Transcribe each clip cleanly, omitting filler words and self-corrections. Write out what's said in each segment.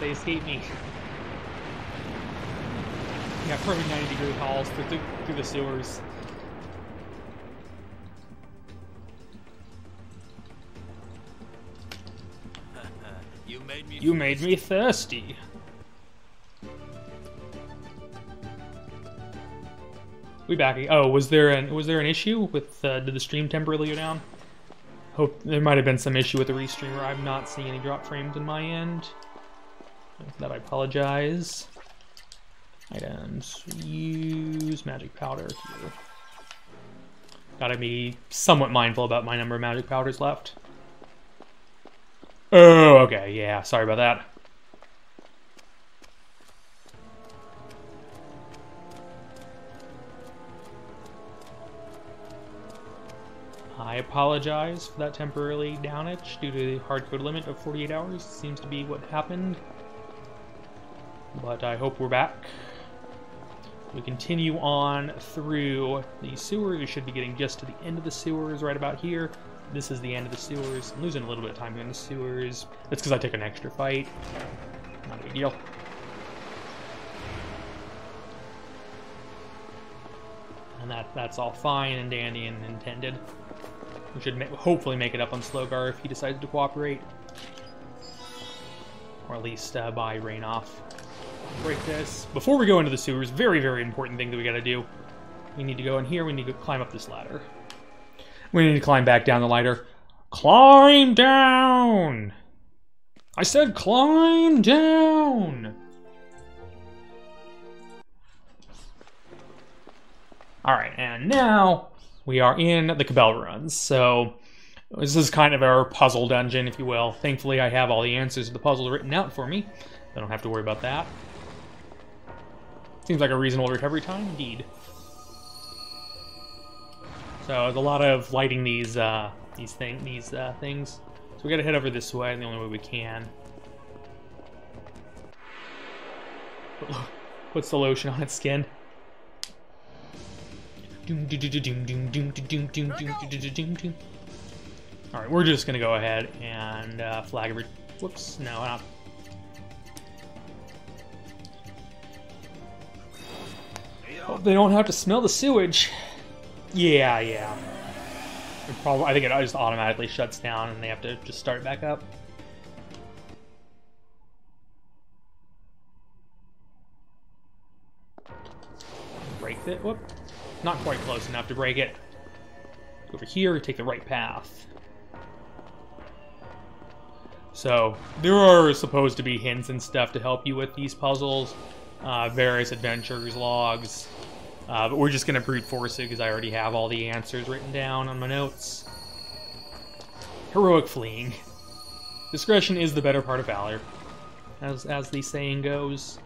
They escape me. Yeah, perfect 90-degree hauls through the sewers. You made me thirsty. We back. Oh, was there an issue with did the stream temporarily go down? Hope there might have been some issue with the restreamer. I'm not seeing any drop frames on my end. For that I apologize. Items. Use magic powder here. Gotta be somewhat mindful about my number of magic powders left. Oh, okay, yeah, sorry about that. I apologize for that temporarily downage due to the hardcode limit of 48 hours. Seems to be what happened. But I hope we're back. We continue on through the sewers. We should be getting just to the end of the sewers right about here. This is the end of the sewers. I'm losing a little bit of time in the sewers. That's because I took an extra fight. Not a big deal. And that's all fine and dandy and intended. We should hopefully make it up on Slogar if he decides to cooperate. Or at least buy rain off. Break this. Before we go into the sewers, very, very important thing that we gotta do. We need to go in here, we need to climb up this ladder. We need to climb back down the ladder. Climb down! I said climb down! Alright, and now we are in the Cabell runs. So this is kind of our puzzle dungeon, if you will. Thankfully, I have all the answers to the puzzles written out for me. I don't have to worry about that. Seems like a reasonable recovery time, indeed. So there's a lot of lighting these things. So we gotta head over this way, the only way we can. Puts the lotion on its skin. Alright, we're just gonna go ahead and flag every... Whoops, no, not... Hope they don't have to smell the sewage. Yeah. I think it just automatically shuts down and they have to just start back up. Break it. Whoop. Not quite close enough to break it. Over here, take the right path. So, there are supposed to be hints and stuff to help you with these puzzles. Various adventures, logs. But we're just going to brute force it because I already have all the answers written down on my notes. Heroic fleeing. Discretion is the better part of valor, as the saying goes.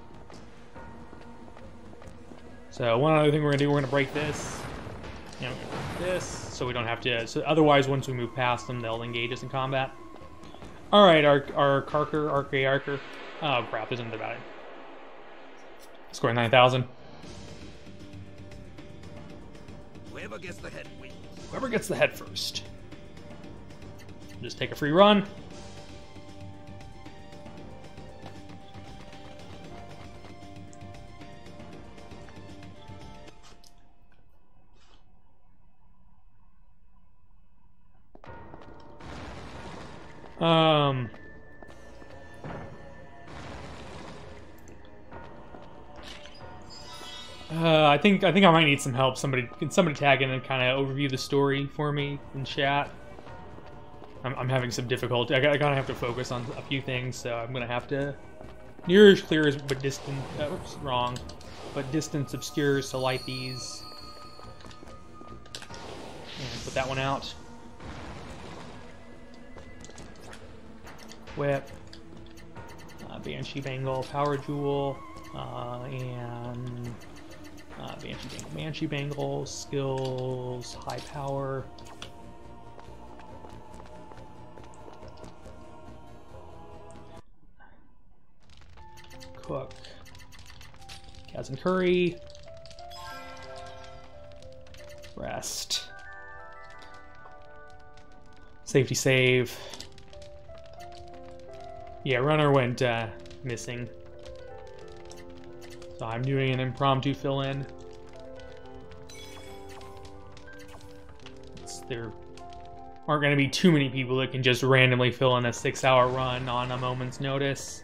So one other thing we're going to do, we're going to break this. And we're going to break this, so we don't have to... So otherwise, once we move past them, they'll engage us in combat. Alright, our Archer. Oh crap, there's nothing about it. Score 9,000. Whoever gets the head wins. Whoever gets the head first. Just take a free run. I think I might need some help. Can somebody tag in and kind of overview the story for me in chat? I'm having some difficulty. I gotta have to focus on a few things, so I'm gonna have to near clear but distant. Oops, wrong. But distance obscures to light these. And put that one out. Whip. Banshee Bangle, Power Jewel, and Banshee Bangle, skills, high power. Cook. Kaz and Curry. Rest. Safety save. Yeah, runner went missing. So I'm doing an impromptu fill-in. There aren't going to be too many people that can just randomly fill in a 6-hour run on a moment's notice.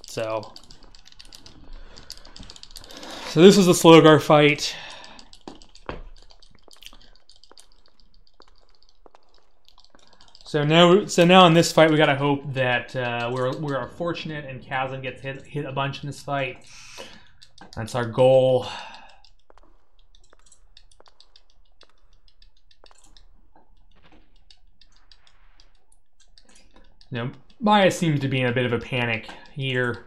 So this is the Slogar fight. So now in this fight, we gotta hope that we're fortunate and Chasm gets hit a bunch in this fight. That's our goal. Now, Maya seems to be in a bit of a panic here.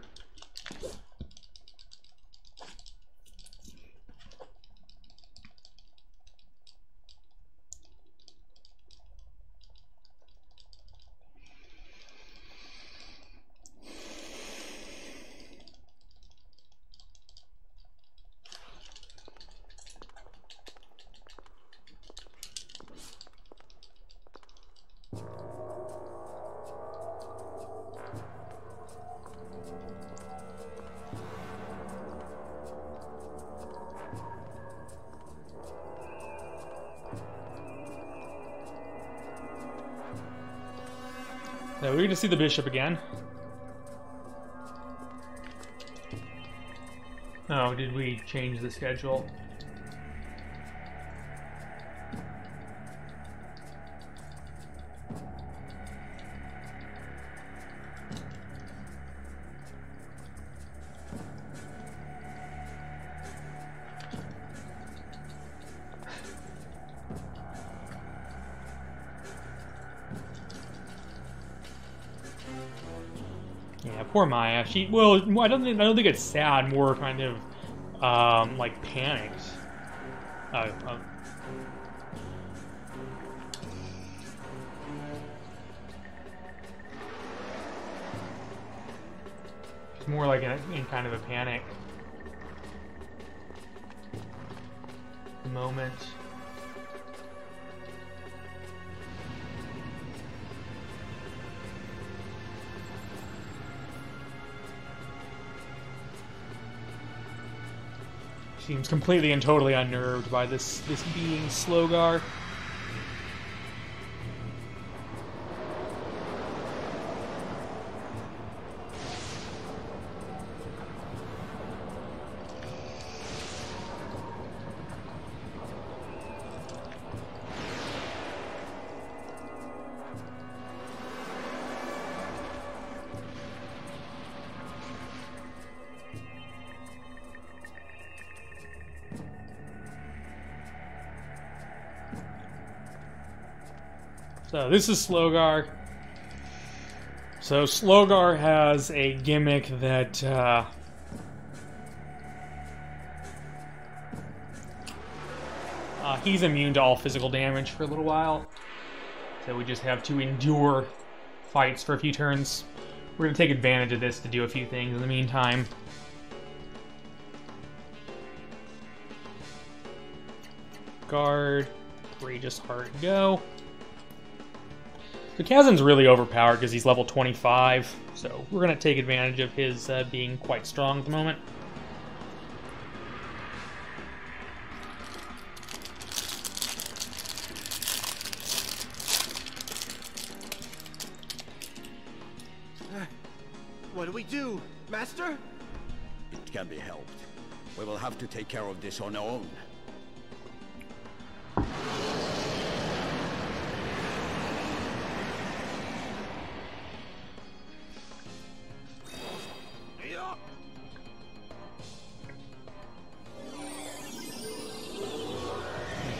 So we're going to see the bishop again. Oh, did we change the schedule? Yeah, poor Maya. Well, I don't think it's sad. More kind of like panicked. It's more like in kind of a panic moment. Seems completely and totally unnerved by this being Slogar. So this is Slogar. So Slogar has a gimmick that he's immune to all physical damage for a little while. So we just have to endure fights for a few turns. We're going to take advantage of this to do a few things in the meantime. Guard, Courageous Heart, go. So Kazan's really overpowered because he's level 25, so we're going to take advantage of his being quite strong at the moment. What do we do, Master? It can be helped. We will have to take care of this on our own.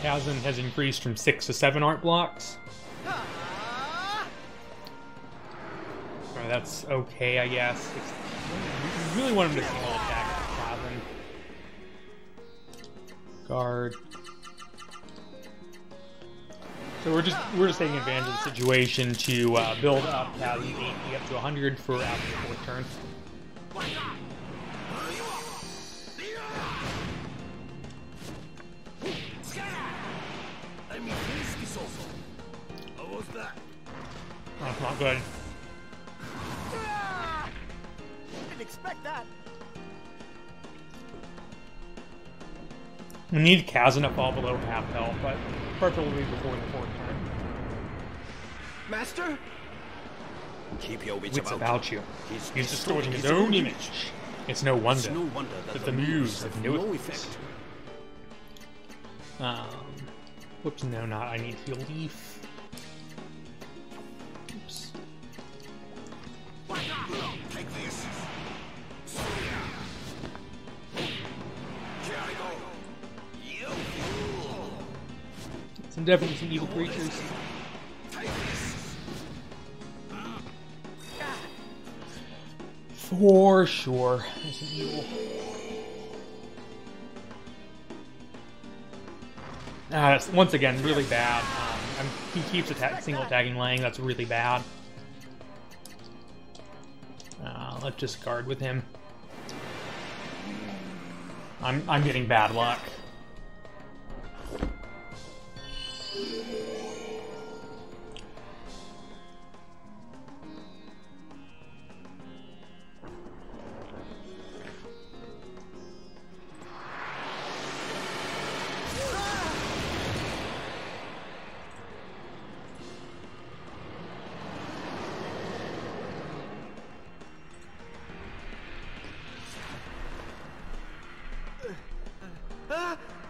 Kazan has increased from 6 to 7 art blocks. Right, that's okay, I guess. We really want him to single attack Kazan. Guard. So we're just taking advantage of the situation to build up Kazan's AP up to 100 for after the 4th turn. Oh, not good. expect that. We need Kazan to fall below half health, but preferably before the 4th turn. Master? Keep your wits About you. He's distorting his own image. It's no wonder that the muse have no effect. Whoops, no, not. I need heal leaf. Oops. Take this. Definitely some evil creatures. For sure. There's some evil. That's, once again, really bad. He keeps single tagging Lang. That's really bad. Let's just guard with him. I'm getting bad luck.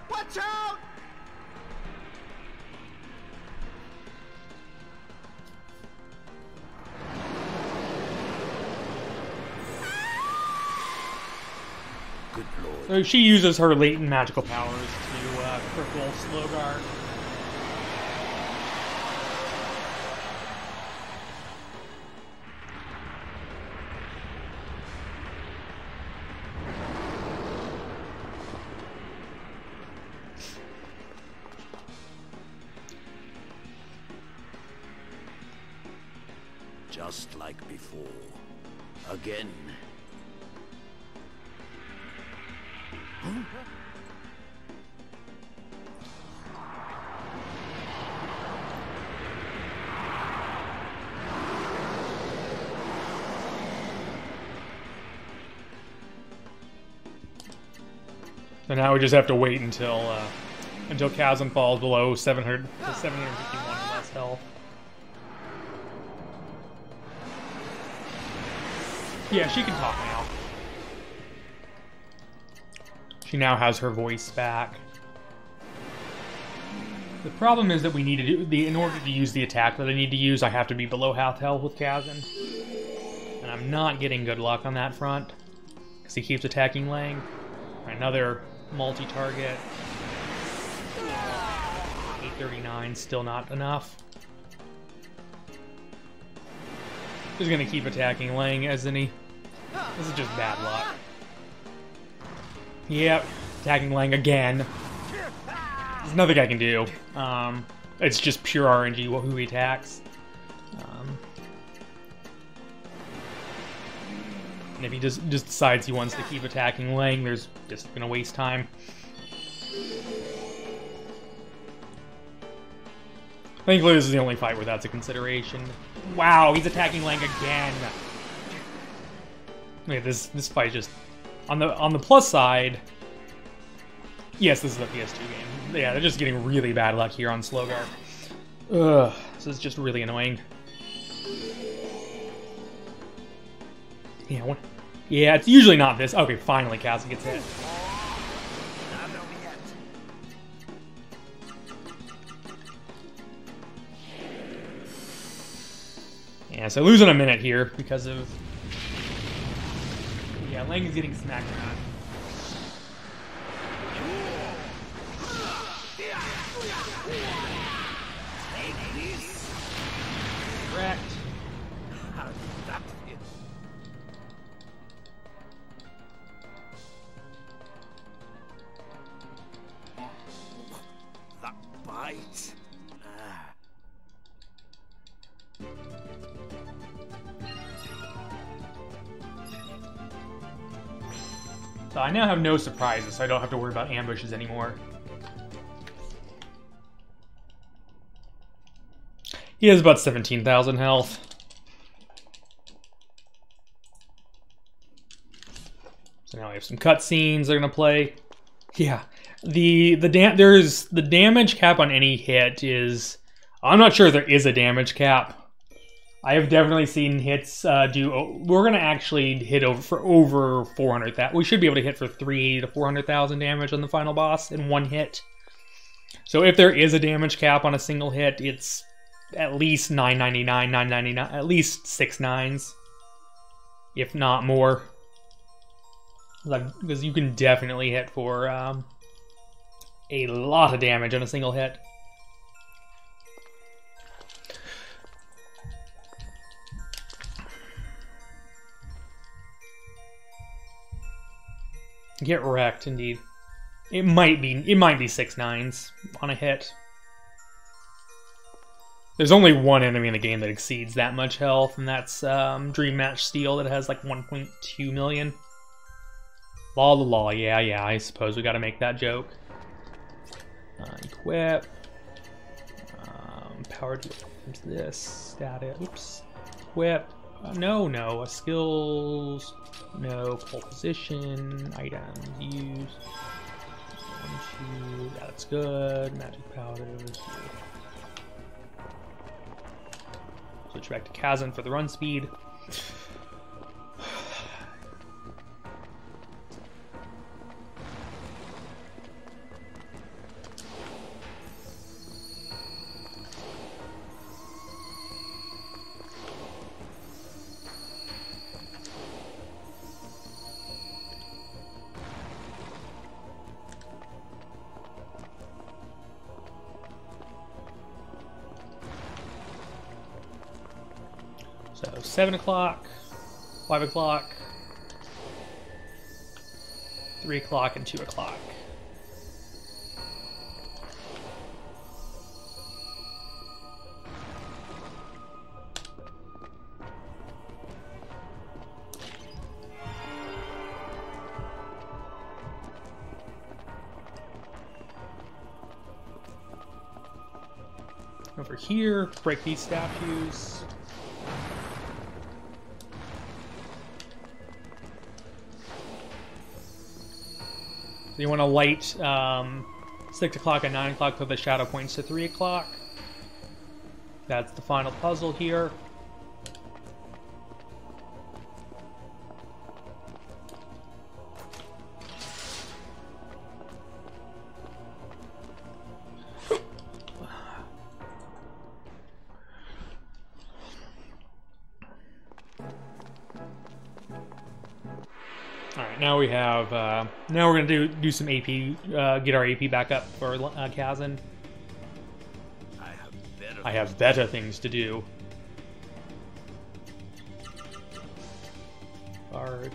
Watch out! Good lord. So she uses her latent magical powers to cripple Slowgar. Just like before. Again. Huh? So now we just have to wait until Kazan falls below 700 to 751 or less health. Yeah, she can talk now. She now has her voice back. The problem is that we need to do in order to use the attack that I need to use, I have to be below half health with Kazan. And I'm not getting good luck on that front. Because he keeps attacking Lang. Another multi-target. 839, still not enough. He's gonna keep attacking Lang, isn't he? This is just bad luck. Yep, attacking Lang again. There's nothing I can do. It's just pure RNG who he attacks. And if he just decides he wants to keep attacking Lang, there's just gonna waste time. Thankfully, this is the only fight where that's a consideration. Wow, he's attacking Lang again. Wait, this fight just on the plus side. Yes, this is a PS2 game. Yeah, they're just getting really bad luck here on Slowgar. Ugh, this is just really annoying. Yeah, yeah, it's usually not this. Okay, finally, Kazan gets hit. Yeah, so losing a minute here because of... Yeah, Lang is getting smacked around. Correct. That bite. So I now have no surprises, so I don't have to worry about ambushes anymore. He has about 17,000 health. So now we have some cutscenes they're gonna play. Yeah, there's the damage cap on any hit is. I'm not sure there is a damage cap. I have definitely seen hits do. We're gonna actually hit over 400,000. We should be able to hit for 300,000 to 400,000 damage on the final boss in one hit. So if there is a damage cap on a single hit, it's at least 999, 999, at least 6 nines, if not more. Because you can definitely hit for a lot of damage on a single hit. Get wrecked, indeed. It might be 6 nines on a hit. There's only one enemy in the game that exceeds that much health, and that's Dream Match Steel that has like 1.2 million. La la la, yeah, I suppose we gotta make that joke. Equip. Power to this. Status. Oops. Equip. No. Skills. No. Pole position. Items. Use. 1, 2. That's good. Magic powders. Switch back to Kazan for the run speed. So 7 o'clock, 5 o'clock, 3 o'clock, and 2 o'clock. Over here, break these statues. So you want to light 6 o'clock and 9 o'clock so the shadow points to 3 o'clock. That's the final puzzle here. Alright, now we have, now we're gonna do some AP, get our AP back up for Kazan. I have better things to do. Bard.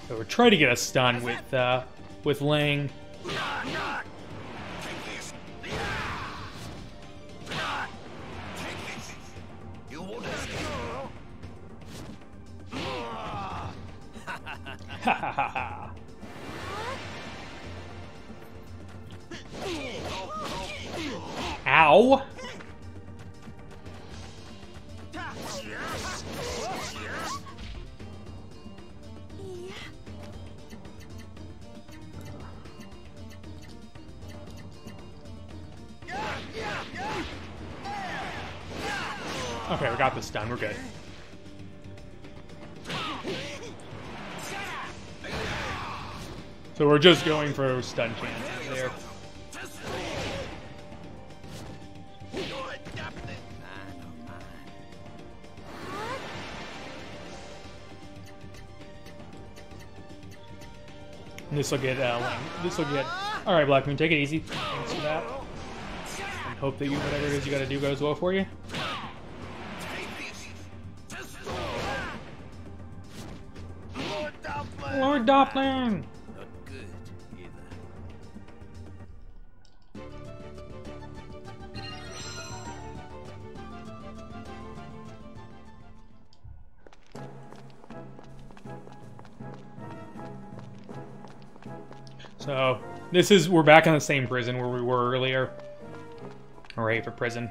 So we're trying to get a stun with Lang. Ow! Okay, we got this done. We're good. So we're just going for stun chances there. This will get. All right, Black Moon, take it easy. Thanks for that. And hope that whatever it is you got to do goes well for you. Lord Doppling. Not good either. So we're back in the same prison where we were earlier. We're ready for prison.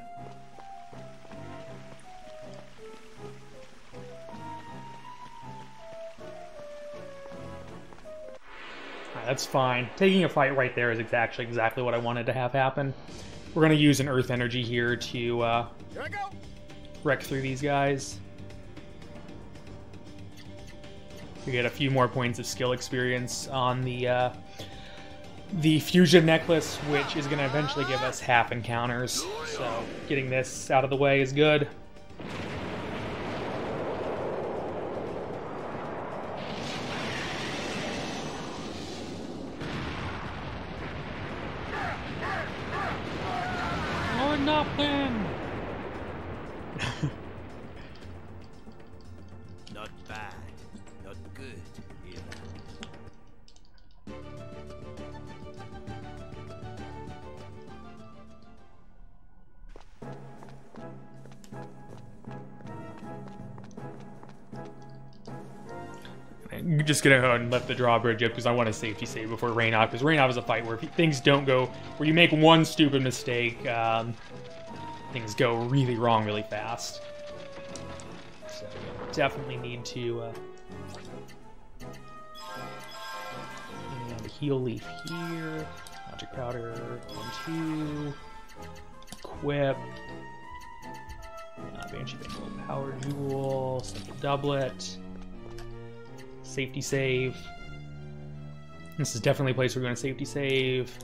that's fine. Taking a fight right there is actually exactly what I wanted to have happen. We're going to use an Earth Energy here to wreck through these guys. We get a few more points of skill experience on the Fusion Necklace, which is going to eventually give us half encounters. So getting this out of the way is good. Or nothing! Not bad, not good either. I'm just gonna go ahead and let the drawbridge up because I want a safety save before Rainoff, because Rainoff is a fight where if things don't go, where you make one stupid mistake, things go really wrong really fast. So definitely need to and heal leaf here, magic powder 1, 2, equip, Banshee Bangle, power jewel, simple doublet. Safety save. This is definitely a place we're going to safety save.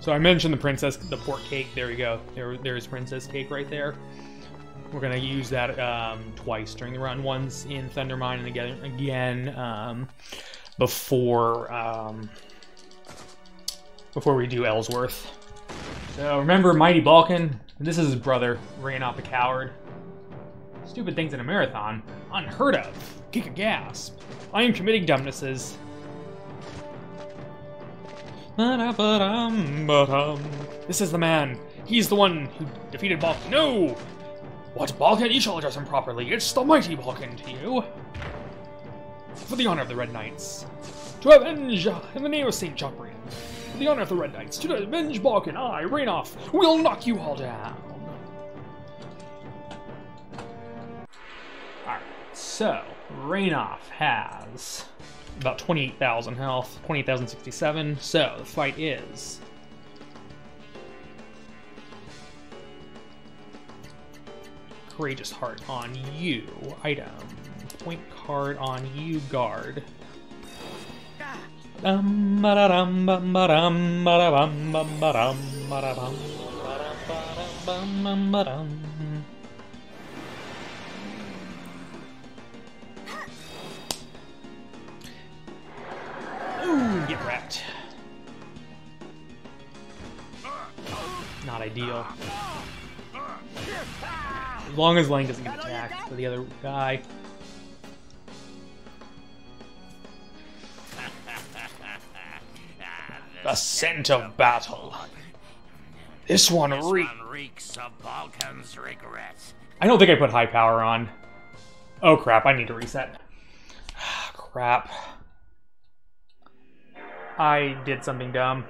So I mentioned the pork cake. There we go. There's princess cake right there. We're going to use that twice during the run. Once in Thundermine and again before we do Ellsworth. So remember Mighty Balkan? This is his brother, Rainoff the Coward. Stupid things in a marathon. Unheard of. Kick a gasp. I am committing dumbnesses. This is the man. He's the one who defeated Balkan. No! What Balkan? You shall address him properly. It's the mighty Balkan to you. For the honor of the Red Knights. To avenge, in the name of St. Joprian. For the honor of the Red Knights. To avenge Balkan, I, Rainoff, will knock you all down. Alright, so, Rainoff has about 28,000 health, 28,067, so the fight is... Courageous Heart on you, item. Point card on you, guard. Ooh, get wrecked. Not ideal. As long as Lang doesn't get attacked by the other guy. The scent of battle. This one reeks of Balkan's regret. I don't think I put high power on. Oh crap, I need to reset. Crap. I did something dumb.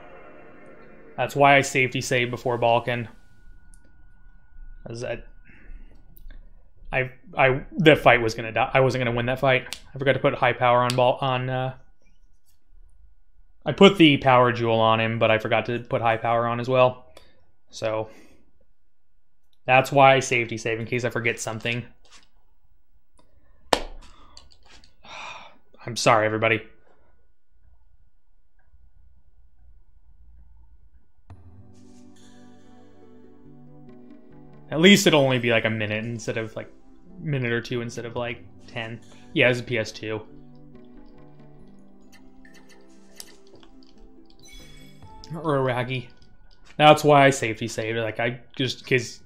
That's why I safety saved before Balkan. The fight was gonna die. I wasn't gonna win that fight. I forgot to put high power on I put the power jewel on him, but I forgot to put high power on as well. So that's why I safety save in case I forget something. I'm sorry, everybody. At least it'll only be like a minute instead of like minute or two instead of like 10. Yeah, it's a PS2. Or a Raggy. That's why I safety saved. Like I just because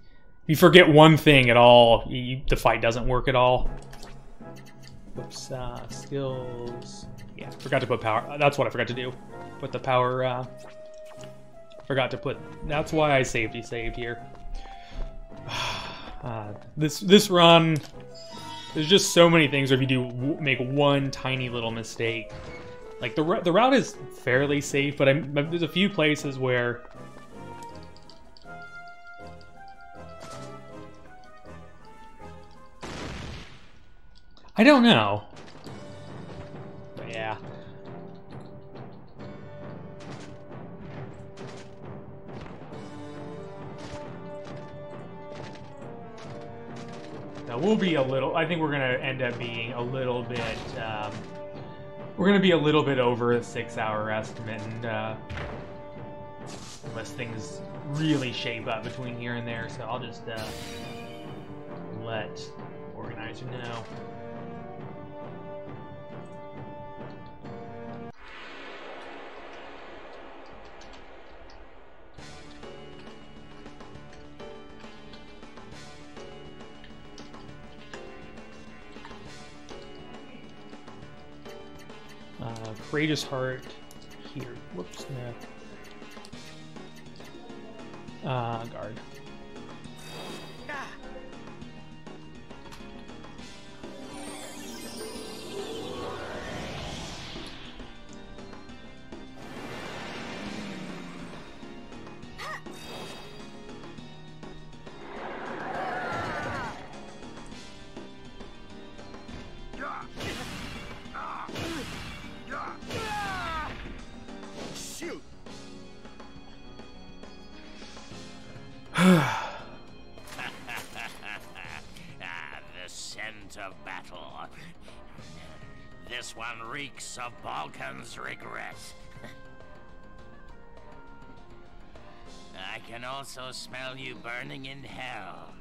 you forget one thing at all, the fight doesn't work at all. Whoops. Skills. Yeah, forgot to put power. That's what I forgot to do. Put the power. Forgot to put. That's why I safety saved here. This run, there's just so many things where if you do make one tiny little mistake, like the route is fairly safe, but there's a few places where I don't know. But yeah. Now we'll be a little, I think we're going to end up being a little bit, we're going to be a little bit over a 6-hour estimate, and unless things really shape up between here and there, so I'll just let organizer know. Courageous Heart here. Whoops, no. Guard. The scent of battle. This one reeks of Balkan's regret. I can also smell you burning in hell.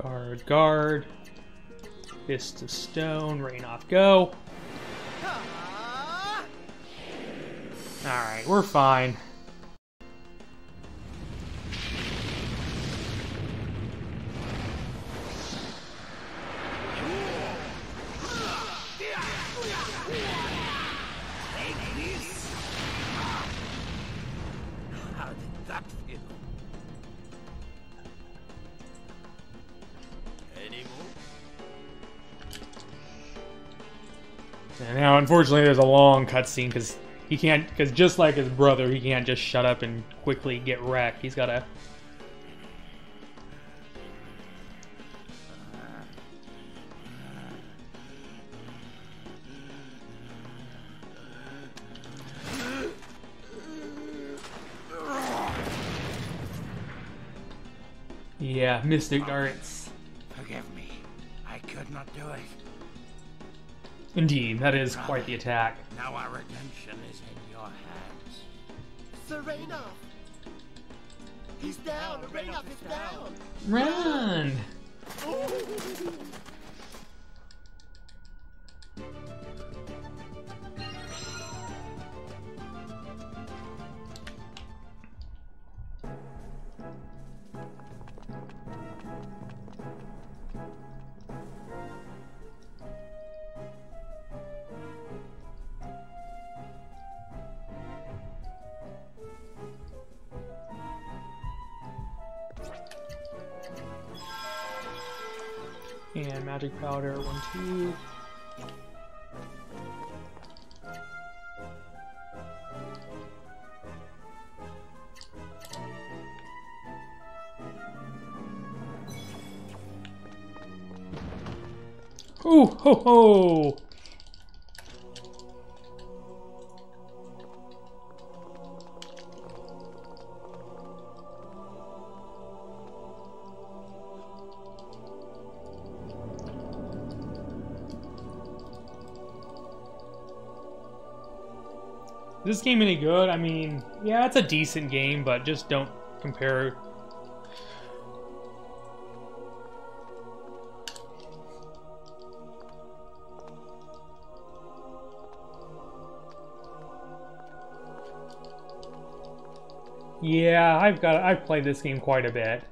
Guard, guard. Fist of Stone, rain off, go. Alright, we're fine. How did that feel? Any more? And now, unfortunately, there's a long cutscene because he can't, because just like his brother, he can't just shut up and quickly get wrecked. He's gotta. Yeah, Mystic Darts. Forgive me. I could not do it. Indeed, that is quite the attack. Now our redemption is in your hands. Serena! He's down! Serena is down! Run! And magic powder, 1, 2. Ooh, ho, ho! Is this game any good? I mean, yeah, it's a decent game, but just don't compare. Yeah, I've played this game quite a bit.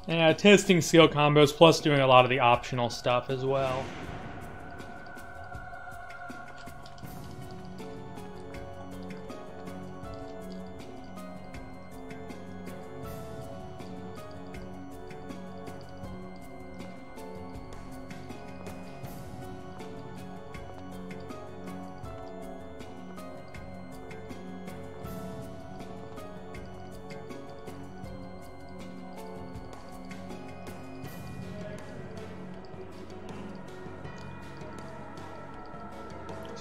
Yeah, testing skill combos plus doing a lot of the optional stuff as well.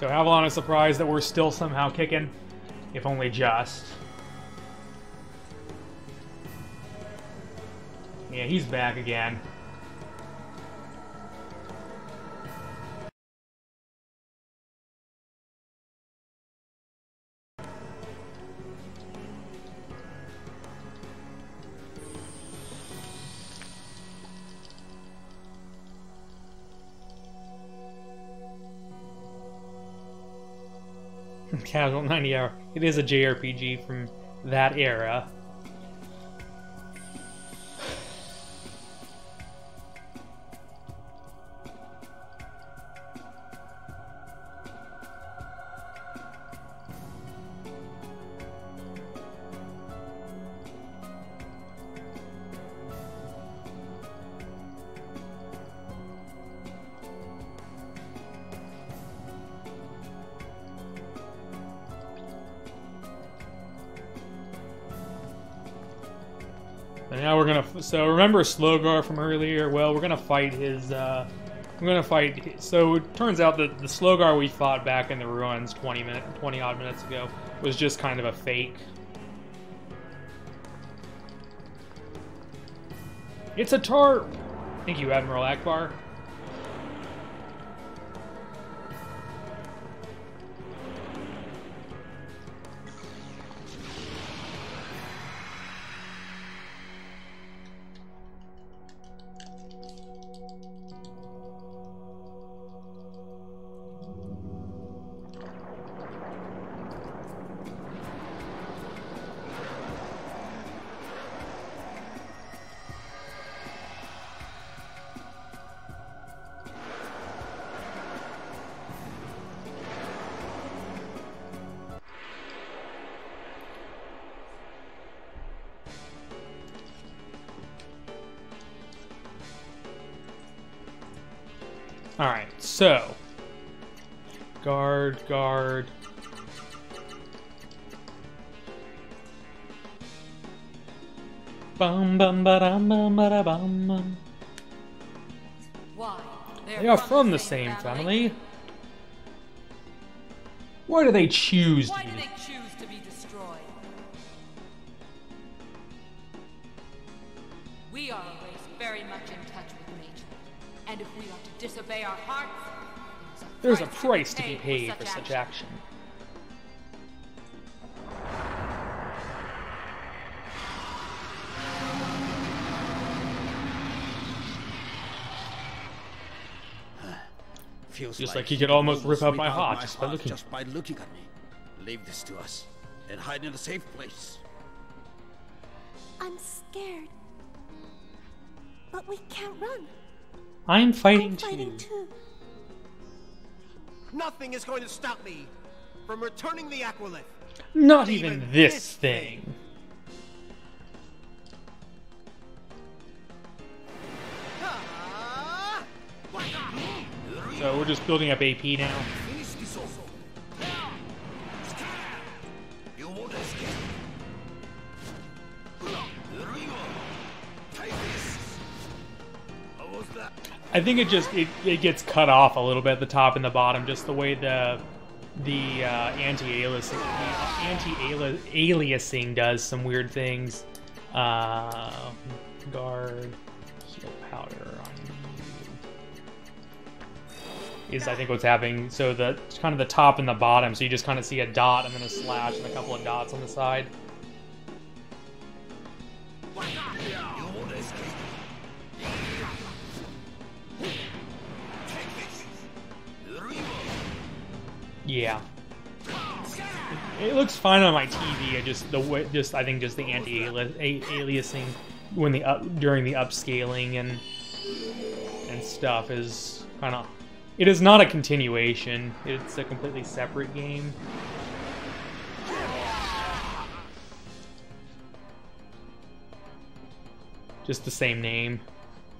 So Avalon is surprised that we're still somehow kicking, if only just. Yeah, he's back again. Casual 90 hour. It is a JRPG from that era. And now we're gonna. So remember Slogar from earlier? Well, we're gonna fight his. We're gonna fight. So it turns out that the Slogar we fought back in the ruins 20 odd minutes ago was just kind of a fake. It's a tarp. Thank you, Admiral Akbar. Alright, so guard. Bum bum ba dum bum ba da bum bum. Why? They are from the same family. Why do they choose to Why be? do they choose to be destroyed? We are a race very much in touch with nature. And if we are to disobey our hearts, There's a price to be paid for such action. Feels Just like he could almost rip out my heart just by looking at me. Leave this to us and hide in a safe place. I'm scared. But we can't run. I'm fighting fighting too. too. Nothing is going to stop me from returning the Aqualith. Not even this thing. So we're just building up AP now. Finish this also. You won't escape. How was that? I think it gets cut off a little bit at the top and the bottom, just the way the anti-aliasing does some weird things. Guard, heal powder on you is I think what's happening. So the kind of the top and the bottom, so you just kind of see a dot and then a slash and a couple of dots on the side. You won't escape. Yeah. It looks fine on my TV. I think just the anti-aliasing when during the upscaling and stuff is kind of. It is not a continuation. It's a completely separate game. Just the same name.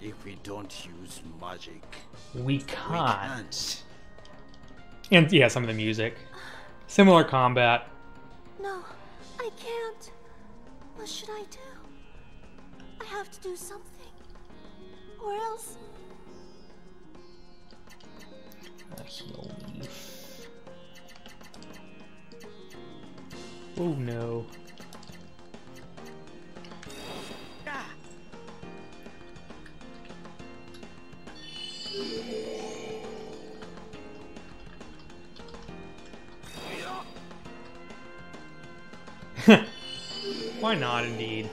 If we don't use magic, We can't. And yeah, some of the music. Similar combat. No, I can't. What should I do? I have to do something. Or else... A heal leaf. Oh no. Why not, indeed?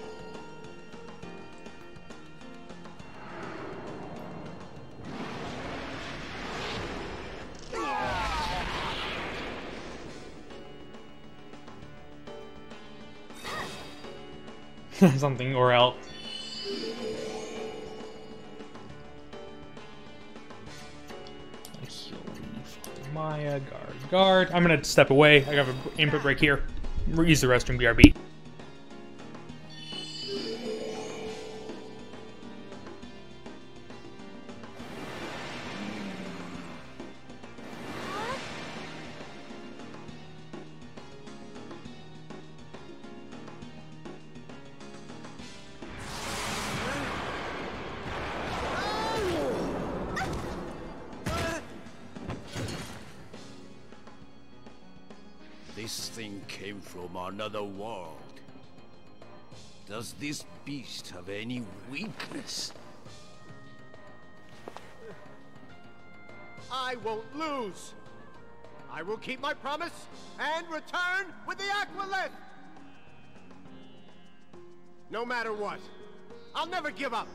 Something or else. Maya, guard. I'm gonna step away. I got an input break here. Use the restroom, BRB. This thing came from another world. Does this beast have any weakness? I won't lose. I will keep my promise and return with the Aqualift. No matter what, I'll never give up.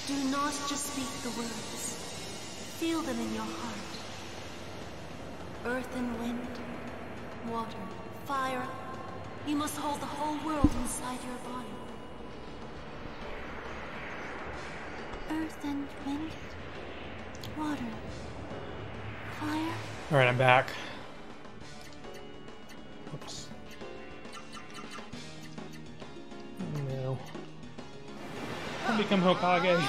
Do not just speak the words. Feel them in your heart. Earth and wind, water, fire. You must hold the whole world inside your body. Earth and wind, water, fire. Alright, I'm back. Oops. No. I'll become Hokage.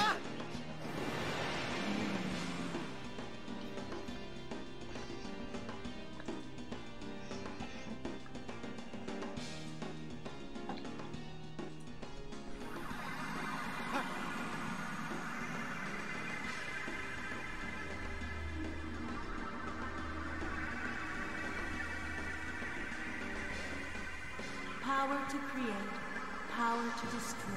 Power to create, power to destroy.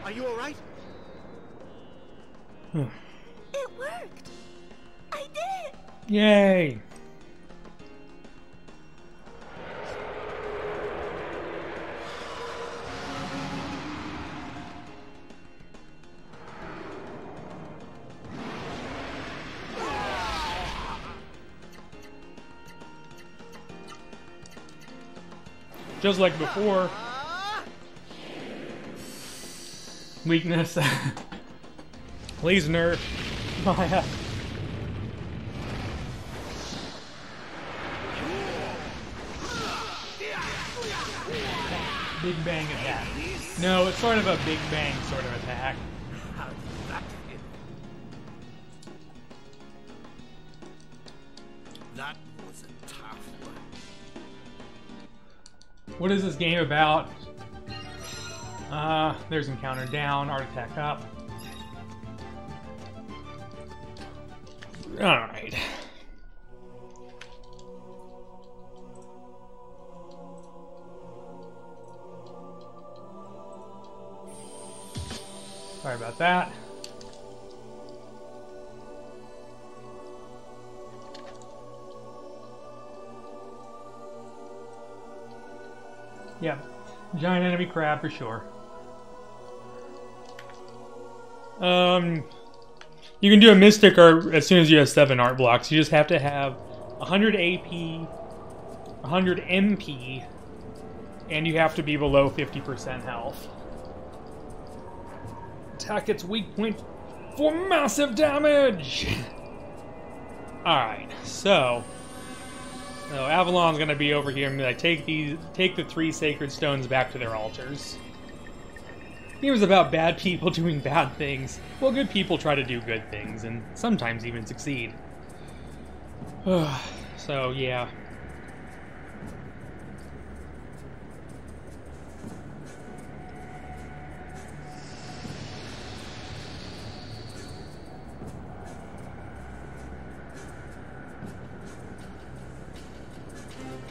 Are you all right? It worked! I did it! Yay! Just like before. Weakness. Please nerf Maya. Big bang attack. No, it's sort of a big bang sort of attack. That was a tough one. What is this game about? There's encounter down, art attack up. Alright. Sorry about that. Yeah, giant enemy crab for sure. You can do a Mystic or as soon as you have 7 art blocks. You just have to have 100 AP, 100 MP, and you have to be below 50% health. Attack its weak point for massive damage! Alright, so Avalon's gonna be over here and be like, take the 3 sacred stones back to their altars. It was about bad people doing bad things. Well, good people try to do good things, and sometimes even succeed. So, yeah.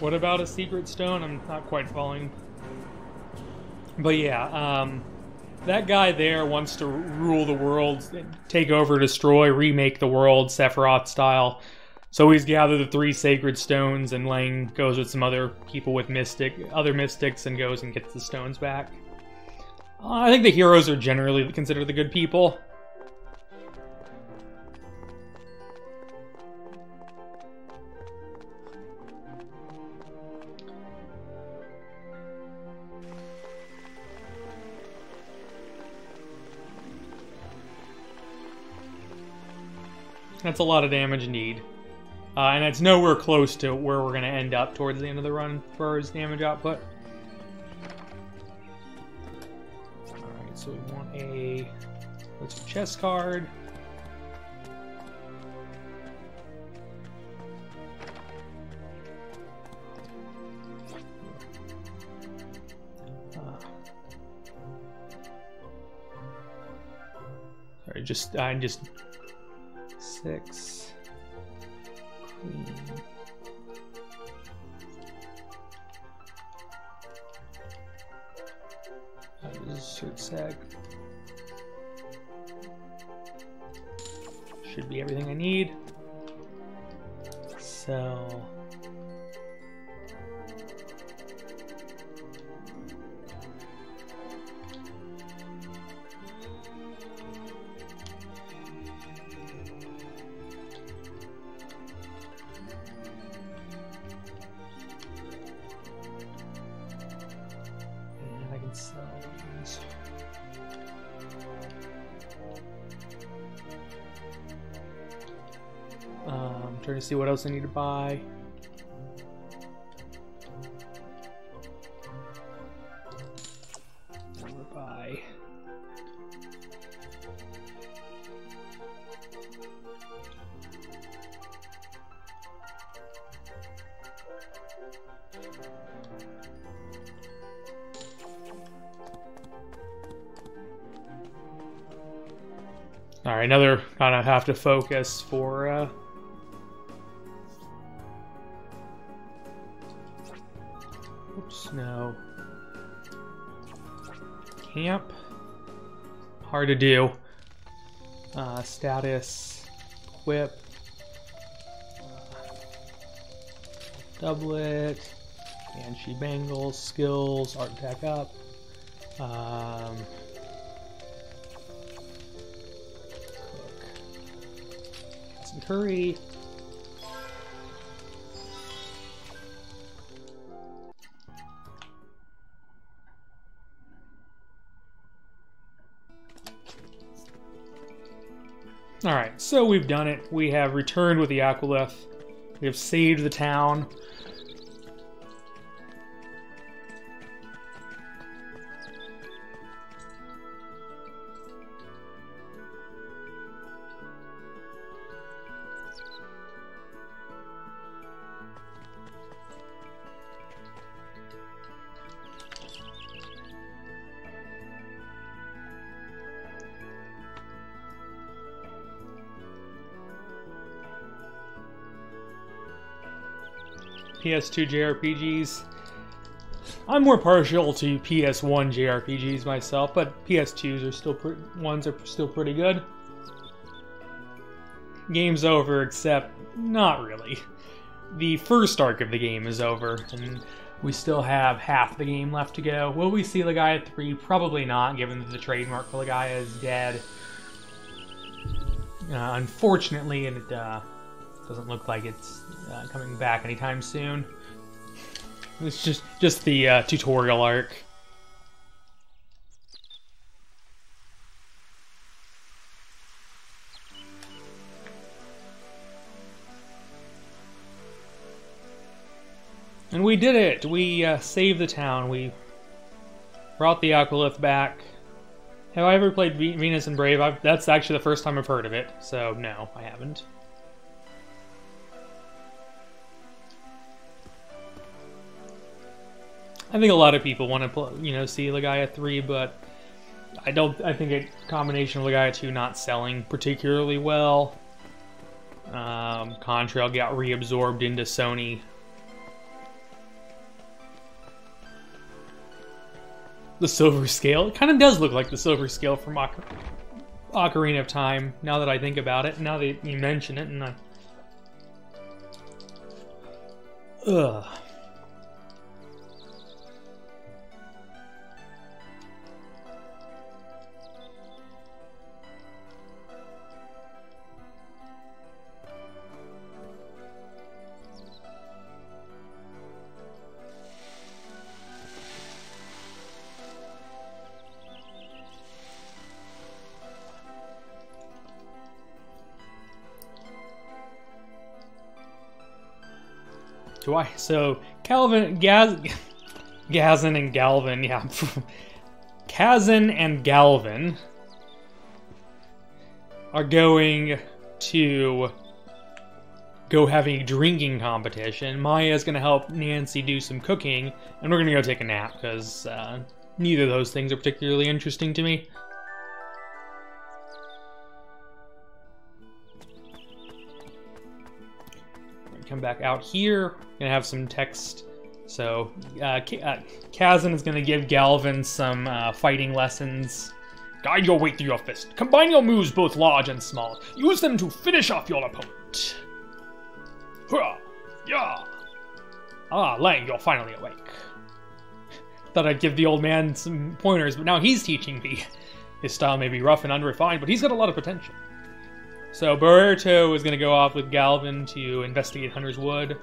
What about a secret stone? I'm not quite following. But yeah, that guy there wants to rule the world, take over, destroy, remake the world, Sephiroth style. So he's gathered the 3 sacred stones, and Lang goes with some other people with other mystics and goes and gets the stones back. I think the heroes are generally considered the good people. That's a lot of damage indeed. And it's nowhere close to where we're going to end up towards the end of the run for his damage output. Alright, so we want a chest card. Sorry, just 6. Queen. This is shirt sag. Should be everything I need. So trying to see what else I need to buy. Alright, another kind of have to focus for oops, no. Camp. Hard to do. Status. Equip. Doublet. Banshee Bangles. Skills. Art Attack up. Cook. Some curry. Alright, so we've done it. We have returned with the Aquilith. We have saved the town. PS2 JRPGs. I'm more partial to PS1 JRPGs myself, but PS2s are still still pretty good. Game's over, except not really. The first arc of the game is over, and we still have half the game left to go. Will we see Legaia 3? Probably not, given that the trademark for Legaia is dead. Unfortunately, and it doesn't look like it's coming back anytime soon. It's just the tutorial arc. And we did it! We saved the town. We brought the Aqualith back. Have I ever played Venus and Brave? That's actually the first time I've heard of it, so no, I haven't. I think a lot of people want to, see Legaia 3, but I think a combination of Legaia 2 not selling particularly well. Contrail got reabsorbed into Sony. The silver scale. It kind of does look like the silver scale from Ocarina of Time, now that I think about it. Now that you mention it, and ugh. So Gazin and Galvin, yeah. Kazan and Galvin are going to go having a drinking competition. Maya's going to help Nancy do some cooking, and we're going to go take a nap, because neither of those things are particularly interesting to me. Come back out here. Gonna have some text. So Kazan is gonna give Galvin some fighting lessons. Guide your way through your fist. Combine your moves both large and small. Use them to finish off your opponent. Hurrah! Yeah! Ah, Lang, you're finally awake. Thought I'd give the old man some pointers, but now he's teaching me. His style may be rough and unrefined, but he's got a lot of potential. So Berto is going to go off with Galvin to investigate Hunter's Wood.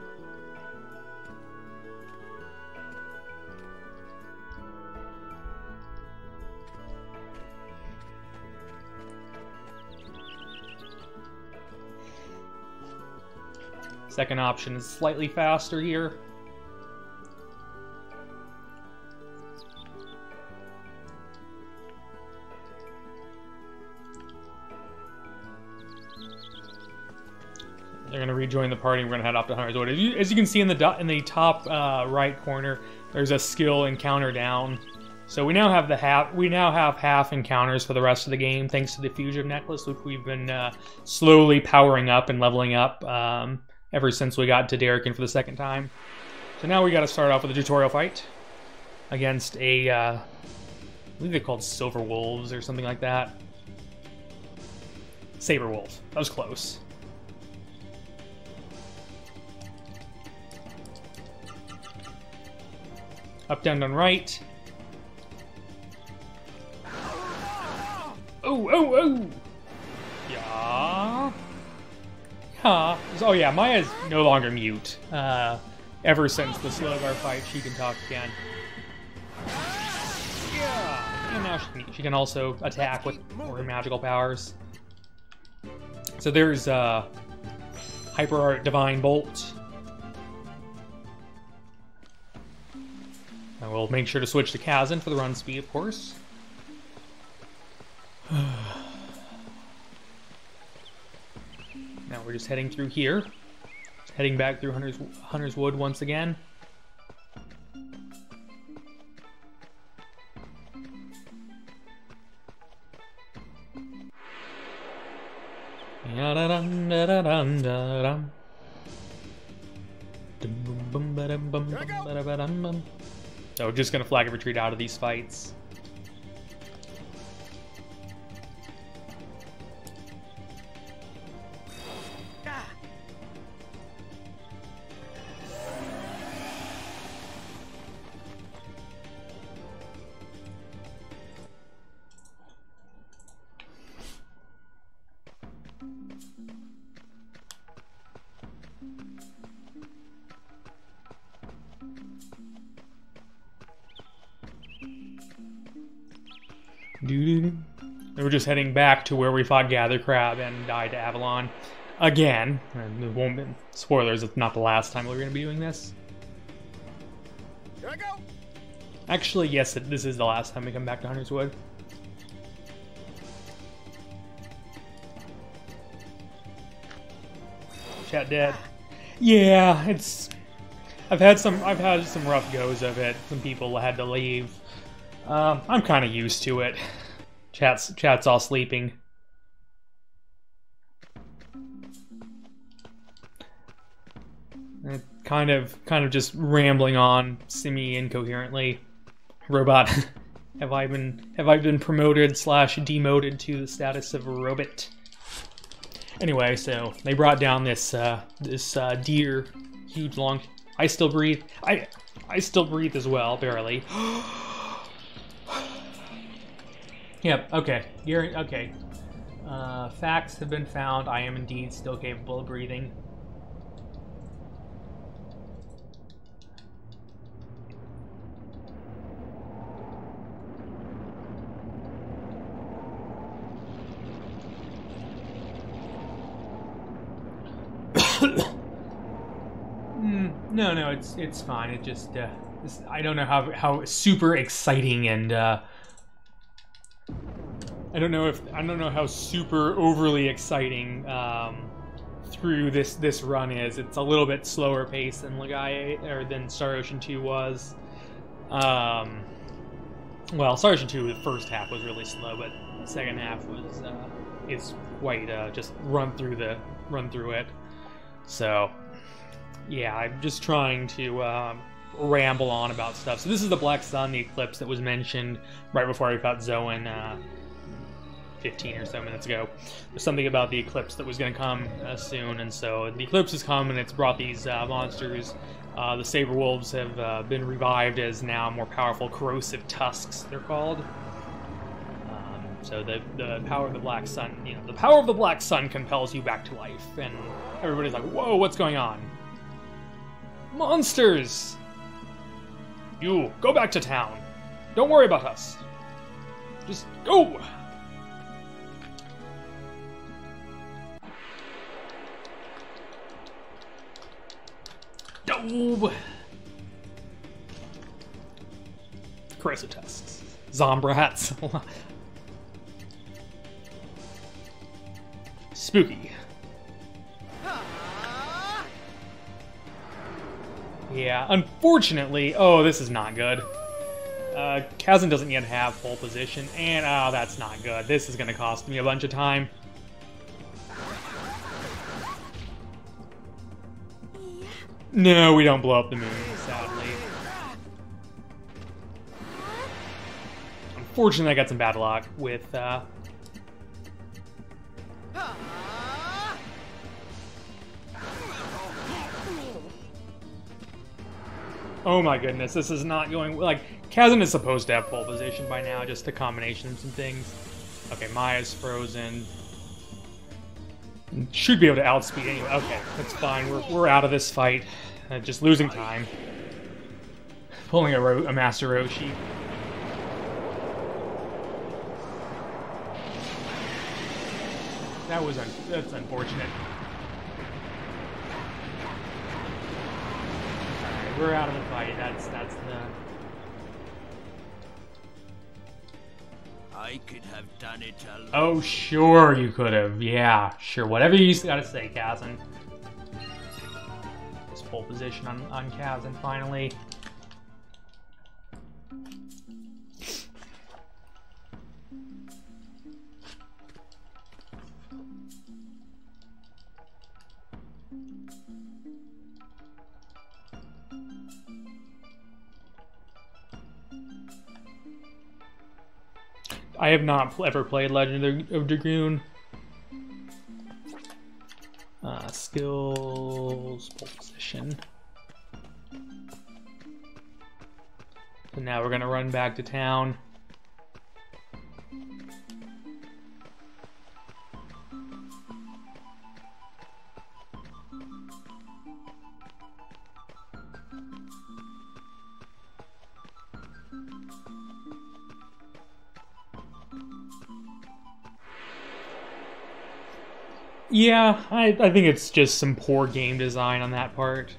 Second option is slightly faster here. They're going to rejoin the party. We're going to head off to Hunter's Wood. As you can see in the top right corner, there's a skill encounter down. So we now have half encounters for the rest of the game, thanks to the fugitive necklace, which we've been slowly powering up and leveling up ever since we got to Darrican for the second time. So now we got to start off with a tutorial fight against I believe they're called Silver Wolves or something like that. Saber Wolves. That was close. Up, down, down, right. Oh, oh, oh! Yeah. Yeah. Oh yeah, Maya's no longer mute. Ever since the Slogar fight, she can talk again. Yeah. And now she can also attack with more magical powers. So there's Hyper Art Divine Bolt. And we'll make sure to switch to Kazan for the run speed, of course. Now we're just heading through here. Just heading back through Hunter's Wood once again. So we're just gonna flag a retreat out of these fights. And we're just heading back to where we fought Gather Crab and died to Avalon again. And it won't be, spoilers, it's not the last time we're going to be doing this. Here I go. Actually, yes, this is the last time we come back to Hunter's Wood. Chat dead. Yeah, it's. I've had some rough goes of it. Some people had to leave. I'm kind of used to it. Chat's all sleeping. Kind of just rambling on semi-incoherently. Robot, have I been promoted / demoted to the status of a robot? Anyway, so they brought down this deer, huge long. I still breathe. I still breathe as well, barely. Yep. Okay. Okay. Facts have been found. I am indeed still capable of breathing. No, it's fine. It just I don't know how super exciting and I don't know how super overly exciting through this run is. It's a little bit slower pace than Legaia or than Star Ocean 2 was. Well, Star Ocean 2, the first half was really slow, but the second half was is quite just run through it. So. Yeah, I'm just trying to ramble on about stuff. So this is the Black Sun, the eclipse that was mentioned right before I fought Zoan 15 or so minutes ago. There's something about the eclipse that was going to come soon, and so the eclipse has come and it's brought these monsters. The Saber Wolves have been revived as now more powerful corrosive tusks, they're called. So the power of the Black Sun, the power of the Black Sun compels you back to life, and everybody's like, whoa, what's going on? Monsters! You, go back to town. Don't worry about us. Just go! Go! Corrosive tusks. Zombrats. Spooky. Yeah, unfortunately, oh, this is not good. Kazan doesn't yet have pole position, and oh, that's not good. This is going to cost me a bunch of time. No, we don't blow up the moon, sadly. Unfortunately, I got some bad luck with, oh my goodness, this is not going... Like, Kazan is supposed to have pole position by now, just a combination of some things. Okay, Maya's frozen. Should be able to outspeed anyway. Okay, that's fine. We're out of this fight. Just losing time. Pulling a Master Roshi. That's unfortunate. Alright, we're out of the fight. That's the... I could have done it alone. Oh, sure you could have. Yeah, sure. Whatever you gotta say, Kazan. Just pole position on Kazan, finally. I have not ever played Legend of Dragoon. Skills, pole position. So now we're gonna run back to town. Yeah, I think it's just some poor game design on that part.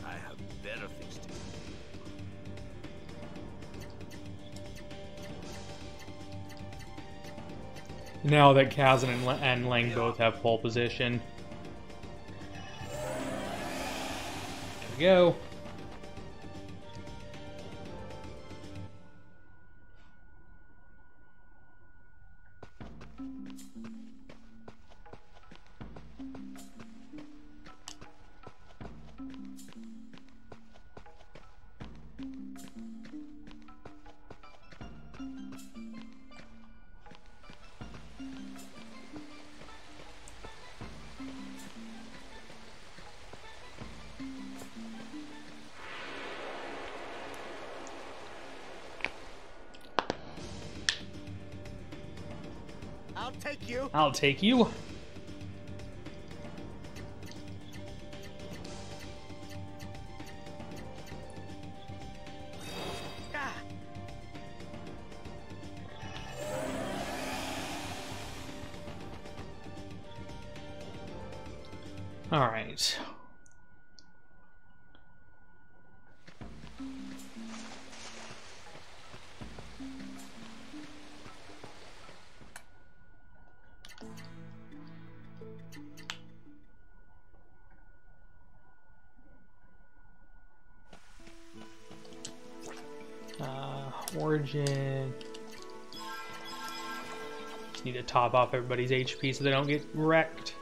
I have better things to do. Now that Kazan and Lang both have pole position. There we go. I'll take you. I'll take you. Ah. All right. Origin. Just need to top off everybody's HP so they don't get wrecked.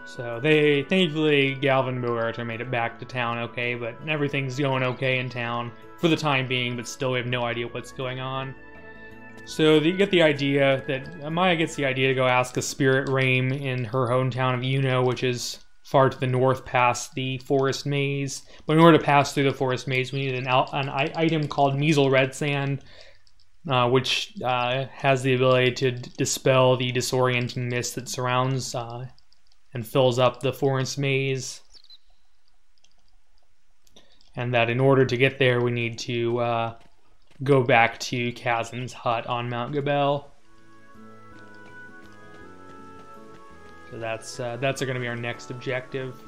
So thankfully, Galvin and Bogarto made it back to town okay, but everything's going okay in town for the time being, but still we have no idea what's going on. So you get the idea that Maya gets the idea to go ask a spirit Rame in her hometown of Yuno, which is far to the north past the forest maze. But in order to pass through the forest maze, we need an item called Measle Red Sand, which has the ability to dispel the disorienting mist that surrounds and fills up the forest maze. And that in order to get there, we need to go back to Kazan's hut on Mount Gabel. So that's going to be our next objective.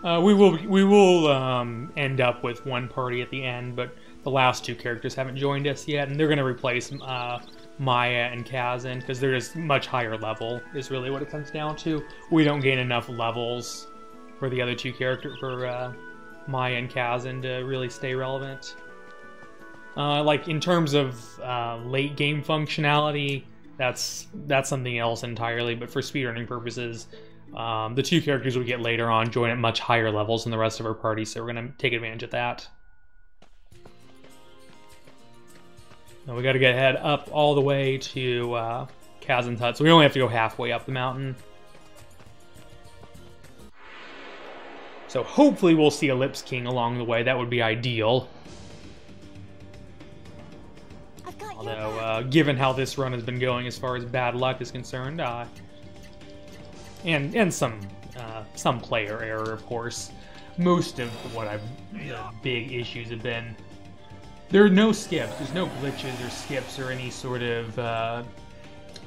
We will end up with one party at the end, but the last two characters haven't joined us yet, and they're going to replace Maya and Kazan because they're just much higher level. Is really what it comes down to. We don't gain enough levels for the other two characters, for Maya and Kazan, to really stay relevant. Like in terms of late game functionality, that's something else entirely. But for speedrunning purposes, the two characters we get later on join at much higher levels than the rest of our party, so we're going to take advantage of that. Now we got to get head up all the way to Kazan's hut, so we only have to go halfway up the mountain. So hopefully we'll see a Lips King along the way. That would be ideal. Although, given how this run has been going as far as bad luck is concerned, and some player error, of course, most of the big issues have been there are no skips. There's no glitches or skips or any sort of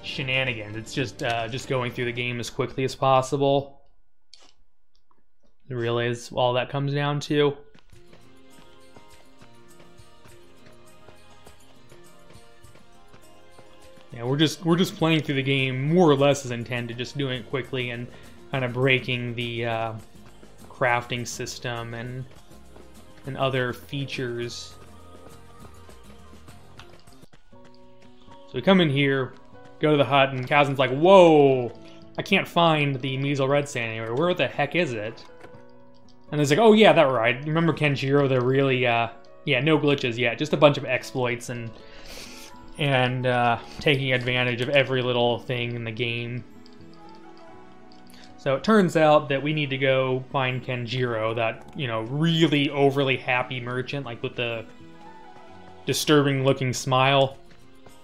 shenanigans. It's just going through the game as quickly as possible. It really is all that comes down to. Yeah, we're just playing through the game more or less as intended, just doing it quickly and kind of breaking the crafting system and other features. So we come in here, go to the hut, and Kazan's like, "Whoa, I can't find the Measle Red Sand anywhere. Where the heck is it?" And it's like, "Oh yeah, that's right. Remember Kenjiro? They're really, yeah, no glitches yet. Just a bunch of exploits and taking advantage of every little thing in the game." So it turns out that we need to go find Kenjiro, that, you know, really overly happy merchant, like with the disturbing looking smile.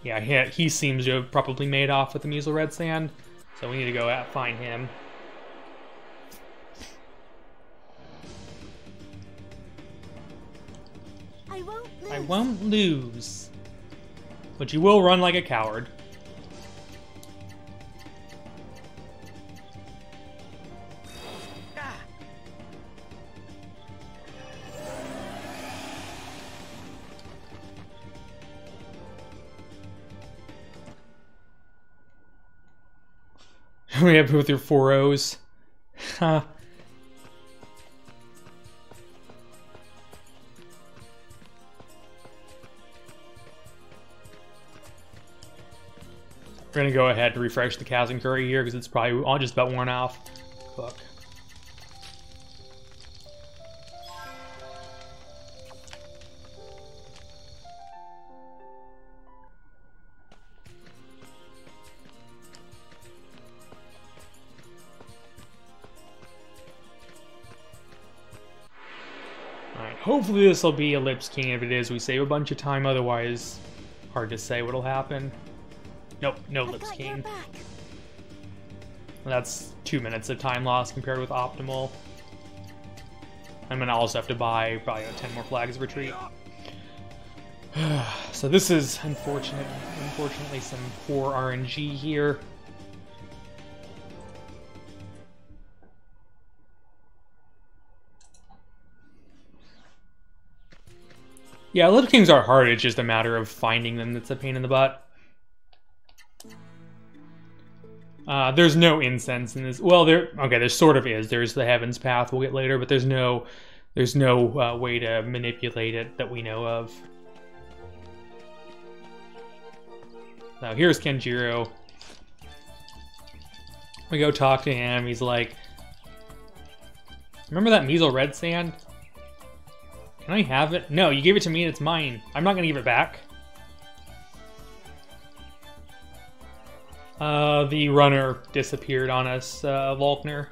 Yeah, he seems to have probably made off with the Measle Red Sand, so we need to go out find him. I won't lose. But you will run like a coward. We have with your 4 O's. Huh. We're gonna go ahead and refresh the Kaz and Curry here because it's probably all just about worn off. Fuck. Alright, hopefully this will be Ellipse King. If it is, we save a bunch of time, otherwise hard to say what'll happen. Nope, no Ellipse King. That's 2 minutes of time lost compared with optimal. I'm gonna also have to buy probably 10 more flags of retreat. So this is unfortunately some poor RNG here. Yeah, Ellipse Kings are hard, it's just a matter of finding them that's a pain in the butt. There's no incense in this. Well, there sort of is. There's the Heaven's Path we'll get later, but there's no way to manipulate it that we know of. Now here's Kenjiro. We go talk to him. He's like, "Remember that Measle Red Sand? Can I have it? No, you gave it to me and it's mine. I'm not gonna give it back." The runner disappeared on us, Volkner.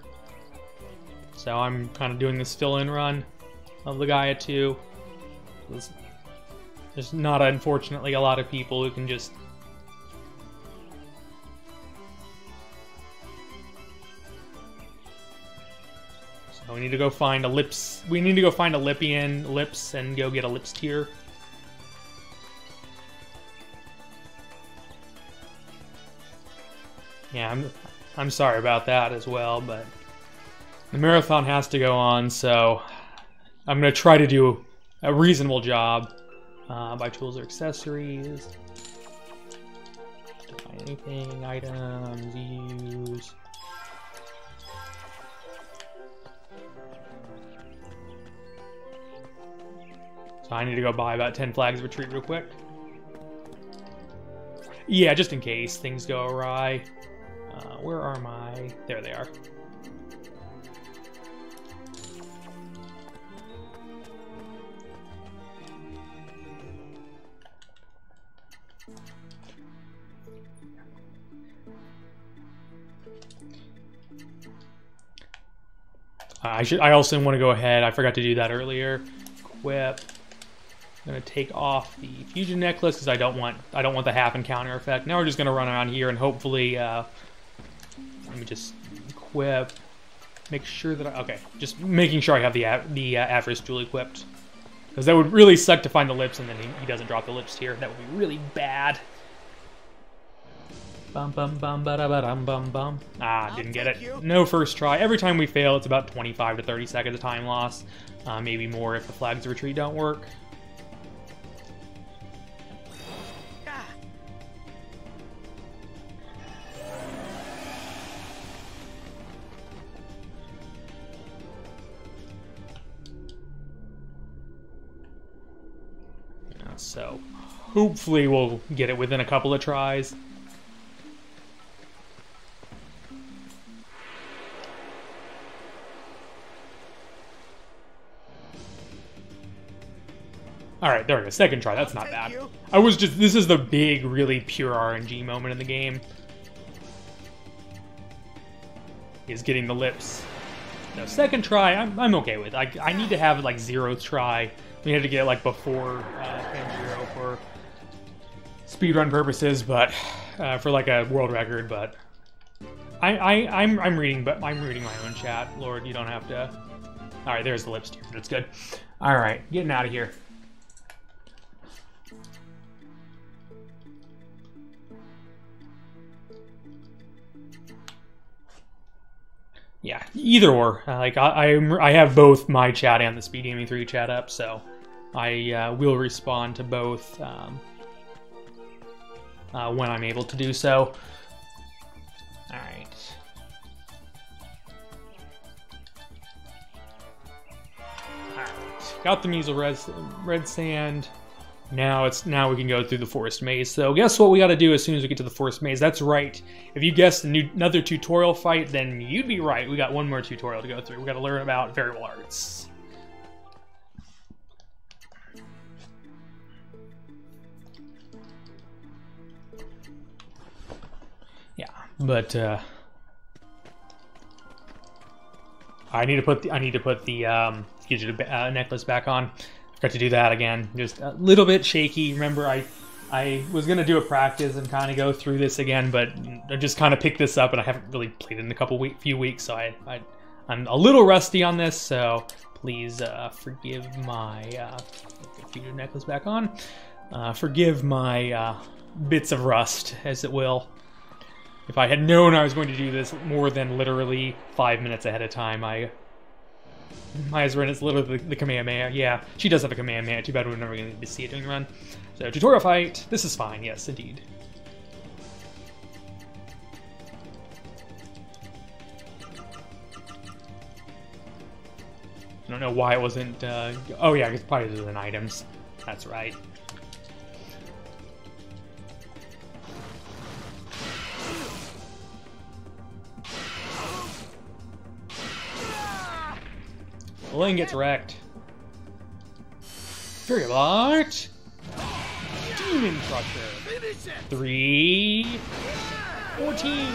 So I'm kind of doing this fill-in run of Legaia 2. There's not, unfortunately, a lot of people who can just... So we need to go find a Lips... We need to go find a Lippian Lips and go get a Lips tier. Yeah, I'm sorry about that as well, but the marathon has to go on, so I'm going to try to do a reasonable job. Buy tools or accessories. Buy anything, items, use. So I need to go buy about 10 flags of retreat real quick. Yeah, just in case things go awry. Where are my... There they are. I also want to go ahead. I forgot to do that earlier. Equip. I'm gonna take off the fusion necklace because I don't want the half and counter effect. Now we're just gonna run around here and hopefully let me just equip. Make sure that okay, just making sure I have the Avarice Jewel equipped, because that would really suck to find the lips and then he doesn't drop the lips here. That would be really bad. Bum bum bum ba da ba dum bum bum. Ah, didn't get it. No first try. Every time we fail, it's about 25 to 30 seconds of time loss. Maybe more if the flags of retreat don't work. So, hopefully we'll get it within a couple of tries. Alright, there we go. Second try. That's not bad. This is the big, really pure RNG moment in the game. Is getting the lips. No, second try, I'm okay with. I need to have like 0th try. We had to get like before Kenjiro for for speedrun purposes, but for like a world record. But I'm reading my own chat. Lord, you don't have to. All right, there's the lip steer. That's good. All right, getting out of here. Yeah, either or. Like I have both my chat and the Speed Gaming 3 chat up, so I will respond to both when I'm able to do so. All right. All right. Got the measle red sand. Now we can go through the forest maze. So guess what we got to do as soon as we get to the forest maze? That's right. If you guessed another tutorial fight, then you'd be right. We got one more tutorial to go through. We got to learn about variable arts. Yeah, but I need to put the fugitive necklace back on. Got to do that again. Just a little bit shaky. Remember, I was gonna do a practice and kind of go through this again, but I just kind of picked this up, and I haven't really played it in a few weeks, so I'm a little rusty on this. So please forgive my fugitive necklace back on. Forgive my bits of rust, as it will. If I had known I was going to do this more than literally 5 minutes ahead of time, Maya's run is literally the Kamehameha. Yeah, she does have a Kamehameha. Too bad we're never going to see it during the run. So, tutorial fight. This is fine. Yes, indeed. I don't know why it wasn't... oh, yeah, it's probably in items. That's right. Lane gets wrecked. Variable art. Demon Crusher. 3. 14.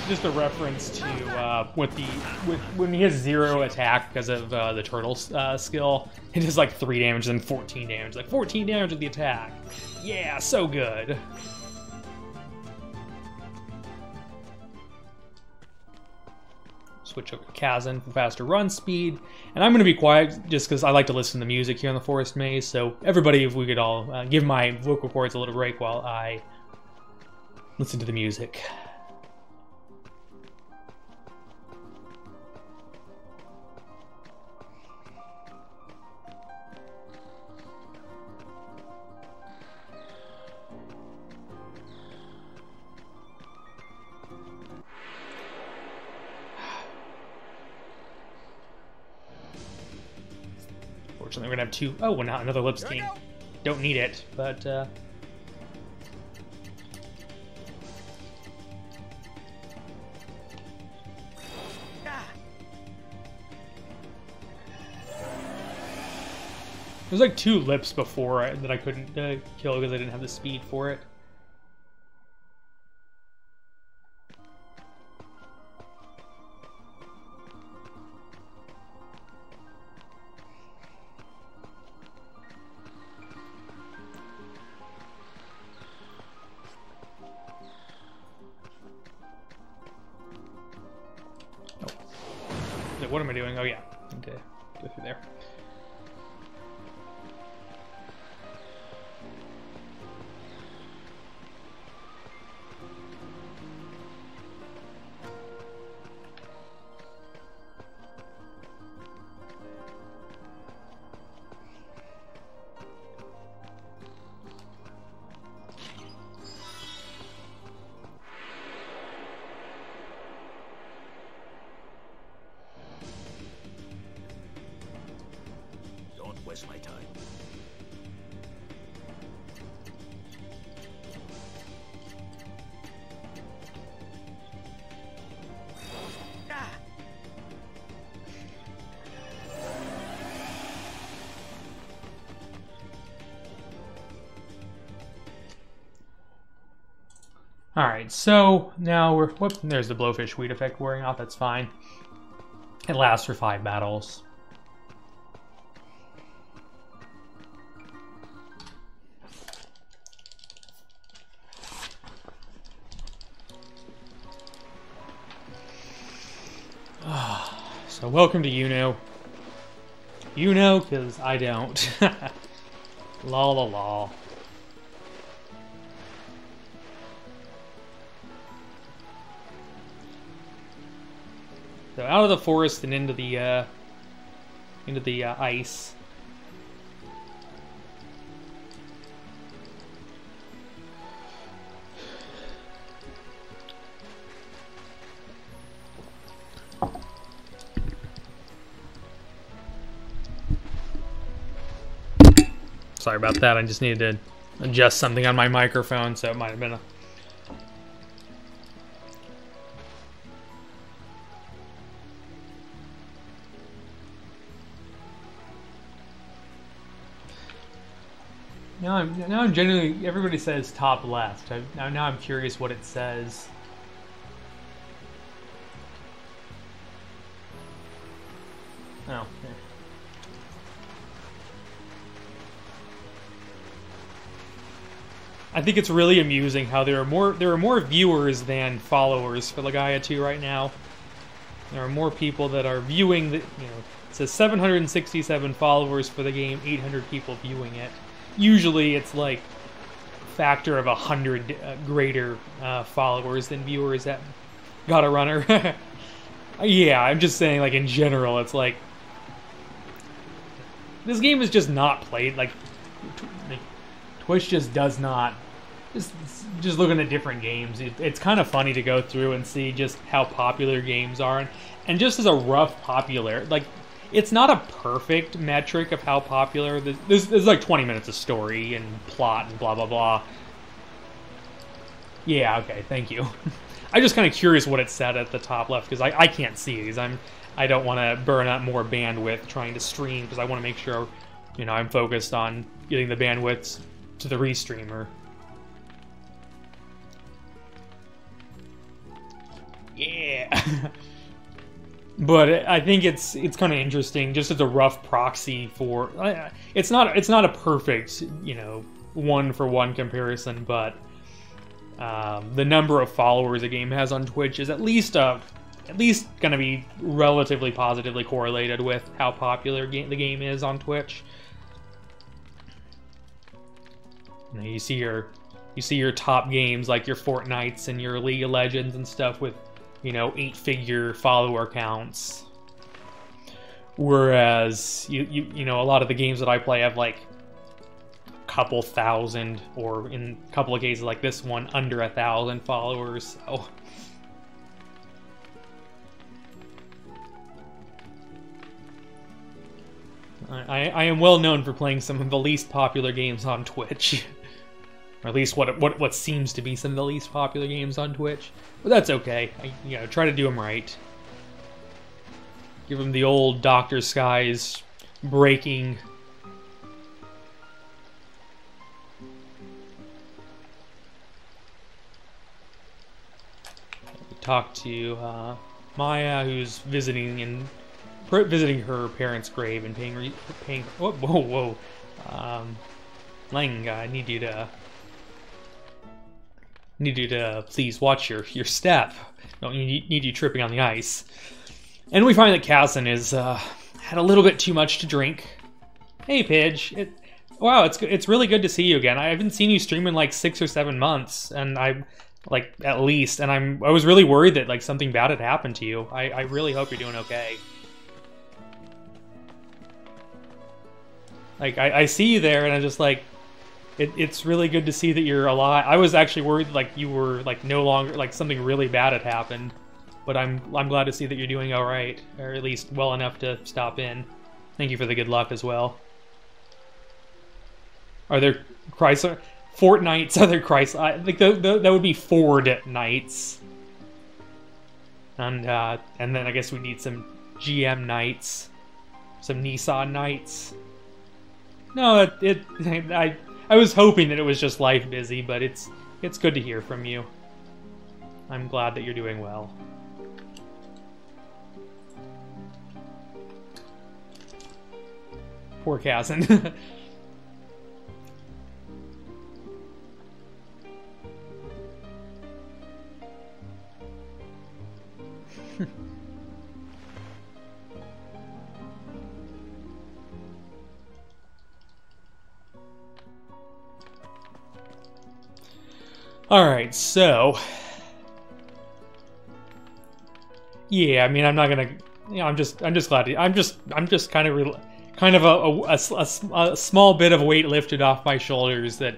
Just a reference to when he has 0 attack because of the turtle skill. It does like 3 damage and 14 damage. Like 14 damage with the attack. Yeah, so good. Switch over to Kazan for faster run speed. And I'm going to be quiet just because I like to listen to music here in the Forest Maze. So everybody, if we could all give my vocal cords a little break while I listen to the music. Fortunately, we're gonna have 2. Oh, well, now another lip stain. Don't need it, but there's like 2 lips before that I couldn't kill because I didn't have the speed for it. What am I doing? Oh yeah, I need to go through there. Waste my time. Alright, so now we're... Whoop, there's the blowfish weed effect wearing off. That's fine. It lasts for 5 battles. So welcome to Uno. You know, because I don't. La la la. So out of the forest and into the ice. Sorry about that. I just needed to adjust something on my microphone, so it might have been a... Now I'm generally... Everybody says top left. Now I'm curious what it says. Oh, okay. I think it's really amusing how there are more viewers than followers for Legaia 2 right now. There are more people that are viewing the, it says 767 followers for the game, 800 people viewing it. Usually it's like a factor of 100 greater followers than viewers that got a runner. Yeah, I'm just saying, like, in general, it's like this game is just not played, like Twitch just does not. Just looking at different games, it's kind of funny to go through and see just how popular games are, and just as a rough popular, like, it's not a perfect metric of how popular. There's like 20 minutes of story and plot and blah blah blah. Yeah, okay, thank you. I'm just kind of curious what it said at the top left because I can't see these. I don't want to burn up more bandwidth trying to stream because I want to make sure I'm focused on getting the bandwidth to the restreamer. Yeah. But I think it's kind of interesting just as a rough proxy for it's not a perfect, one-for-one comparison, but the number of followers a game has on Twitch is at least going to be relatively positively correlated with how popular the game is on Twitch. You see your top games like your Fortnites and your League of Legends and stuff with 8-figure follower counts, whereas a lot of the games that I play have like a couple thousand, or in a couple of cases like this one, under 1,000 followers. So I am well known for playing some of the least popular games on Twitch. Or at least what seems to be some of the least popular games on Twitch. But that's okay. I try to do them right. Give them the old DriftingSkies breaking. Talk to Maya, who's visiting her parents' grave and paying. Whoa. Lang, I need you to please watch your step. Don't need you tripping on the ice. And we find that Casson is had a little bit too much to drink. Hey, Pidge. Wow, it's really good to see you again. I haven't seen you stream in like 6 or 7 months, and at least, and I was really worried that like something bad had happened to you. I really hope you're doing okay. Like I see you there, and I'm just like. It's really good to see that you're alive. I was actually worried like you were like no longer, like something really bad had happened, but I'm glad to see that you're doing all right, or at least well enough to stop in. Thank you for the good luck as well. Are there Chrysler Fortnites? Are there Chrysler? I think that would be Ford nights, and then I guess we need some GM nights, some Nissan nights. No, I was hoping that it was just life busy, but it's good to hear from you. I'm glad that you're doing well. Poor Casson. Alright, so... Yeah, I mean, I'm not gonna... You know, I'm just glad to... I'm just kind of a small bit of weight lifted off my shoulders that,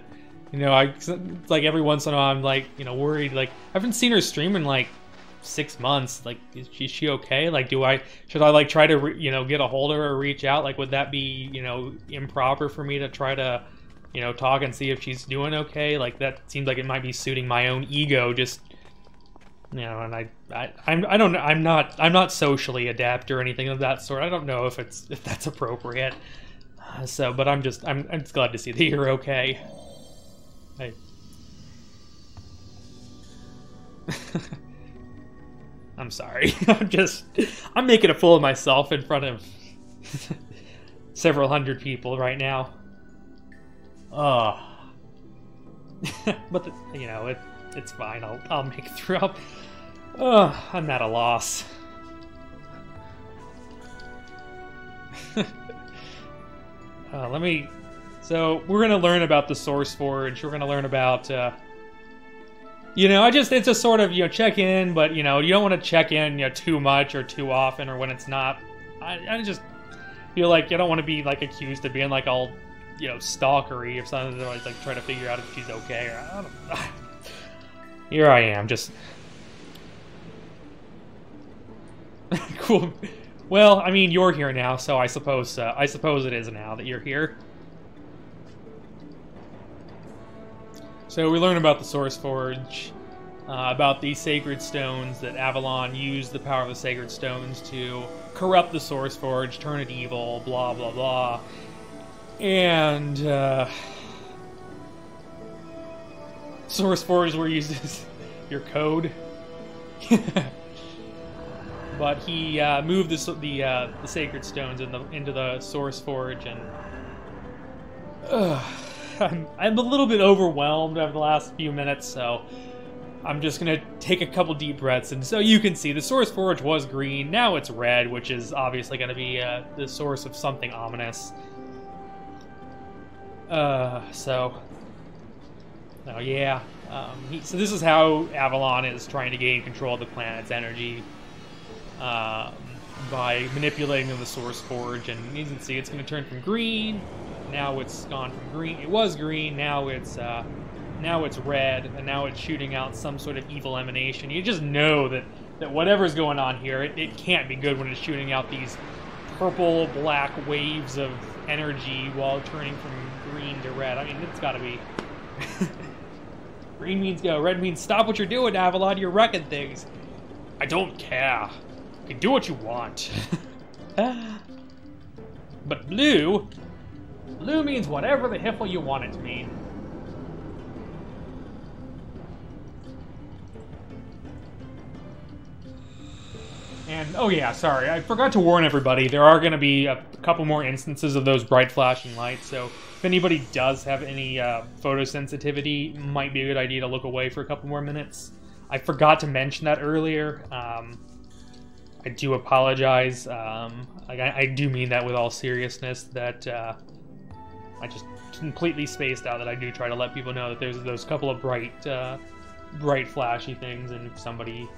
you know, it's like every once in a while I'm like, you know, worried, like, I haven't seen her stream in like 6 months. Like, is she okay? Like, should I like try to, you know, get a hold of her or reach out? Like, would that be, you know, improper for me to try to, you know, talk and see if she's doing okay? Like, that seems like it might be suiting my own ego, just, you know, and I'm not socially adept or anything of that sort. I don't know if that's appropriate. So, but I'm just glad to see that you're okay. Hey. I'm sorry. I'm making a fool of myself in front of several hundred people right now. But you know, it's fine. I'll make it through. I'm at a loss. So we're gonna learn about the Source Forge. We're gonna learn about, you know, it's just sort of, you know, check in, but, you know, you don't want to check in, you know, too much or too often, or when it's not. I just feel like you don't want to be, like, accused of being, like, all, you know, stalkery or something, or, like, try to figure out if she's okay, or, I don't know. Here I am, just... Cool. Well, I mean, you're here now, so I suppose it is now that you're here. So we learn about the Source Forge, about the Sacred Stones, that Avalon used the power of the Sacred Stones to corrupt the Source Forge, turn it evil, blah, blah, blah. And, Source Forge were used as your code. But he moved the Sacred Stones into the Source Forge, and I'm a little bit overwhelmed over the last few minutes, so I'm just gonna take a couple deep breaths. And so you can see the Source Forge was green, now it's red, which is obviously gonna be the source of something ominous. So yeah, so this is how Avalon is trying to gain control of the planet's energy. By manipulating the Source Forge, and you can see it's going to turn from green. Now it's gone from green. It was green. Now it's red, and now it's shooting out some sort of evil emanation. You just know that whatever's going on here, it can't be good when it's shooting out these purple black waves of energy while turning from green to red. I mean, it's got to be. Green means go. Red means stop what you're doing, Avalon. You're wrecking things. I don't care. You can do what you want. But blue means whatever the hiffle you want it to mean. And, oh yeah, sorry, I forgot to warn everybody, there are going to be a couple more instances of those bright flashing lights, so if anybody does have any photosensitivity, it might be a good idea to look away for a couple more minutes. I forgot to mention that earlier. I do apologize. I do mean that with all seriousness, that I just completely spaced out, that I do try to let people know that there's those couple of bright flashy things, and if somebody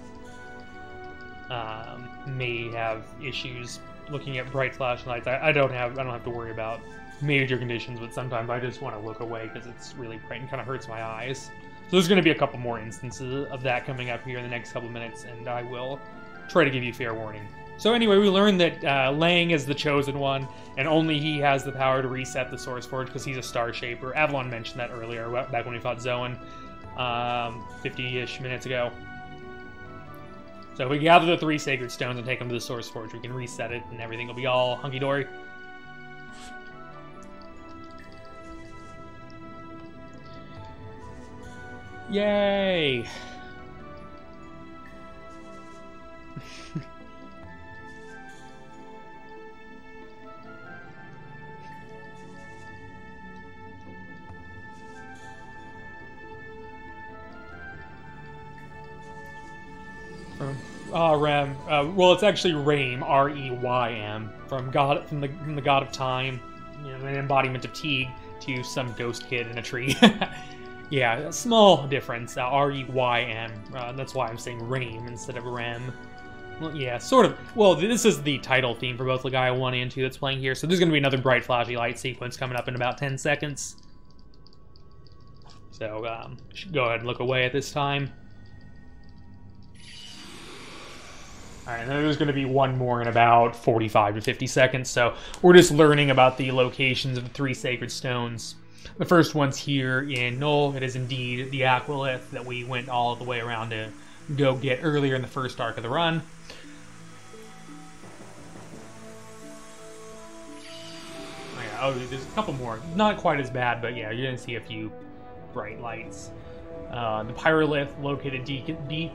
may have issues looking at bright flashing lights, I don't have to worry about major conditions, but sometimes I just want to look away because it's really bright and kind of hurts my eyes. So there's going to be a couple more instances of that coming up here in the next couple minutes, and I will try to give you fair warning. So anyway, we learned that Lang is the Chosen One, and only he has the power to reset the Source Forge because he's a Star Shaper. Avalon mentioned that earlier, back when we fought Zoan 50-ish minutes ago. So if we gather the 3 Sacred Stones and take them to the Source Forge, we can reset it, and everything will be all hunky-dory. Yay! Rem. Well, it's actually Raym, R-E-Y-M, from the God of Time, you know, an embodiment of Teague, to some ghost kid in a tree. Yeah, a small difference. R-E-Y-M. That's why I'm saying Rame instead of Rem. Well, yeah, sort of. Well, this is the title theme for both Legaia 1 and 2 that's playing here, so there's going to be another bright, flashy light sequence coming up in about 10 seconds. So, should go ahead and look away at this time. Alright, and then there's going to be one more in about 45 to 50 seconds, so we're just learning about the locations of the 3 sacred stones. The first one's here in Null. It is indeed the Aqualith that we went all the way around to go get earlier in the first arc of the run. Oh, there's a couple more. Not quite as bad, but yeah, you're going to see a few bright lights. The Pyrolith located deep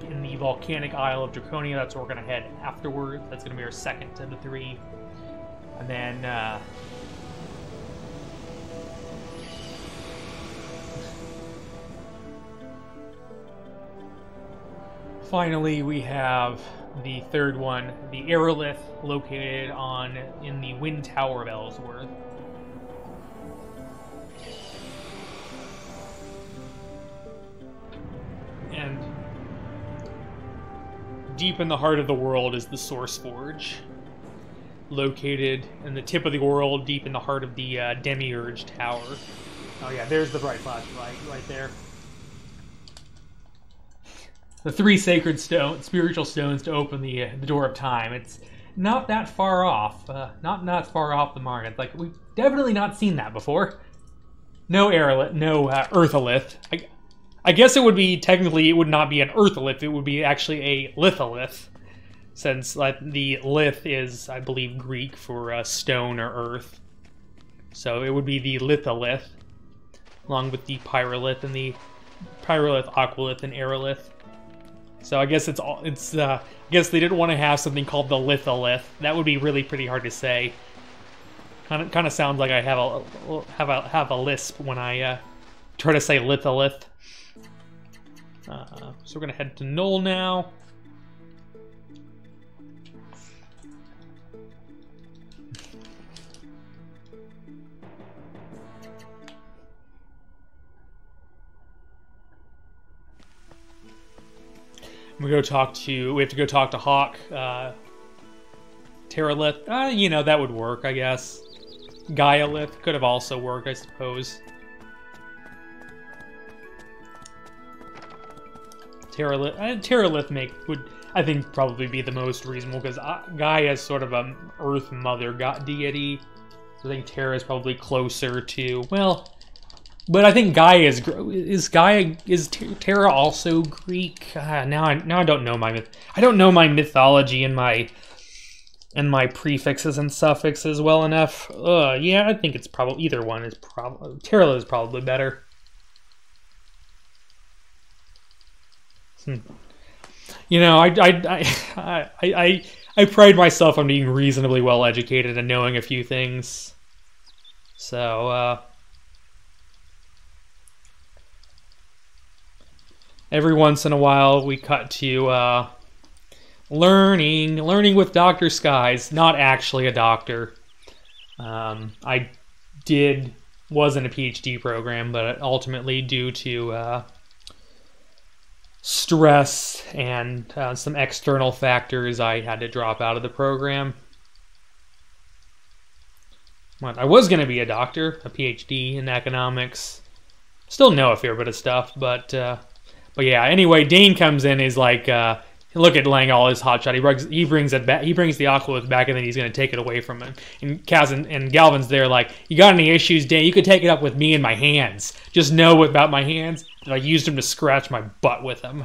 in the volcanic Isle of Draconia. That's where we're going to head afterwards. That's going to be our second of the 3. And then, finally, we have the third one, the Aerolith, located in the Wind Tower of Ellsworth. And deep in the heart of the world is the Source Forge, located in the tip of the world, deep in the heart of the Demiurge Tower. Oh yeah, there's the bright flashlight right there. The 3 sacred spiritual stones to open the door of time. It's not that far off. Not that far off the mark. It's like, we've definitely not seen that before. No Eartholith. I guess it would be, technically, it would not be an Eartholith, it would be actually a Litholith, since the lith is, I believe, Greek for stone or earth. So it would be the Litholith, along with the Pyrolith and the Pyrolith, Aqualith, and Aerolith. So I guess I guess they didn't want to have something called the Litholith. That would be really pretty hard to say. Kind of sounds like I have a lisp when I try to say Litholith. So we're gonna head to Null now. We have to go talk to Hawk, Terralith. You know, that would work, I guess. Gaialith could have also worked, I suppose. Terralith would, I think, probably be the most reasonable, because Gaia is sort of an Earth Mother deity. So I think Terra is probably closer to, well, but I think Gaia is Terra also Greek? Now I don't know my mythology and my prefixes and suffixes well enough. Yeah, I think it's probably either one is probably Terra is probably better. You know, I pride myself on being reasonably well educated and knowing a few things. So every once in a while we cut to learning with Dr. Skies. Not actually a doctor. I wasn't a PhD program, but ultimately due to stress and some external factors, I had to drop out of the program. Well, I was going to be a doctor, a PhD in economics. Still know a fair bit of stuff, but yeah. Anyway, Dane comes in. And he's like, look at Lang, all his hotshot. He brings it back. He brings the Aqualith back, and then he's going to take it away from him. And Kaz and Galvin's there, like, you got any issues, Dane? You could take it up with me and my hands. Just know about my hands. I used him to scratch my butt with them.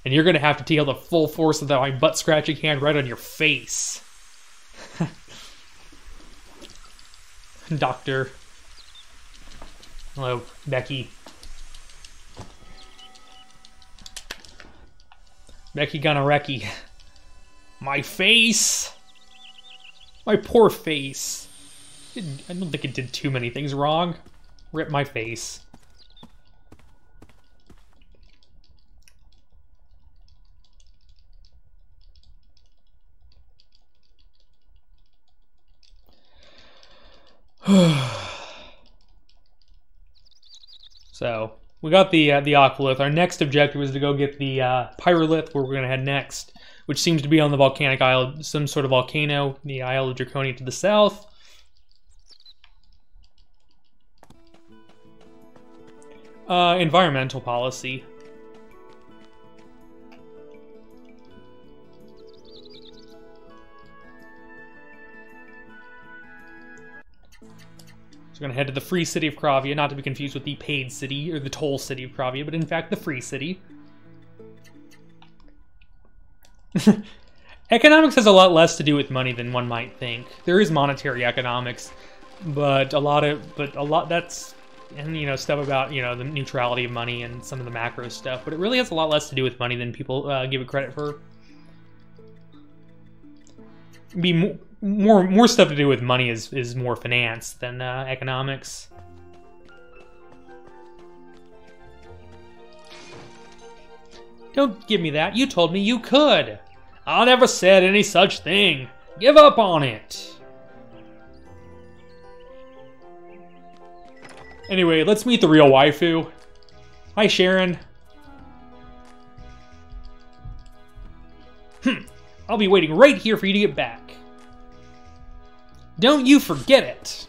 And you're going to have to feel the full force of my butt-scratching hand right on your face. Doctor. Hello, Becky. Becky Gonoreki. My face! My poor face. I don't think it did too many things wrong. Rip my face. So, we got the Aqualith. Our next objective is to go get the Pyrolith, where we're gonna head next, which seems to be on the volcanic isle, some sort of volcano, the Isle of Draconia to the south. Environmental policy. So we're going to head to the free city of Kravia, not to be confused with the paid city, or the toll city of Kravia, but in fact the free city. Economics has a lot less to do with money than one might think. There is monetary economics, but a lot that's, and you know, stuff about, you know, the neutrality of money and some of the macro stuff, but it really has a lot less to do with money than people give it credit for. Be more stuff to do with money is more finance than economics. Don't give me that. You told me you could. I never said any such thing. Give up on it. Anyway, let's meet the real waifu. Hi, Sharon. I'll be waiting right here for you to get back. Don't you forget it.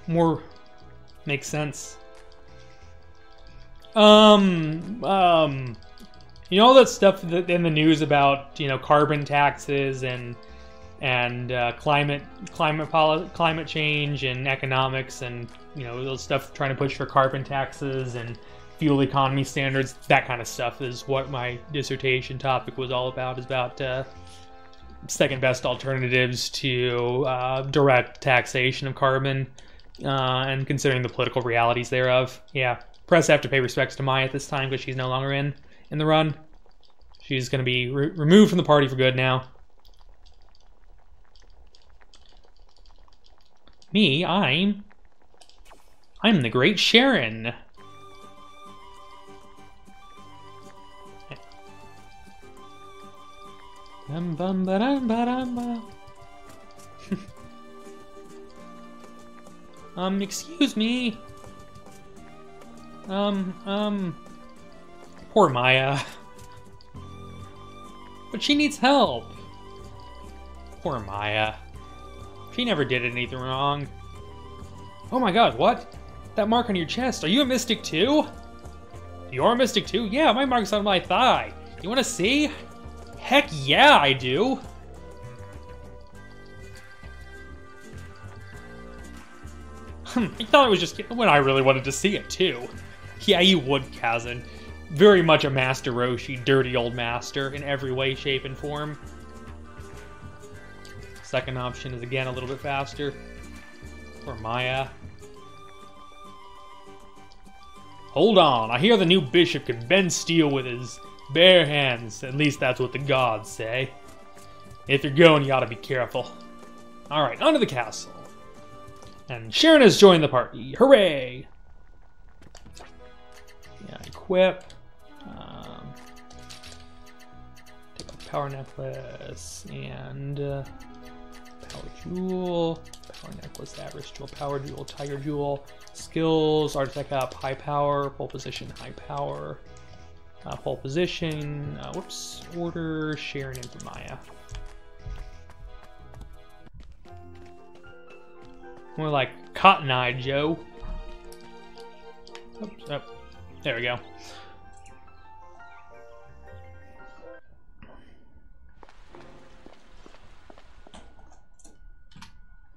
More makes sense. You know all that stuff that in the news about, you know, carbon taxes and climate change and economics, and you know, those stuff trying to push for carbon taxes and fuel economy standards. That kind of stuff is what my dissertation topic was all about. Is about second best alternatives to direct taxation of carbon and considering the political realities thereof. Yeah, press have to pay respects to Maya at this time because she's no longer in the run. She's going to be removed from the party for good now. Me, I'm the great Sharon. Excuse me. Poor Maya. But she needs help. Poor Maya. She never did anything wrong. Oh my god, what? That mark on your chest, are you a mystic too? You're a mystic too? Yeah, my mark's on my thigh. You wanna see? Heck yeah, I do. I thought it was just when I really wanted to see it too. Yeah, you would, Kazan. Very much a Master Roshi, dirty old master in every way, shape, and form. Second option is again a little bit faster. Or Maya. Hold on, I hear the new bishop can bend steel with his bare hands. At least that's what the gods say. If you're going, you ought to be careful. Alright, onto the castle. And Sharon has joined the party. Hooray! Yeah, equip. Take a power necklace and power jewel. Power necklace, average jewel, power jewel, tiger jewel. Skills, artifact up, high power, pole position, high power. Pole position, whoops, order, Sharon and Maya. More like Cotton Eye Joe. Oops, oh, there we go.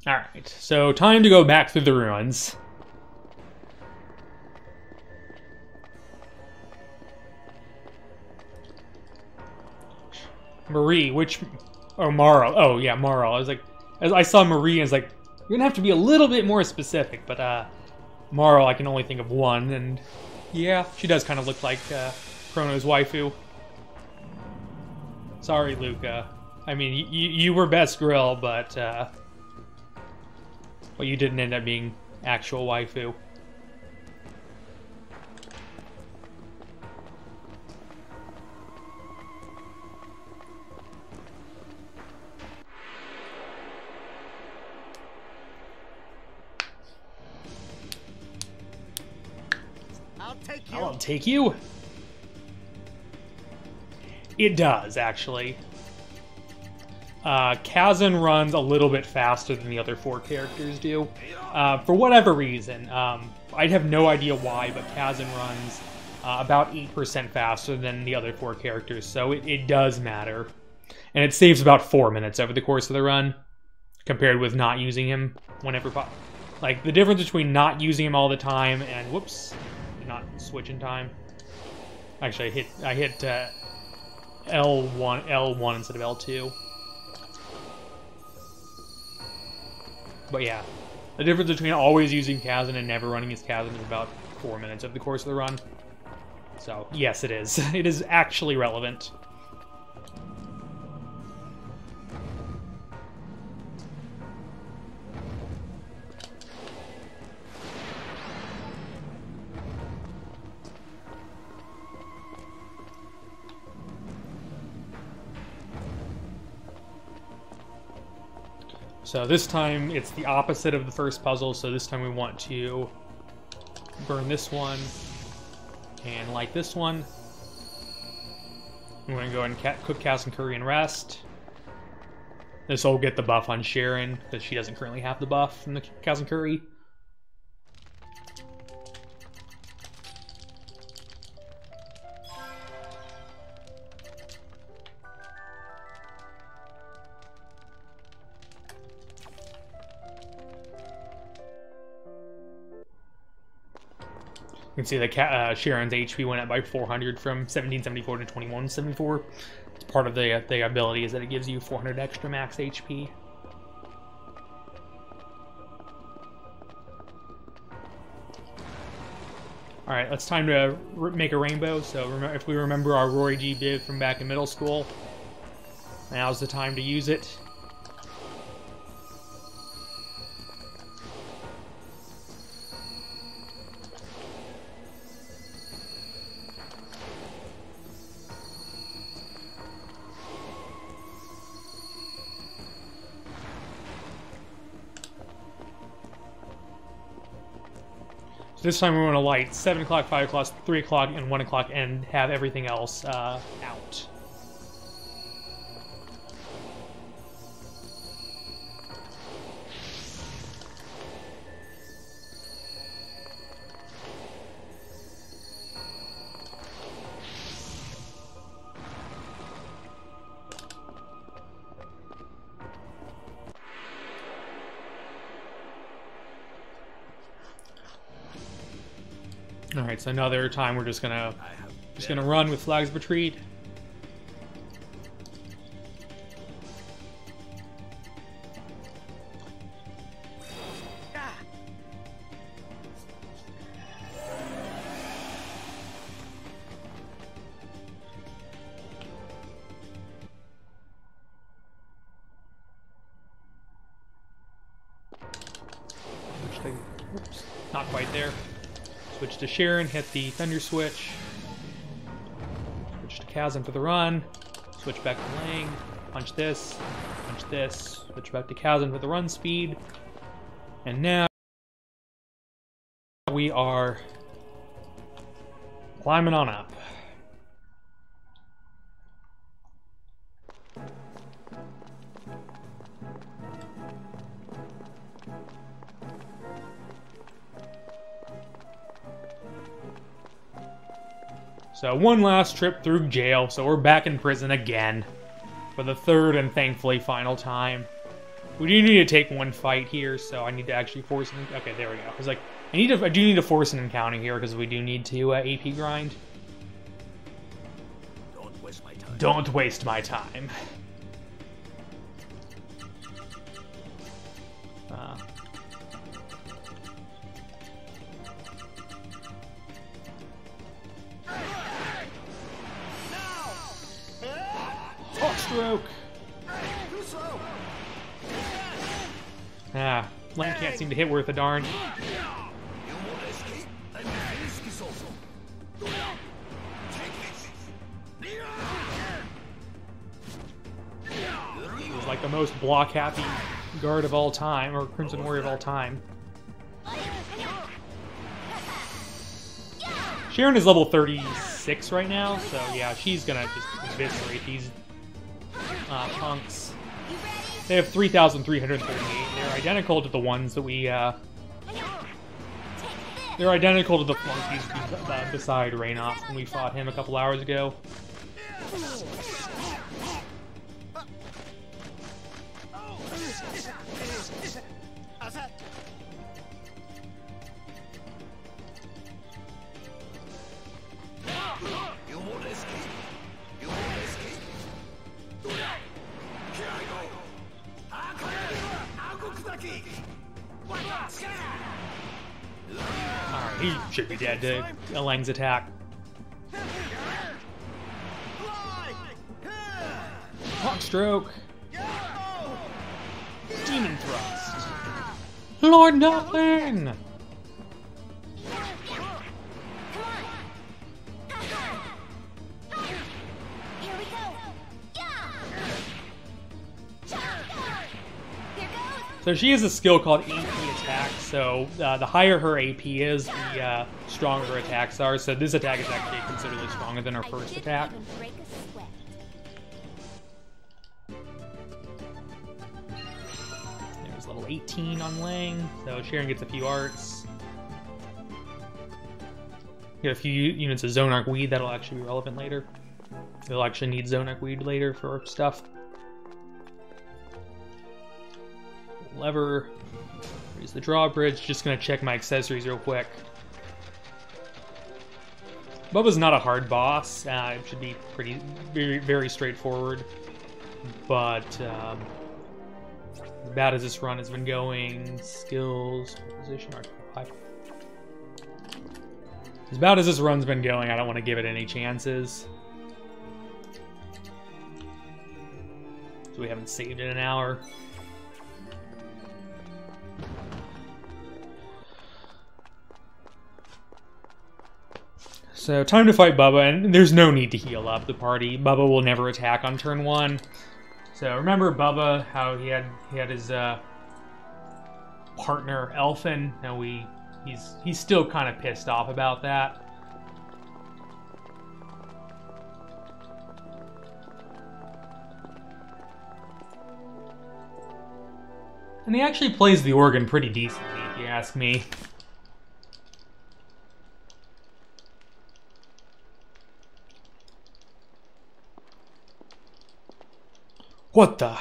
Alright, so time to go back through the ruins. Marie, which... Oh, Marl. Oh, yeah, Marl. I was like... As I saw Marie, I was like, you're gonna have to be a little bit more specific, but, Marl, I can only think of one, and... Yeah, she does kind of look like, Chrono's waifu. Sorry, Luca. I mean, you were best grill, but, well, you didn't end up being actual waifu. take I you. won't take you. It does, actually. Kazan runs a little bit faster than the other 4 characters do. For whatever reason. I have no idea why, but Kazan runs about 8% faster than the other 4 characters, so it does matter. And it saves about 4 minutes over the course of the run, compared with not using him whenever... Like, the difference between not using him all the time and, whoops, not switching time. Actually, I hit L1 instead of L2. But yeah, the difference between always using Kazan and never running his Kazan is about 4 minutes over the course of the run. So, yes, it is. It is actually relevant. So this time it's the opposite of the first puzzle, so this time we want to burn this one and light this one. I'm going to go and cook Cass and Curry and rest. This will get the buff on Sharon, because she doesn't currently have the buff from the Cass and Curry. You can see that Sharon's HP went up by 400 from 1774 to 2174. It's part of the ability is that it gives you 400 extra max HP. Alright, it's time to make a rainbow. So if we remember our Rory G bib from back in middle school, now's the time to use it. This time we want to light 7 o'clock, 5 o'clock, 3 o'clock, and 1 o'clock, and have everything else out. Alright, so another time we're just gonna run with Flags of Retreat. Oops, not quite there. Switch to Sharon, hit the Thunder Switch. Switch to Chasm for the run. Switch back to Lang. Punch this. Switch back to Chasm for the run speed. And now we are climbing on up. So one last trip through jail, so we're back in prison again. For the third and thankfully final time. We do need to take one fight here, so I need to actually force an... Okay, there we go. I was like, I do need to force an encounter here, because we do need to AP grind. Don't waste my time. Don't waste my time. Stroke. Lang can't seem to hit worth a darn. He was like the most block-happy guard of all time, or Crimson Warrior of all time. Sharon is level 36 right now, so yeah, she's gonna just eviscerate these punks. They have 3,338. They're identical to the ones that we, they're identical to the flunkies beside Reynoff when we fought him a couple hours ago. Alright, he should be dead to Elang's attack. Hawk stroke. Demon thrust. Lord Nothing! So she has a skill called AP attack, so the higher her AP is, the stronger her attacks are, so this attack is actually considerably stronger than her first attack. There's level 18 on Lang, so Sharon gets a few arts. Get a few units of Zonarch Weed, that'll actually be relevant later. They'll actually need Zonarch Weed later for stuff. Lever, raise the drawbridge, just gonna check my accessories real quick. Bubba's not a hard boss, it should be very straightforward, but as bad as this run has been going, skills, position, article 5. As bad as this run's been going, I don't want to give it any chances. So we haven't saved in an hour. So, time to fight Bubba, and there's no need to heal up the party. Bubba will never attack on turn 1. So, remember Bubba, how he had his partner, Elfin? Now he's still kind of pissed off about that. And he actually plays the organ pretty decently, if you ask me. What the?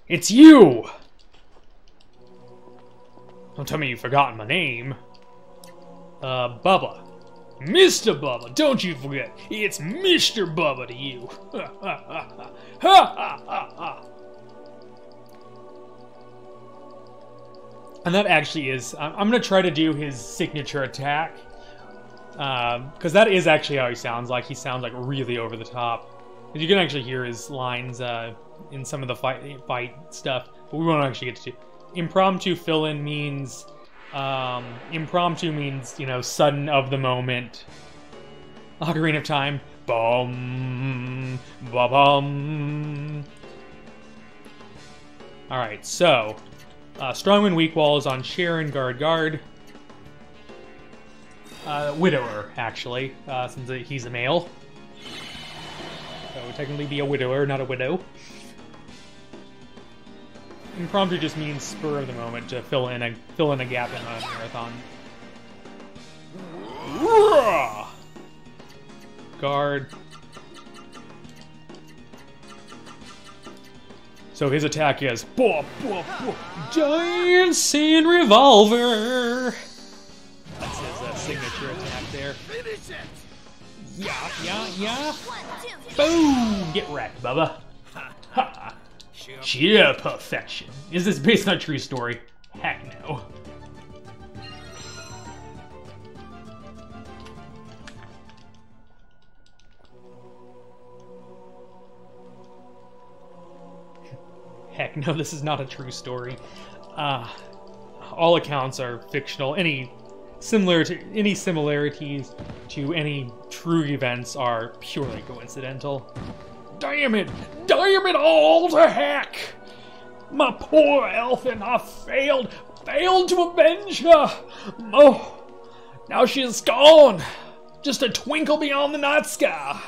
It's you! Don't tell me you've forgotten my name. Bubba. Mr. Bubba, don't you forget. It's Mr. Bubba to you. Ha ha ha ha. Ha ha ha ha. And that actually is... I'm going to try to do his signature attack. Because that is actually how he sounds like. He sounds like really over the top. You can actually hear his lines in some of the fight stuff, but we won't actually get to. Impromptu fill-in means, you know, sudden of the moment. Ocarina of Time. Bum, ba bum. All right, so Strongman Weak Wall is on Sharon, guard. Widower, actually, since he's a male. So it would technically be a widower, not a widow. Impromptu just means spur of the moment to fill in a gap in a marathon. Guard. So his attack is Dancing Revolver. That's his signature attack there. Finish it! Yeah. Boom! Get wrecked, Bubba. Ha! Sheer perfection. Is this based on a true story? Heck no. Heck no, this is not a true story. All accounts are fictional. Any similarities to any true events are purely coincidental. Damn it all to heck! My poor Elfin, I failed to avenge her! Oh, Now she is gone! Just a twinkle beyond the night sky.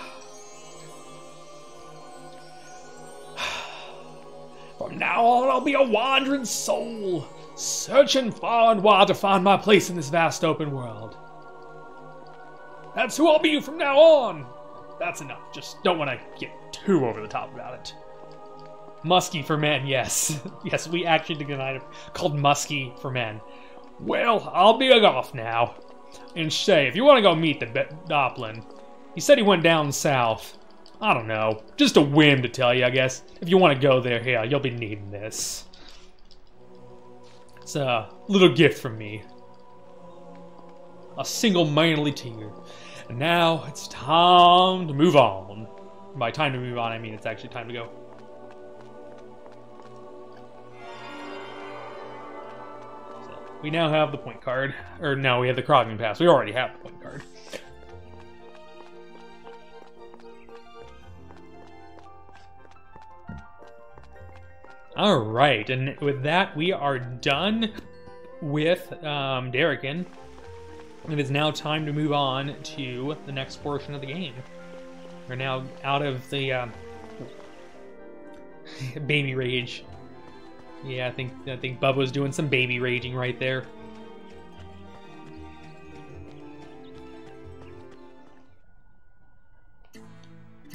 From now on, I'll be a wandering soul, searching far and wide to find my place in this vast open world. That's who I'll be from now on. That's enough. Just don't want to get too over the top about it. Musky for men, yes. Yes, we actually did an item called Musky for men. Well, I'll be off now. And say, if you want to go meet the Doplin, he said he went down south. I don't know. Just a whim to tell you, I guess. If you want to go there, yeah, you'll be needing this. It's a little gift from me. A single manly tear. And now it's time to move on. By time to move on, I mean it's actually time to go. So, we now have the point card. Or no, we have the Crossing Pass. We already have the point card. Alright, and with that, we are done with Darrican. It is now time to move on to the next portion of the game. We're now out of the baby rage. Yeah, I think Bubba's doing some baby raging right there.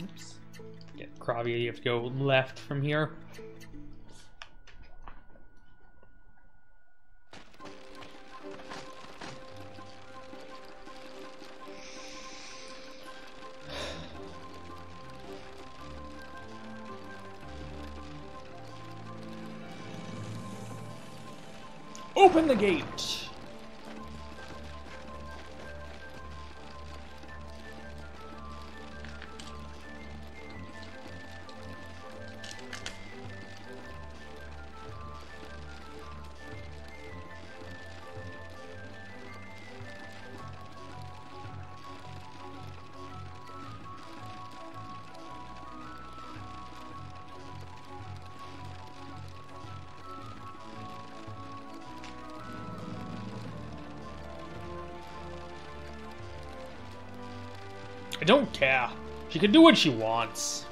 Oops. Get Kravia, you have to go left from here. Open the gate! I don't care. She can do what she wants.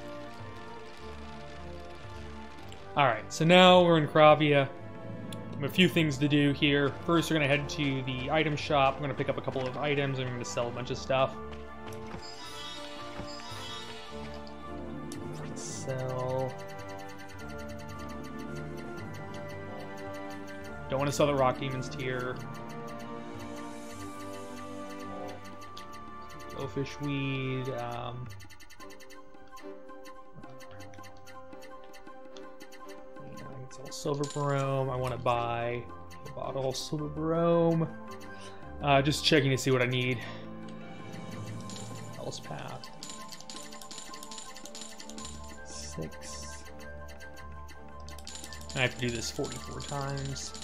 Alright, so now we're in Kravia. We have a few things to do here. First, we're going to head to the item shop. We're going to pick up a couple of items and we're going to sell a bunch of stuff. Sell. Don't want to sell the Rock Demon's tier. Blowfish weed. It's all silver brome. I want to buy a bottle of silver brome. Just checking to see what I need. Hell's Path. 6. I have to do this 44 times.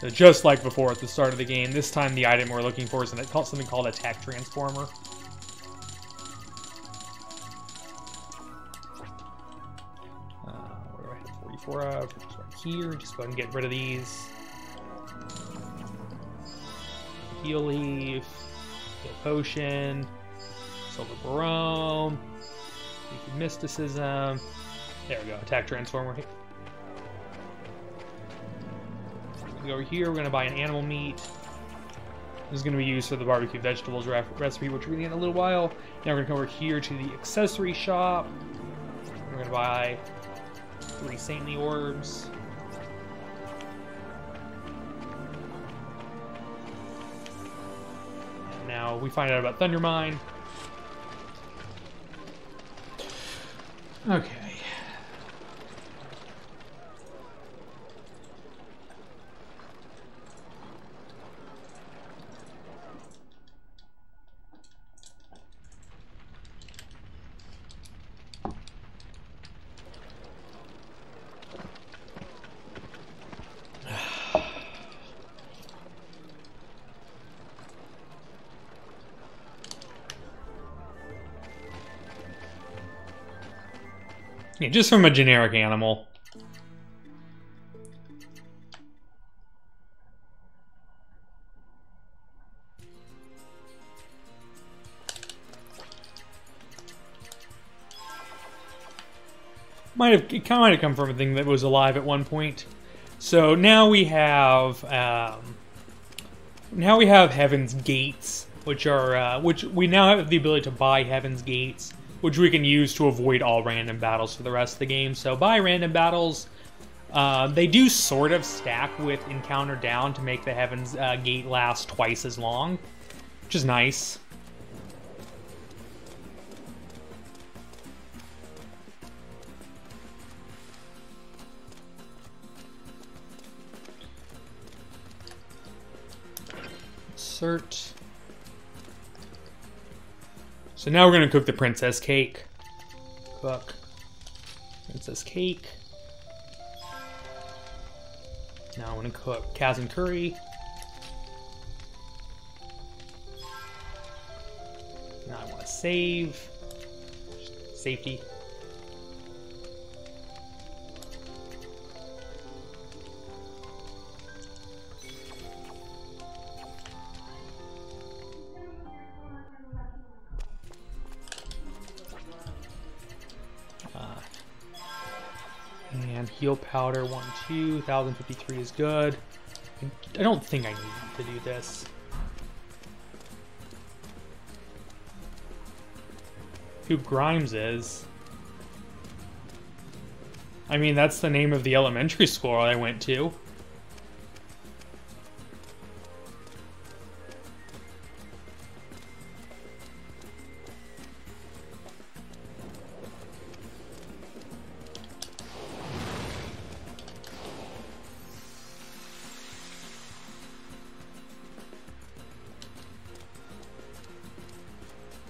So just like before at the start of the game, this time the item we're looking for is something called Attack Transformer. What do I have 44 of? Just right here. Just go ahead and get rid of these. Heal Leaf, Heal Potion, Silver Brome, Mysticism. There we go, Attack Transformer. Over here, we're going to buy an animal meat. This is going to be used for the barbecue vegetables recipe, which we're going to get in a little while. Now we're going to come over here to the accessory shop. We're going to buy 3 Saintly Orbs. And now we find out about Thundermine. Okay. Yeah, just from a generic animal. It might have come from a thing that was alive at one point. So now we have Heaven's Gates, which are which we now have the ability to buy Heaven's Gates, which we can use to avoid all random battles for the rest of the game. So buy random battles. They do sort of stack with Encounter Down to make the Heaven's Gate last twice as long, which is nice. Insert. So now we're going to cook the princess cake. Cook. Princess cake. Now I'm going to cook Kazan curry. Now I want to save. Safety. And heal powder 1, 2, 1053 is good. I don't think I need to do this. Who Grimes is? I mean, that's the name of the elementary school I went to.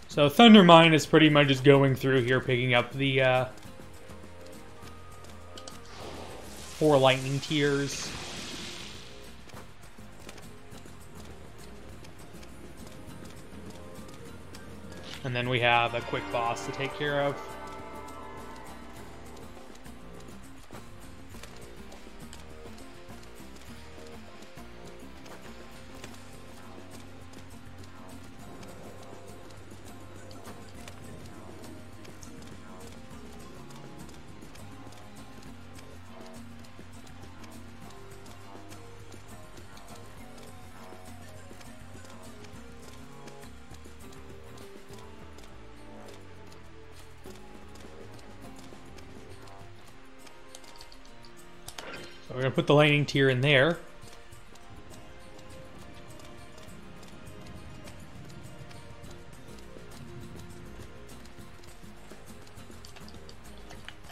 So Thundermine is pretty much just going through here, picking up the 4 lightning tears. And then we have a quick boss to take care of. We're going to put the lightning tier in there.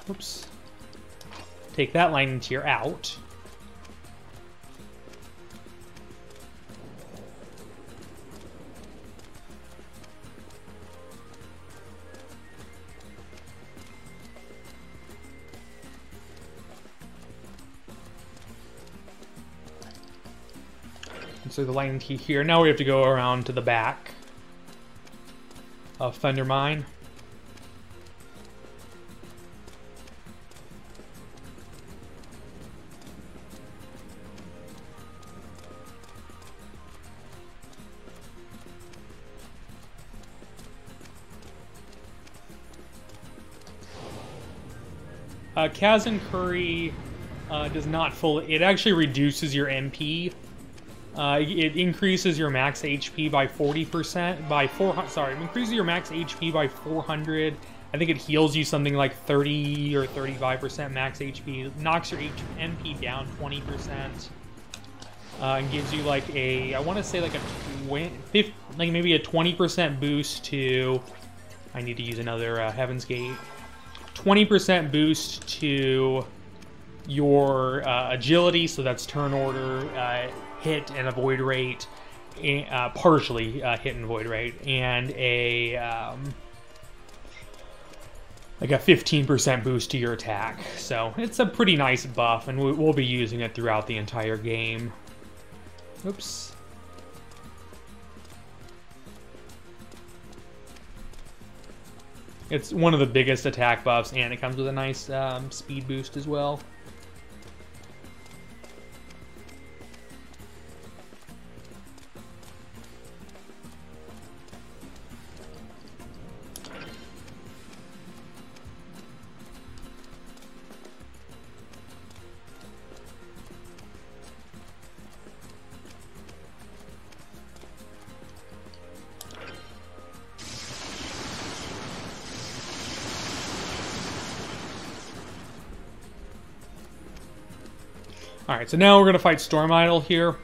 Oops. Take that lightning tier out. So the lightning key here. Now we have to go around to the back of Thundermine. Kazan Curry does not fully. It actually reduces your MP. It increases your max HP by 40%, by 400, sorry, it increases your max HP by 400. I think it heals you something like 30 or 35% max HP. It knocks your MP down 20%. And gives you like a, I want to say like maybe a 20% boost to, I need to use another Heaven's Gate. 20% boost to your agility, so that's turn order, hit and avoid rate, partially hit and avoid rate, and a like a 15% boost to your attack. So it's a pretty nice buff, and we'll be using it throughout the entire game. Oops. It's one of the biggest attack buffs, and it comes with a nice speed boost as well. Alright, so now we're going to fight Storm Idol here.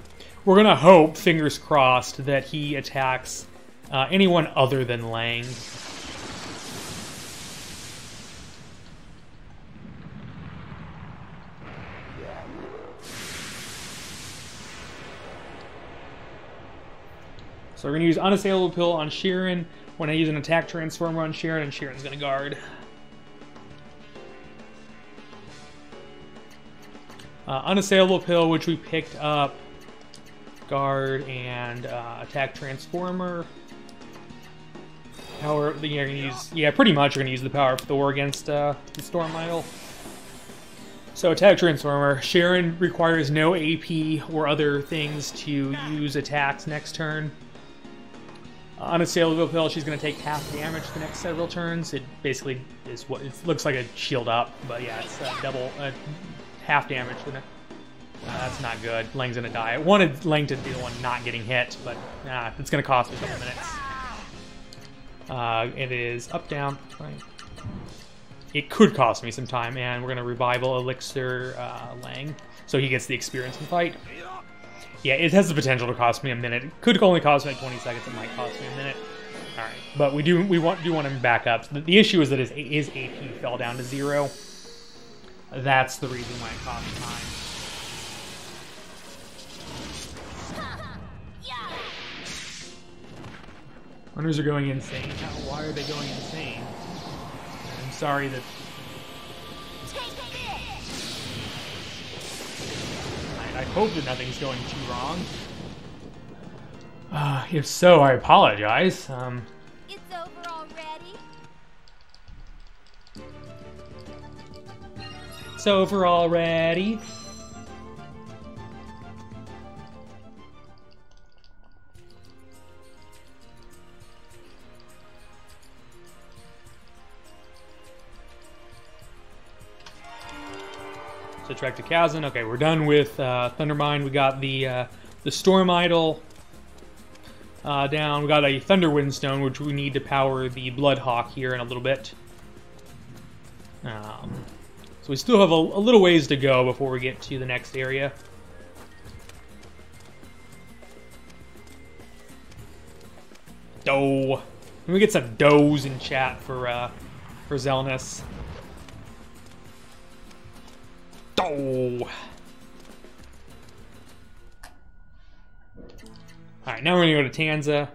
We're going to hope, fingers crossed, that he attacks anyone other than Lang. So we're going to use Unassailable Pill on Sheeran. When I use an attack transformer on Sheeran, and Sheeran's going to guard. Unassailable Pill, which we picked up. Guard and attack transformer. Power, you're going to use, yeah, pretty much you're going to use the power of Thor against the Storm Idol. So attack transformer. Sheeran requires no AP or other things to use attacks next turn. Unassailable Pill, she's going to take half damage the next several turns. It basically is what it looks like, a shield up, but yeah, it's double half damage. That's not good. Lang's going to die. I wanted Lang to be the one not getting hit, but it's going to cost me a couple minutes. It is up, down. Right. It could cost me some time, and we're going to revival Elixir Lang, so he gets the experience in fight. Yeah, it has the potential to cost me a minute. It could only cost me like 20 seconds. It might cost me a minute. All right, but we do want him back up. The issue is that his AP fell down to 0. That's the reason why it cost time. Runners are going insane. Why are they going insane? I'm sorry that. I hope that nothing's going too wrong. If so, I apologize. It's over already. It's over already. So track to Kazan. Okay, we're done with Thundermine. We got the Storm Idol down. We got a Thunder Windstone, which we need to power the Bloodhawk here in a little bit. So we still have a little ways to go before we get to the next area. Doe. Can we get some does in chat for Zelnus? Doe. Alright, now we're gonna go to Tanza.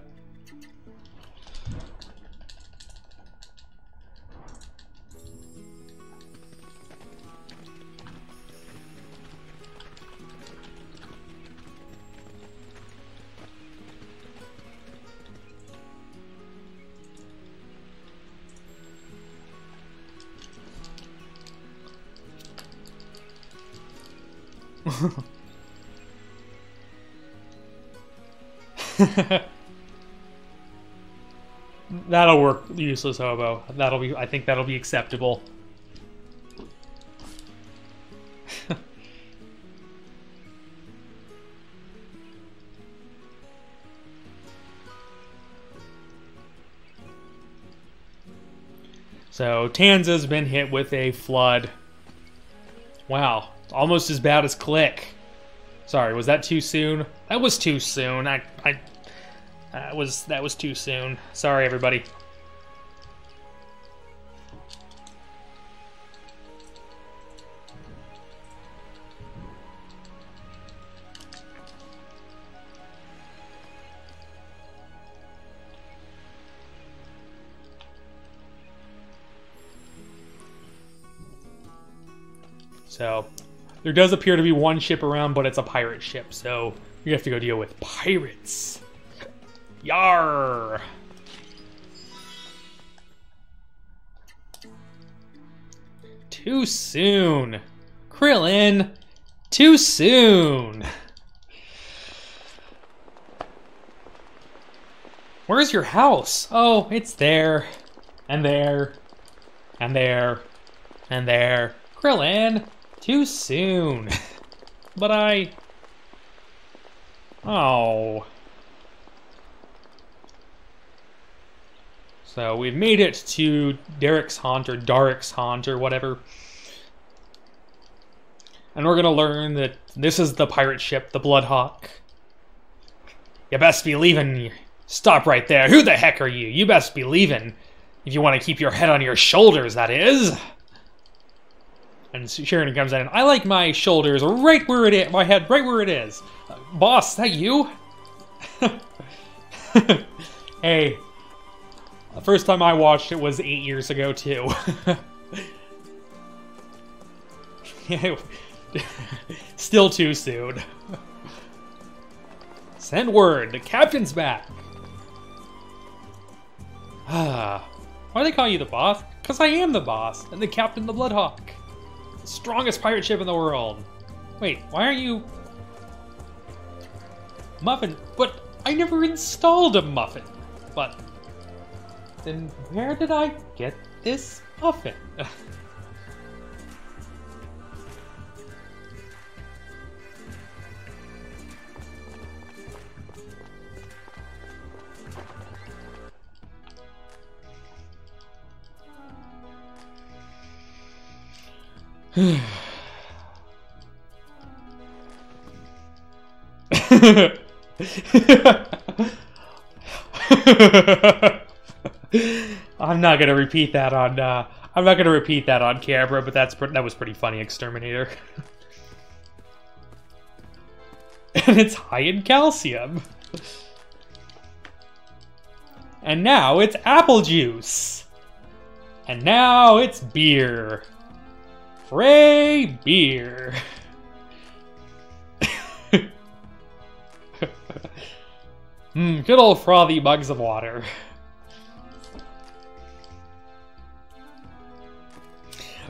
That'll work, useless hobo. I think that'll be acceptable. So Tanza's been hit with a flood. Wow, almost as bad as Click. Sorry, was that too soon? That was too soon. That was too soon. Sorry, everybody. So, there does appear to be one ship around, but it's a pirate ship, so we have to go deal with pirates. Yarr! Too soon. Krillin, too soon. Where's your house? Oh, it's there. And there. And there. And there. Krillin, too soon. But oh. So we've made it to Derek's Haunt, or Darik's Haunt, or whatever. And we're gonna learn that this is the pirate ship, the Bloodhawk. You best be leaving. Stop right there. Who the heck are you? You best be leaving. If you want to keep your head on your shoulders, that is. And Sharon comes in. I like my shoulders right where it is. My head right where it is. Boss, is that you? Hey. The first time I watched it was 8 years ago, too. Still too soon. Send word. The captain's back. Why do they call you the boss? Because I am the boss, and the captain, the Bloodhawk. The strongest pirate ship in the world. Wait, why aren't you... Muffin? But I never installed a muffin. But... then where did I get this muffin? I'm not gonna repeat that on. I'm not gonna repeat that on camera, but that was pretty funny, Exterminator. And it's high in calcium. And now it's apple juice. And now it's beer. Hooray, beer. Good old frothy mugs of water.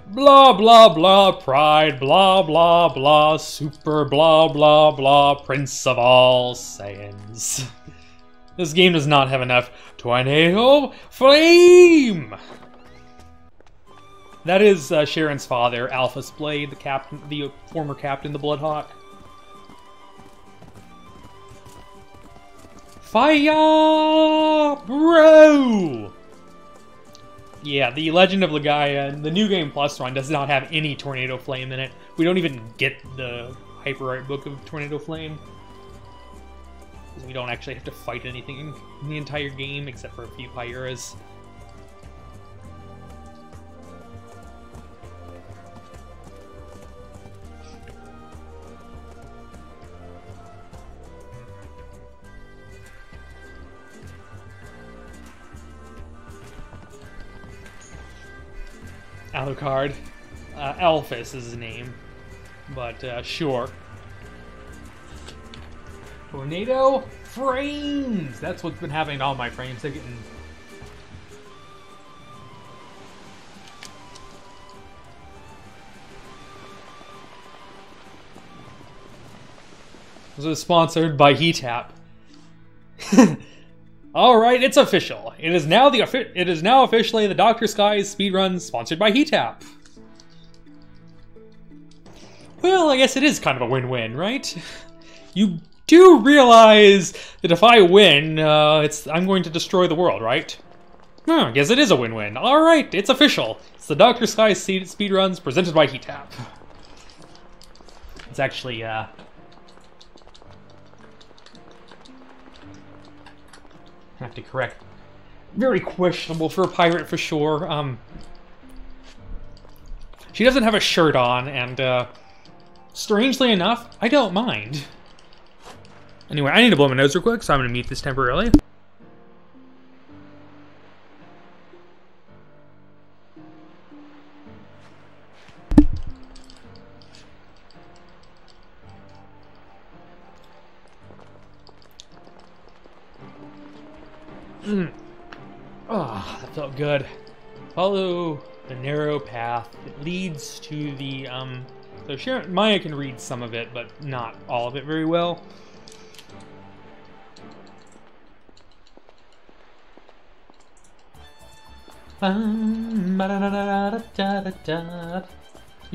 Blah, blah, blah, pride, blah, blah, blah, super, blah, blah, blah, prince of all Saiyans. This game does not have enough tornado flame! That is Sharon's father, Alpha's Blade, the captain, the former captain, the Bloodhawk. Fire, bro! Yeah, the Legend of Legaia, the New Game Plus run does not have any Tornado Flame in it. We don't even get the Hyper Art Book of Tornado Flame. We don't actually have to fight anything in the entire game except for a few Pyras. Alucard. Elphys is his name. But, sure. Tornado frames! That's what's been happening to all my frames. They're getting... This is sponsored by Heatap. All right, it's official. It is now officially the DriftingSkies speedrun sponsored by Heatap. Well, I guess it is kind of a win-win, right? You do realize that if I win, I'm going to destroy the world, right? I guess it is a win-win. All right, it's official. It's the DriftingSkies speedruns presented by Heatap. It's actually have to correct. Very questionable for a pirate for sure. She doesn't have a shirt on, and strangely enough, I don't mind. Anyway, I need to blow my nose real quick, so I'm going to mute this temporarily. Oh, that felt good. Follow the narrow path. It leads to the, so Sharon, Maya can read some of it, but not all of it very well. You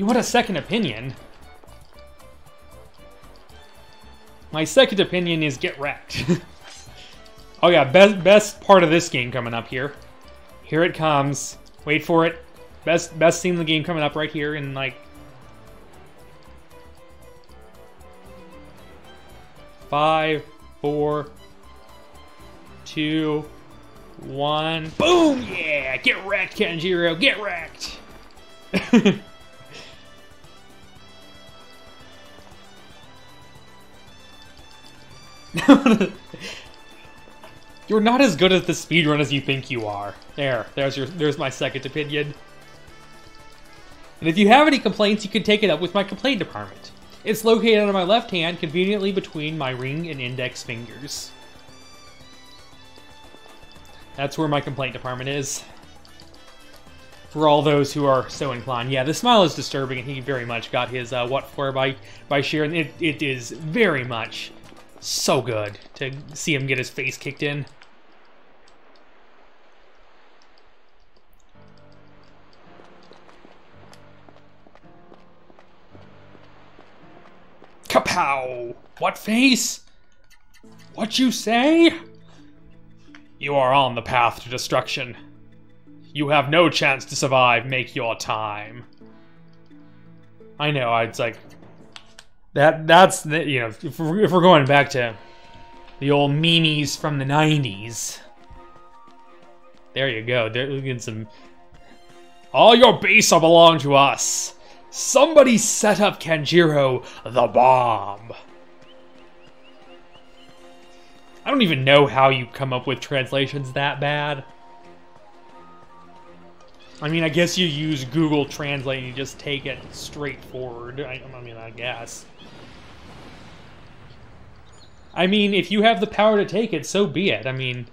want a second opinion? My second opinion is get wrecked. Oh yeah, best part of this game coming up here. Here it comes. Wait for it. Best scene in the game coming up right here in like 5, 4, 2, 1. Boom! Yeah! Get wrecked, Kenjiro! Get wrecked! You're not as good at the speedrun as you think you are. There's my second opinion. And if you have any complaints, you can take it up with my complaint department. It's located on my left hand, conveniently between my ring and index fingers. That's where my complaint department is. For all those who are so inclined. Yeah, the smile is disturbing, and he very much got his what for by Sharon. It is very much so good to see him get his face kicked in. Kapow! What face? What you say? You are on the path to destruction. You have no chance to survive. Make your time. I know. It's like that's the, you know, if we're going back to the old memes from the 90s. There you go. There get some. All your base will belong to us. Somebody set up Kenjiro the bomb. I don't even know how you come up with translations that bad. I mean, I guess you use Google Translate and you just take it straightforward. I mean, I guess. I mean, if you have the power to take it, so be it. I mean,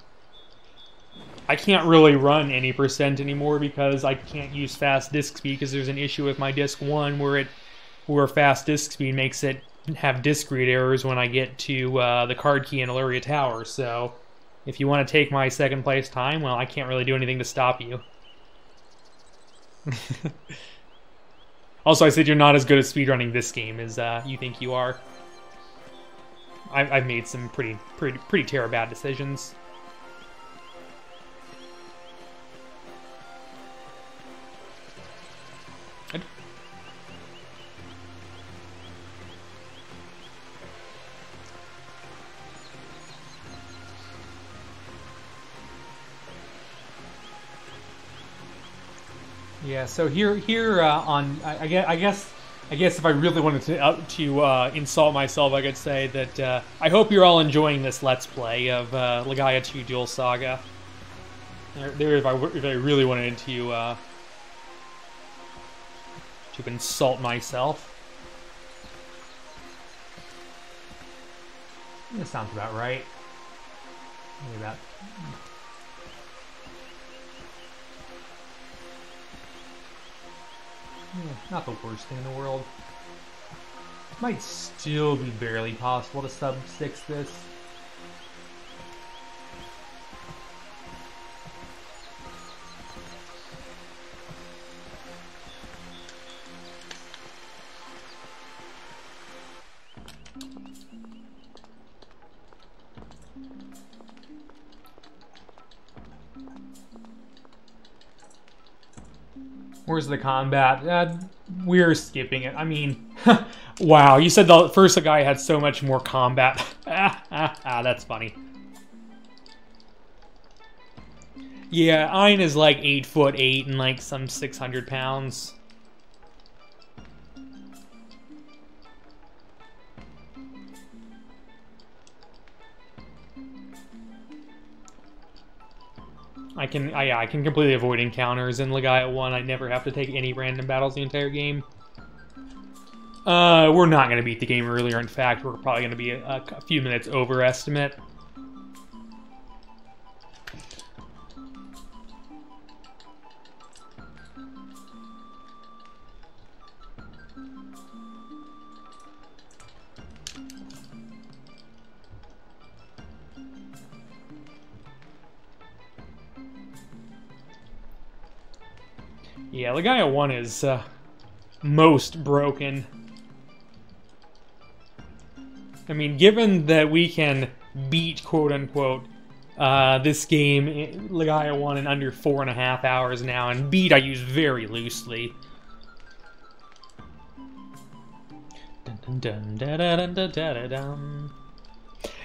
I can't really run any % anymore because I can't use fast disk speed because there's an issue with my disk 1 where fast disk speed makes it have disk read errors when I get to the card key in Illyria Tower. So if you want to take my second place time, well, I can't really do anything to stop you. Also, I said you're not as good at speedrunning this game as you think you are. I've made some pretty terrible bad decisions. Yeah, so here on I guess if I really wanted to insult myself, I could say that I hope you're all enjoying this Let's Play of Legaia 2 Duel Saga. If I really wanted to insult myself, that sounds about right. Maybe about. Not the worst thing in the world. Might still be barely possible to sub-6 this. Where's the combat? We're skipping it. I mean, wow, you said the first guy had so much more combat. That's funny. Yeah, Ein is like 8'8" and like some 600 pounds. I can completely avoid encounters in Legaia 1. I never have to take any random battles the entire game. We're not going to beat the game earlier. In fact, we're probably going to be a few minutes over estimate. Yeah, Legaia 1 is most broken. I mean, given that we can beat, quote-unquote, this game, Legaia 1, in under 4.5 hours now, and beat I use very loosely. Dun, dun, dun, da, da, dun, da, da, da, dum.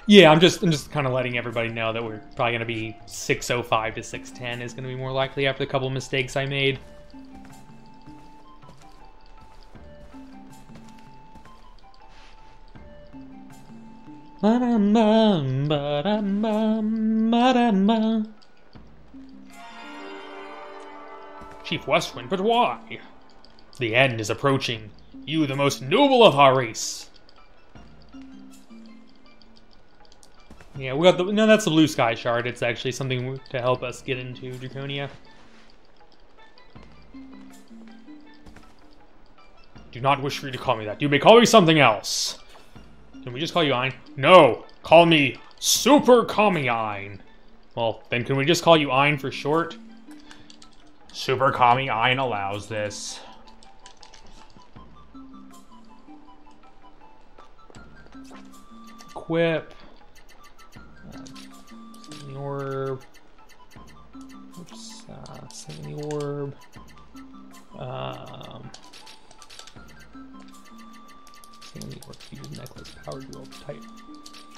Yeah, I'm just kind of letting everybody know that we're probably going to be 605 to 610 is going to be more likely after a couple of mistakes I made. Chief Westwind, but why? The end is approaching. You, the most noble of our race. Yeah, we got the... No, that's the blue sky shard. It's actually something to help us get into Draconia. Do not wish for you to call me that. You may call me something else. Can we just call you Ein? No! Call me Super Kami Ein. Well, then can we just call you Ein for short? Super Kami Ein allows this. Equip. Send the orb. Oops. Send the orb. Send the orb. Fuse necklace. Power jewel. Type.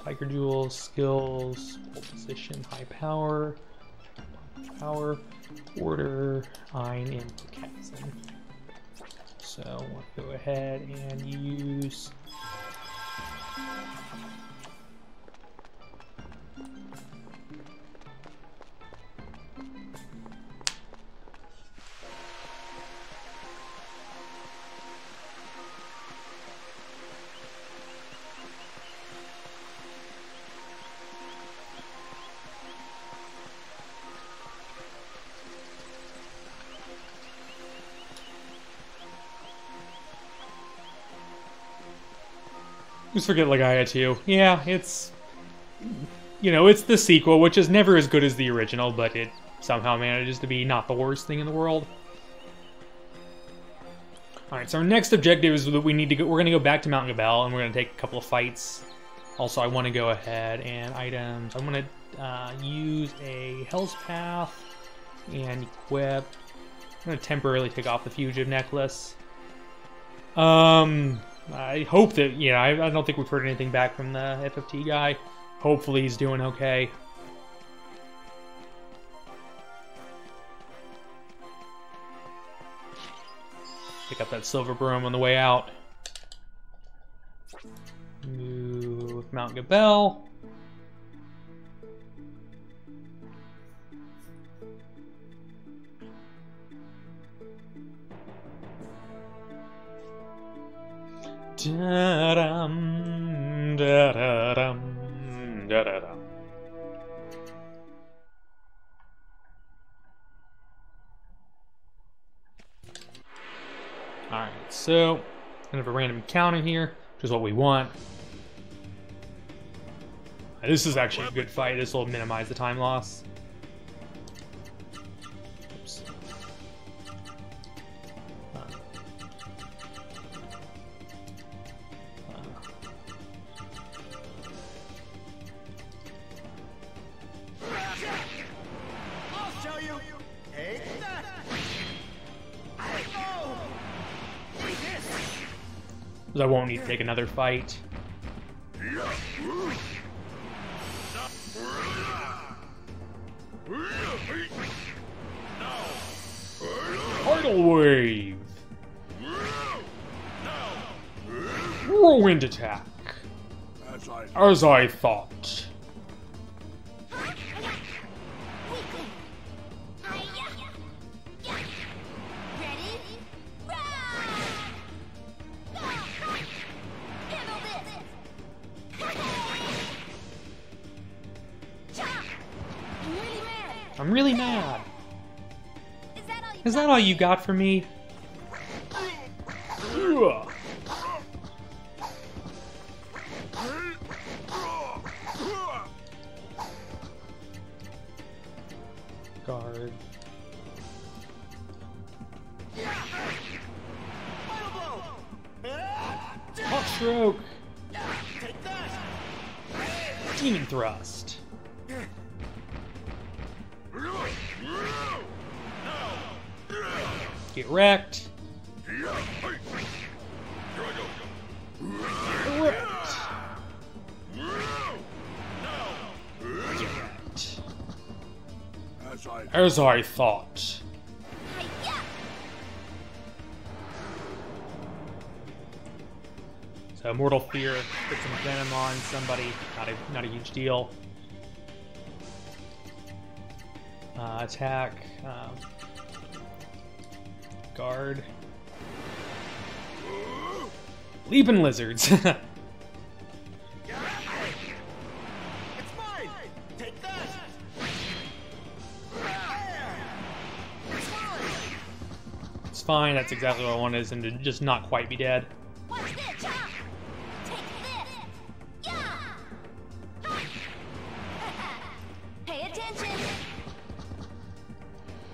Tiger jewel. Skills. Pole position. High power. Power. Order. Ein in Katzen. So we'll go ahead and use. Just forget Legaia 2. Yeah, it's... You know, it's the sequel, which is never as good as the original, but it somehow manages to be not the worst thing in the world. Alright, so our next objective is that we need to go... We're going to go back to Mount Gabel, and we're going to take a couple of fights. Also, I want to go ahead and items... I want to use a Hell's Path and equip... I'm going to temporarily take off the Fugitive Necklace. I hope that, yeah, I don't think we've heard anything back from the FFT guy. Hopefully he's doing okay. Pick up that silver broom on the way out. Move Mount Gabel. Da-dum, da-da-dum, da-da-dum. Alright, so kind of a random encounter here, which is what we want. This is actually a good fight. This will minimize the time loss. Oops. Because I won't need to take another fight. Tidal Wave! Whirlwind Attack! As I thought. I'm really mad. Is that all you got for me? Guard. Hot stroke. Demon thrust. Get wrecked. Ripped. As I thought. Hi-ya! So Mortal Fear, put some venom on somebody, not a huge deal. Attack, guard. Leaping lizards. It's mine! Take that! It's fine, that's exactly what I wanted, is him to just not quite be dead. Watch this! Ha! Take this! Yeah! Ha! Pay attention!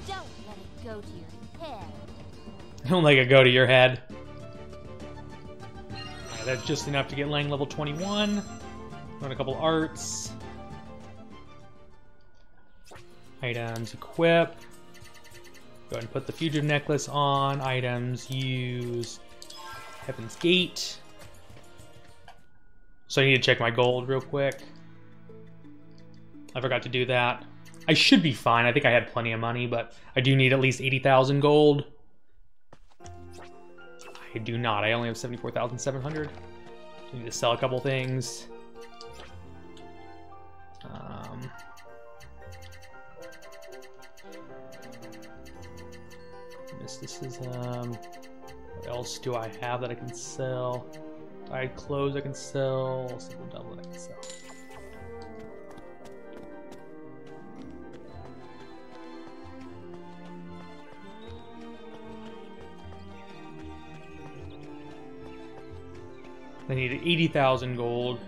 Don't let it go to your head. Don't let it go to your head. That's just enough to get Lang level 21. Run a couple arts. Items, equip. Go ahead and put the Fugitive Necklace on. Items, use Heaven's Gate. So I need to check my gold real quick. I forgot to do that. I should be fine. I think I had plenty of money, but I do need at least 80,000 gold. I do not. I only have 74,700. I need to sell a couple things. Mysticism. What else do I have that I can sell? Dyed clothes I can sell. Simple doublet I can sell. I need 80,000 gold.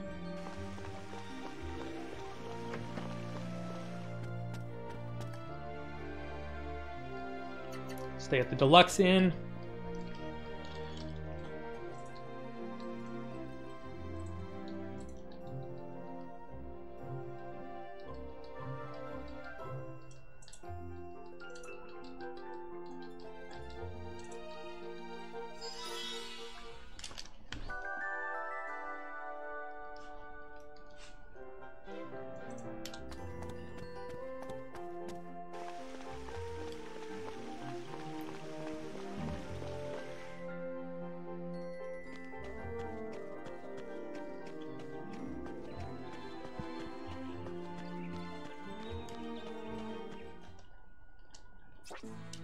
Stay at the Deluxe Inn.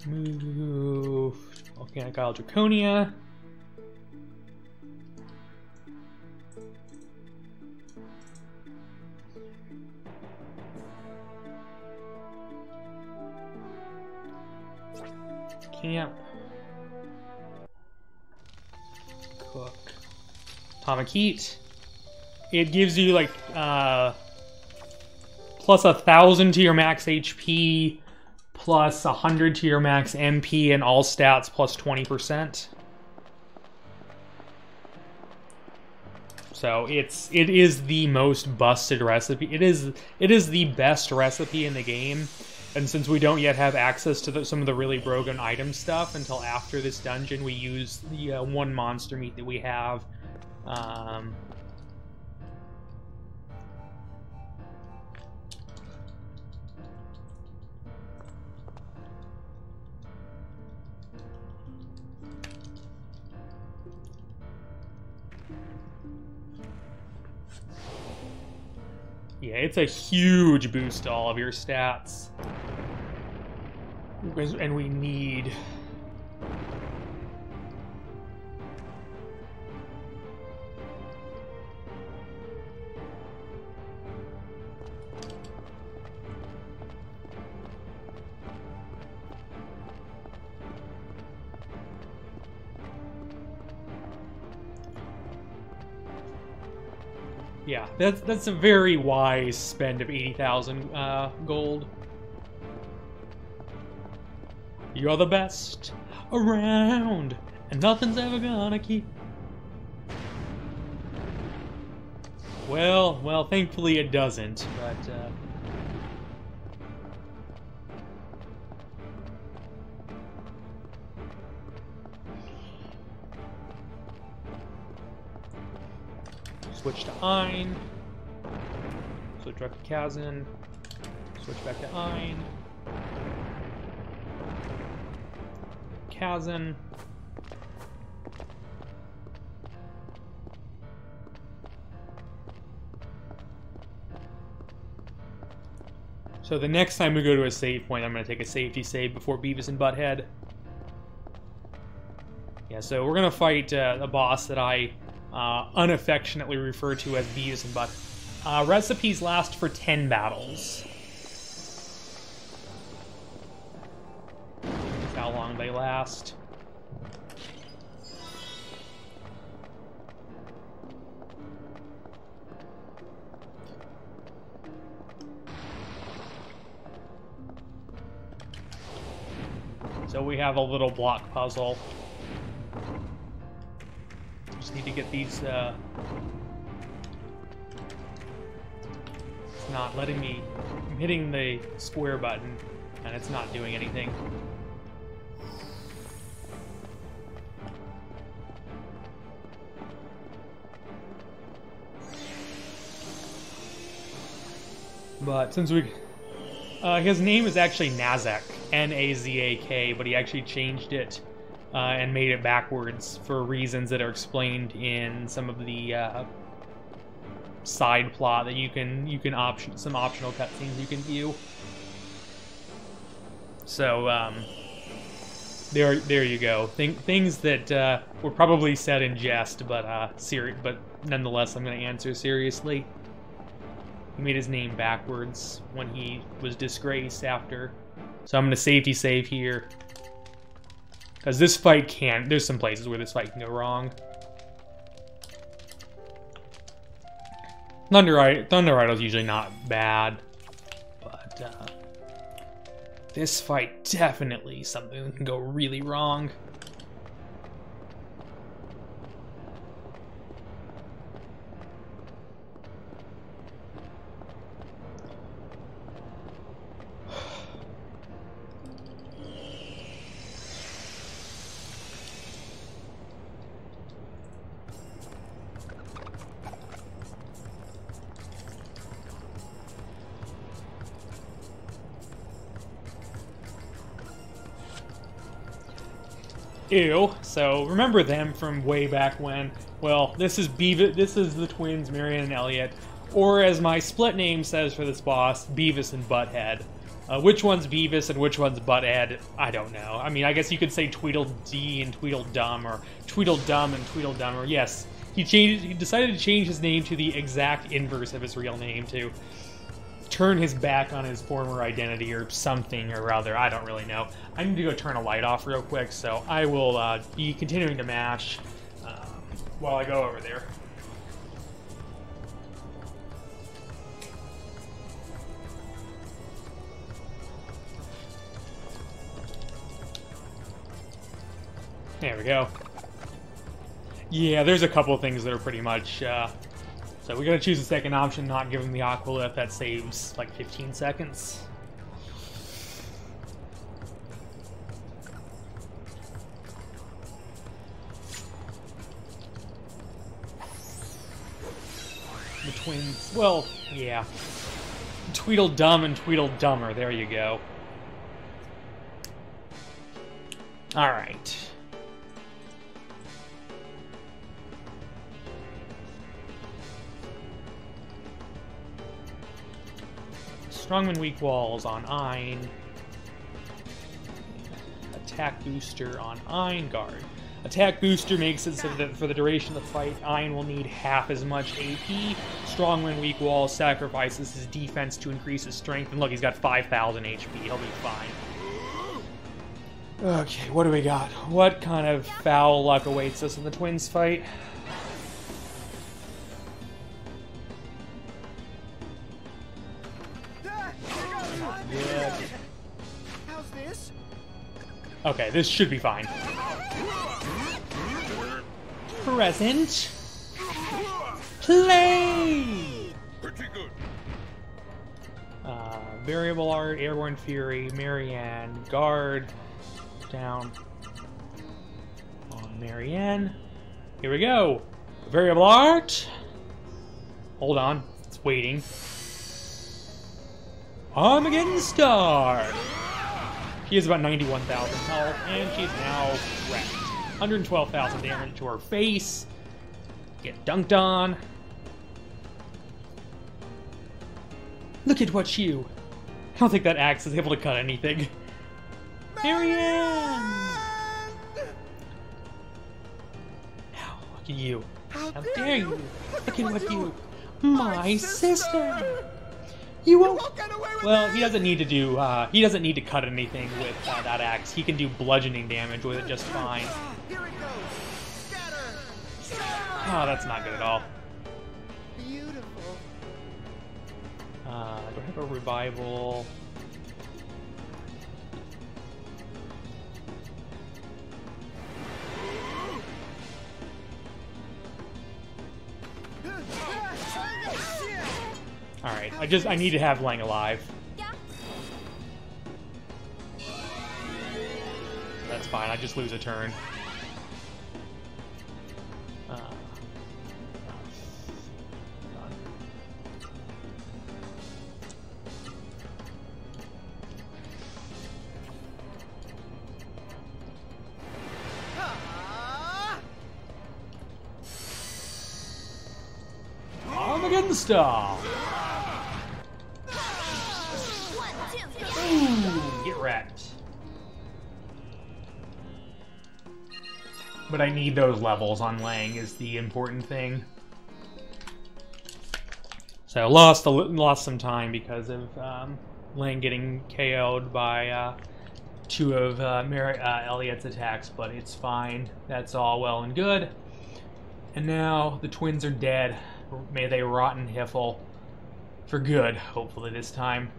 Move. Volcanic Isle Draconia. Camp. Cook. Atomic Heat. It gives you like plus 1,000 to your max HP, plus 100 to your max MP, and all stats plus 20%. So it is the most busted recipe. It is the best recipe in the game. And since we don't yet have access to some of the really broken item stuff until after this dungeon, we use the one monster meat that we have. Yeah, it's a huge boost to all of your stats. And we need... Yeah, that's a very wise spend of 80,000 gold. You're the best around, and nothing's ever gonna keep. Well, thankfully it doesn't, but switch to Ein. Switch back to Kazan. Switch back to Ein. Kazan. So the next time we go to a save point, I'm going to take a safety save before Beavis and Butthead. Yeah, so we're going to fight a boss that I unaffectionately refer to as Beavis and Butthead. Recipes last for 10 battles. That's how long they last. So we have a little block puzzle. Just need to get these, it's not letting me, I'm hitting the square button, and it's not doing anything. But since we... his name is actually Nazak, N-A-Z-A-K, but he actually changed it and made it backwards for reasons that are explained in some of the side plot that you can option some optional cutscenes you can view. So there you go. Things that were probably said in jest, but nonetheless, I'm going to answer seriously. He made his name backwards when he was disgraced after. So I'm going to safety save here. Because this fight can... There's some places where this fight can go wrong. Thunder Idol's usually not bad. But this fight definitely something that can go really wrong. Ew. So remember them from way back when? Well, this is the twins, Marion and Elliot, or as my split name says for this boss, Beavis and Butthead. Which one's Beavis and which one's Butthead? I don't know. I mean, I guess you could say Tweedledee and Tweedledum, or Tweedledum and Tweedledummer. Yes, he decided to change his name to the exact inverse of his real name to turn his back on his former identity or something or other. I don't really know. I need to go turn a light off real quick, so I will be continuing to mash while I go over there. There we go. Yeah, there's a couple of things that are pretty much... So we gotta choose the second option, not give him the Aqualith. That saves like 15 seconds. The twins, well, yeah. Tweedledum and Tweedledummer, there you go. Alright. Strongman weak walls on Ein. Attack booster on Ein guard. Attack booster makes it so that for the duration of the fight, Ein will need half as much AP. Strongman weak walls sacrifices his defense to increase his strength. And look, he's got 5,000 HP. He'll be fine. Okay, what do we got? What kind of foul luck awaits us in the twins fight? Yeah. How's this? Okay, this should be fine. Present. Play! Pretty good. Variable art, Airborne Fury, Marianne, guard, down on Marianne. Here we go. Variable art. Hold on, it's waiting. Armageddon Star! She has about 91,000 health, and she's now wrecked. 112,000 damage to her face. Get dunked on. Look at what you... I don't think that axe is able to cut anything. Marianne! Now, look at you. How dare you? Look at what you... My sister! You won't... Well, he doesn't need to do... he doesn't need to cut anything with that axe. He can do bludgeoning damage with it just fine. Oh, that's not good at all. Beautiful. Do I have a revival? Alright, I need to have Lang alive. That's fine, I just lose a turn. Armageddon Star! Ooh, get wrecked. But I need those levels on Lang is the important thing. So lost some time because of Lang getting KO'd by two of Elliot's attacks, but it's fine. That's all well and good. And now the twins are dead. May they rot in Hiffle for good, hopefully this time.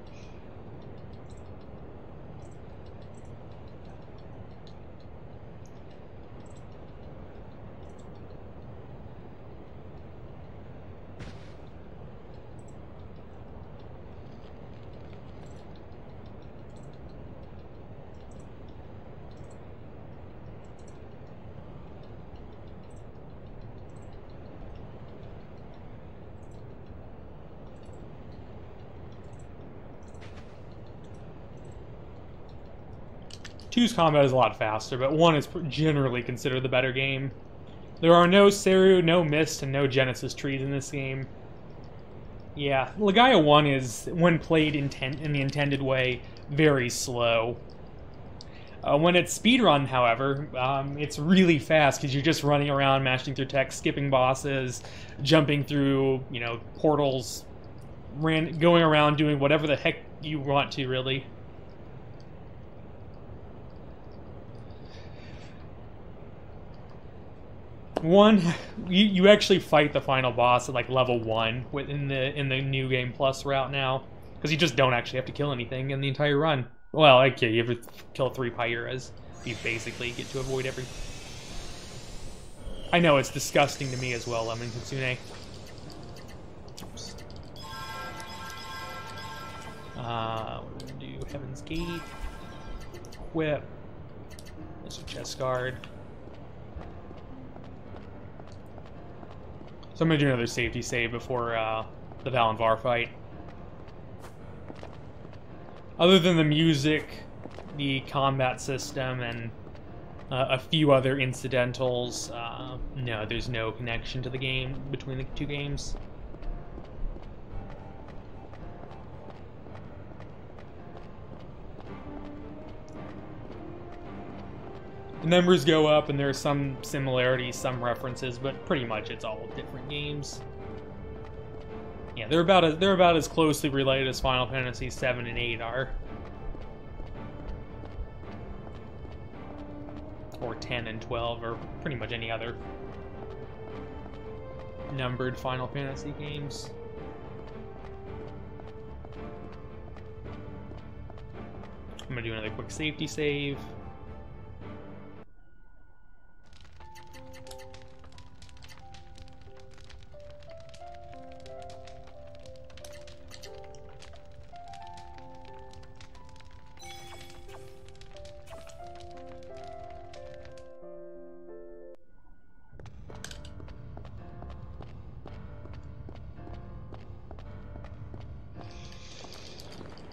Two's combat is a lot faster, but 1 is generally considered the better game. There are no Seru, no Mist, and no Genesis trees in this game. Yeah, Legaia 1 is, when played in the intended way, very slow. When it's speedrun, however, it's really fast because you're just running around, mashing through text, skipping bosses, jumping through, you know, portals, going around doing whatever the heck you want to, really. You actually fight the final boss at like level 1 in the new game plus route now, because you just don't actually have to kill anything in the entire run. Well, okay, you have to kill 3 Pyras. You basically get to avoid every. I know it's disgusting to me as well, Lemon Kitsune. Oops. We're gonna do Heaven's Gate, Whip, there's a chest guard. So I'm going to do another safety save before the Valenvar fight. Other than the music, the combat system, and a few other incidentals, no, there's no connection to the game between the two games. The numbers go up, and there are some similarities, some references, but pretty much it's all different games. Yeah, they're about as closely related as Final Fantasy 7 and 8 are, or 10 and 12, or pretty much any other numbered Final Fantasy games. I'm gonna do another quick safety save.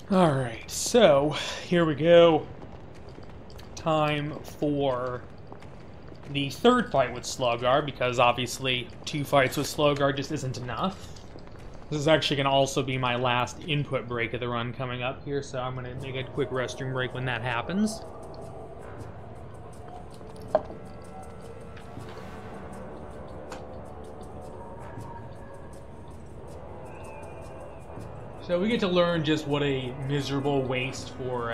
Alright, so here we go. Time for the third fight with Sluggar, because obviously 2 fights with Sluggar just isn't enough. This is actually going to also be my last input break of the run coming up here, so I'm going to make a quick restroom break when that happens. So we get to learn just what a miserable waste for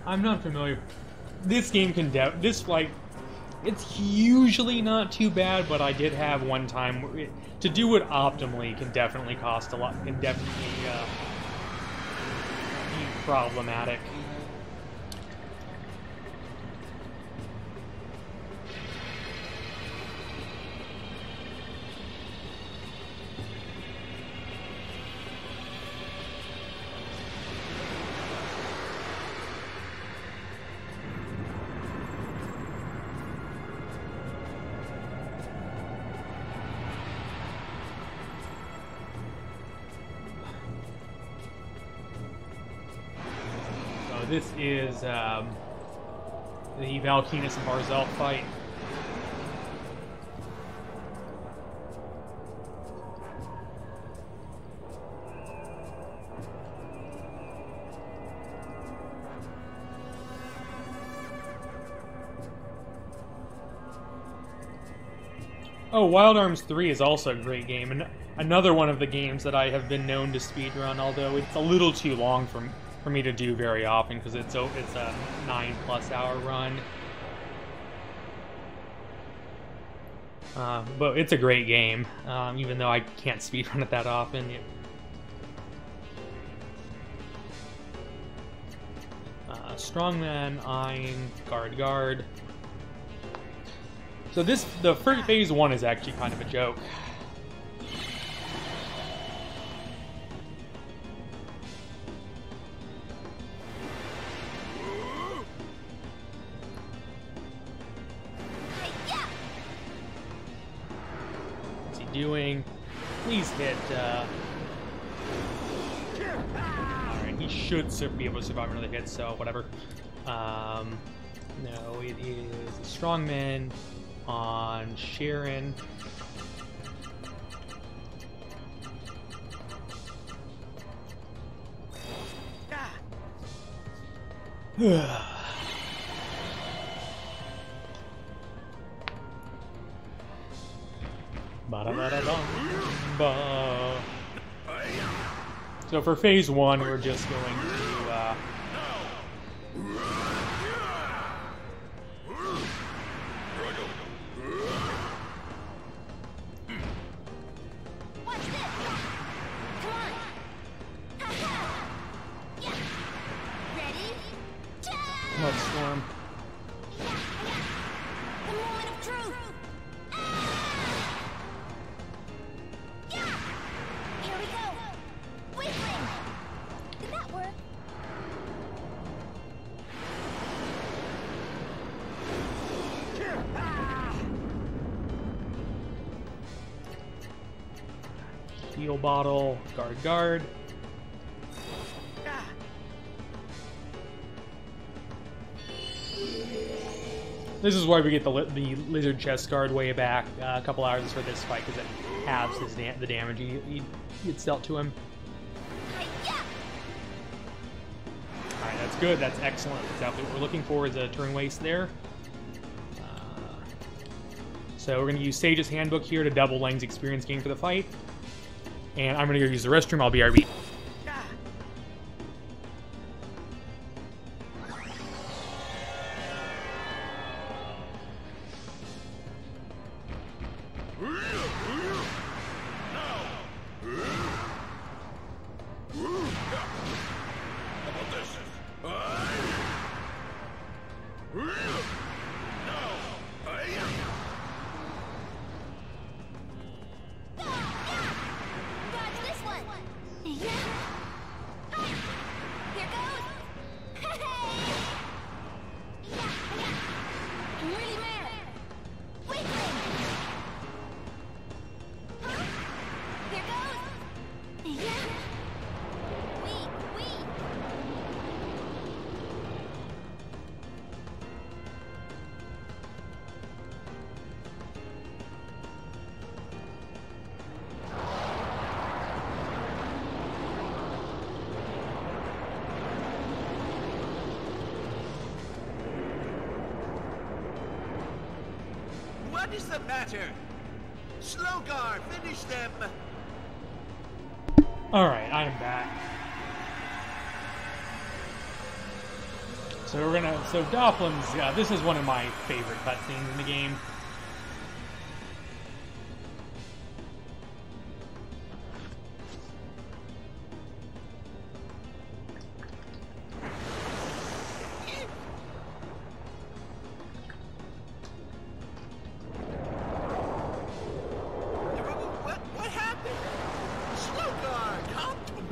I'm not familiar. This game can it's usually not too bad, but I did have one time where to do it optimally can definitely cost a lot. Can definitely be problematic. This is the Valkinus and Barzell fight. Oh, Wild Arms 3 is also a great game, and another one of the games that I have been known to speedrun, although it's a little too long for me to do very often because it's a 9+ hour run. But it's a great game, even though I can't speedrun it that often. Strongman, Ein, Guard. So the first phase 1 is actually kind of a joke. Doing. Please hit. Alright, he should be able to survive another hit, so whatever. No, it is a Strongman on Sharon. So for phase 1, we're just going to Watch this! Come on! Yeah. Ready? Mud Storm. The moment of truth! Here we go! Weakling! Did that work? Heal Bottle, Guard. This is why we get the Lizard Chest Guard way back a couple hours for this fight, because it halves the damage he gets dealt to him. Alright, that's good. That's excellent. That's exactly what we're looking for, is a turn waste there. So we're going to use Sage's Handbook here to double Lang's experience gain for the fight. And I'm going to go use the restroom. I'll be RB. How about this? Dodge this one. Yeah. Here goes. Hey. Yeah. I'm really mad. Weakling. Huh? Here goes. Yeah. Weak. What is the matter? Slogar, finish them! Alright, I am back. So Doplin's, this is one of my favorite cutscenes in the game. What happened? Slogar, come to me!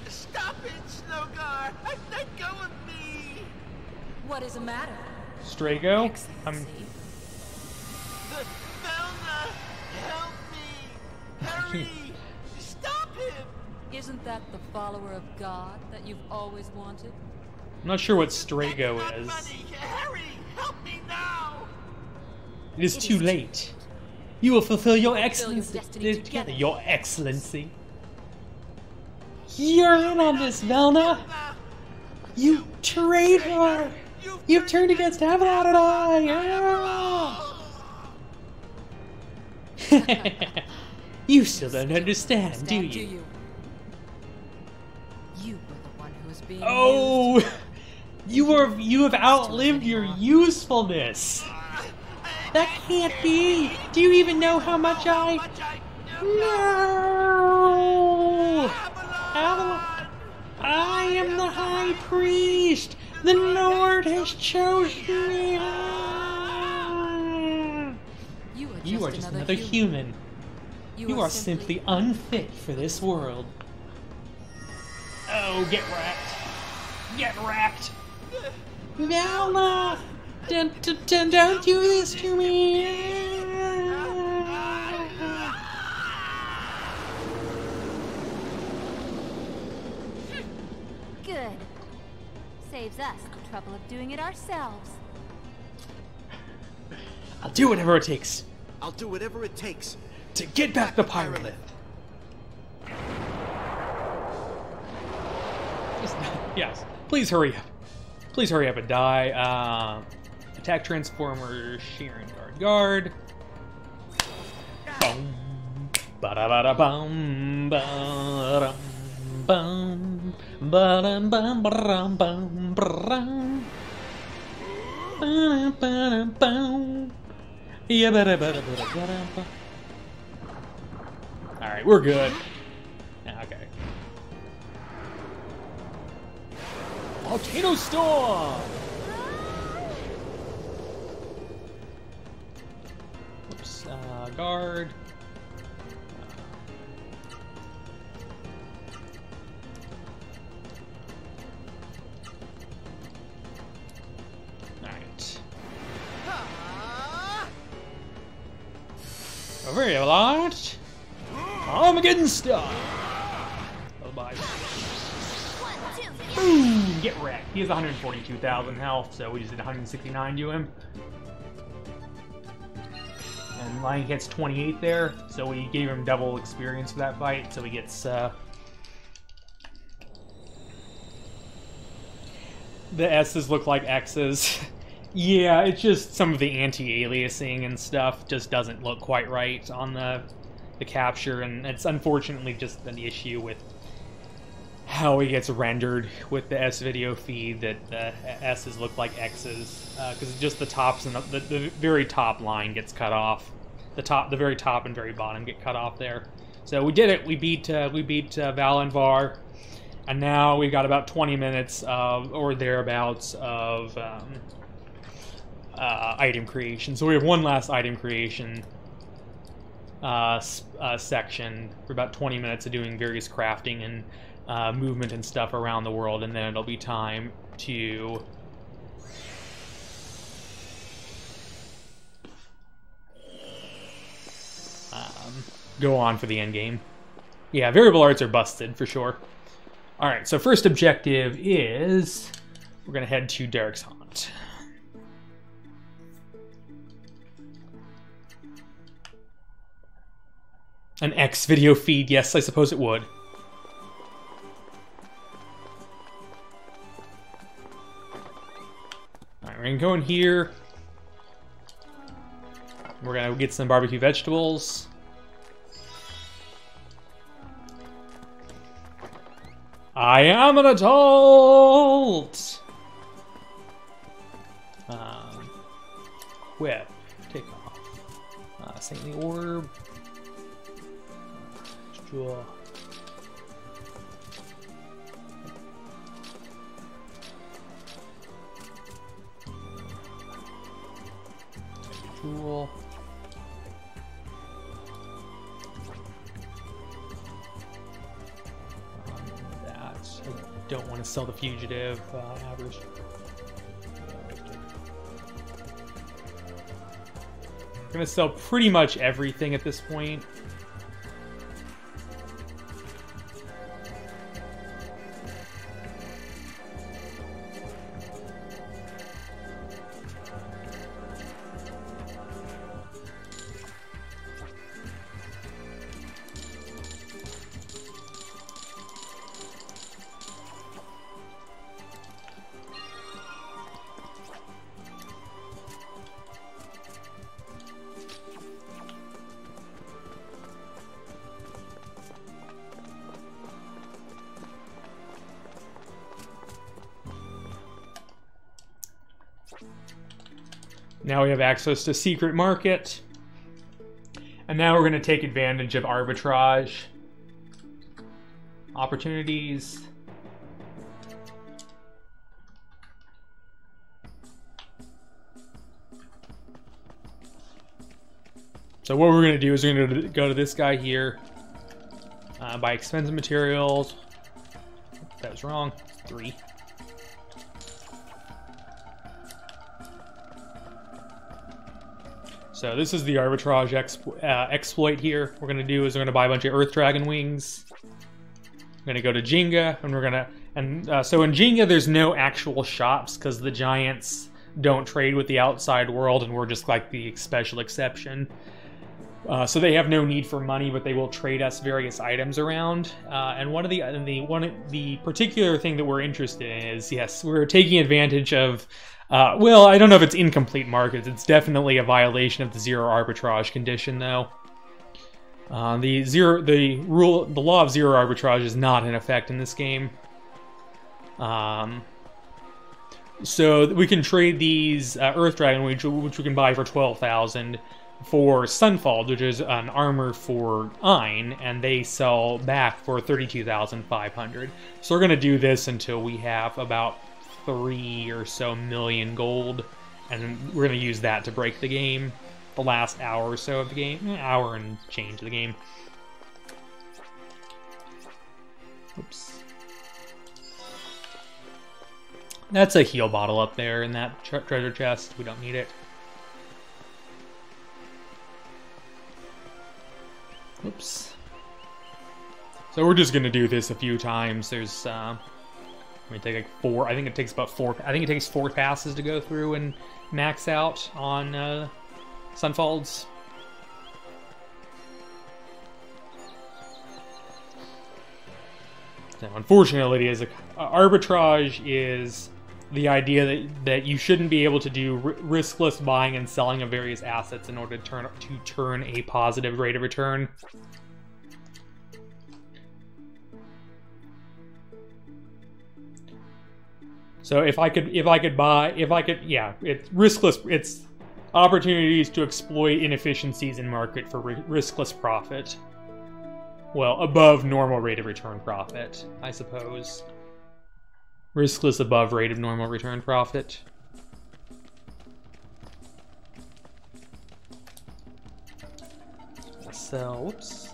Stop it, Slogar! Let go of me! What is the matter? Strago? Excellency. Velna! Help me! Hurry! Stop him! Isn't that the follower of God that you've always wanted? I'm not sure what Strago is. Money! Hurry! Help me now! It is too late. You will fulfill your excellency. destiny together. Your excellency. You're in on this, Velna. You traitor! You've turned against Avalon and I! You still don't understand, do you? You were the one who was being Oh! You have outlived your usefulness! That can't be! Do you even know how much I... No! Avalon! I am the High Priest! The Lord has chosen me! You are just another human. You are simply unfit for this world. Oh, get wrecked. Get wrecked. Velna! Don't do this to me! Good. Saves us the trouble of doing it ourselves. I'll do whatever it takes I'll do whatever it takes. to get back the Pyrolith. Yes, please hurry up. Please hurry up and die. Attack Transformer, Sharon Guard. Boom. Ba-da-ba-da-bum. Ba-dum. Bum. Ba-dum bum ba-dum bum ba-dum. Ba-dum ba-dum bum. Yeah, ba-da-ba-da-ba-da-ba-da-ba. Alright, we're good. Okay. Volcano Storm! Oops, guard. Alright. Over here, large. Armageddon Star! Oh, bye. Boom! Get wrecked. He has 142,000 health, so we just did 169 to him. And Lion gets 28 there, so we gave him double experience for that fight, so he gets, the S's look like X's. Yeah, it's just some of the anti-aliasing and stuff just doesn't look quite right on the capture, and it's unfortunately just an issue with how he gets rendered with the S video feed, that the S's look like X's, because just the tops and the very top line gets cut off. The very top and very bottom get cut off there. So we did it. We beat Val and Var, and now we've got about 20 minutes of, or thereabouts of item creation. So we have one last item creation section for about 20 minutes of doing various crafting and movement and stuff around the world, and then it'll be time to go on for the end game. Yeah, variable arts are busted for sure. Alright, so first objective is we're going to head to Derek's Haunt. An X video feed, yes, I suppose it would. Alright, we're going to go in here. We're going to get some barbecue vegetables. I am an adult! Whip. Take off. Saintly Orb. Jewel. Jewel. Don't want to sell the fugitive average. I'm gonna sell pretty much everything at this point. Now we have access to Secret Market. And now we're going to take advantage of arbitrage opportunities. So what we're going to do is we're going to go to this guy here, buy expensive materials. That was wrong. 3. So this is the arbitrage exploit here. What we're going to do is we're going to buy a bunch of Earth Dragon wings. We're going to go to Jenga, and we're going to... so in Jenga, there's no actual shops, because the giants don't trade with the outside world, and we're just like the special exception. So they have no need for money, but they will trade us various items around. And one of the particular thing that we're interested in is, yes, we're taking advantage of... well, I don't know if it's incomplete markets. It's definitely a violation of the zero arbitrage condition, though. The law of zero arbitrage is not in effect in this game. So we can trade these Earth Dragon, which we can buy for 12,000, for Sunfall, which is an armor for Ein, and they sell back for 32,500. So we're gonna do this until we have about 3 or so million gold, and we're going to use that to break the game, the last hour or so of the game, hour and change of the game. Oops. That's a heal bottle up there in that treasure chest. We don't need it. Oops. So we're just going to do this a few times. There's we take like 4. I think it takes about 4. I think it takes 4 passes to go through and max out on Sunfalds. Now, unfortunately, arbitrage is the idea that you shouldn't be able to do riskless buying and selling of various assets in order to turn a positive rate of return. So yeah, it's riskless. It's opportunities to exploit inefficiencies in market for riskless profit. well, above normal rate of return profit, I suppose. Riskless above rate of normal return profit. So, whoops.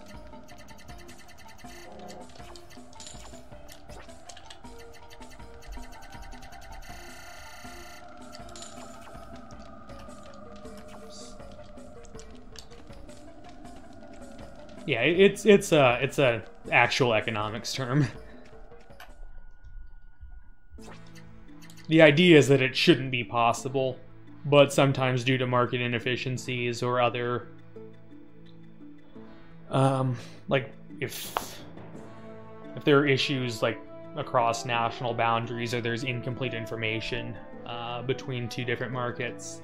Yeah, it's a actual economics term. The idea is that it shouldn't be possible, but sometimes due to market inefficiencies or other, like if there are issues like across national boundaries or there's incomplete information between two different markets,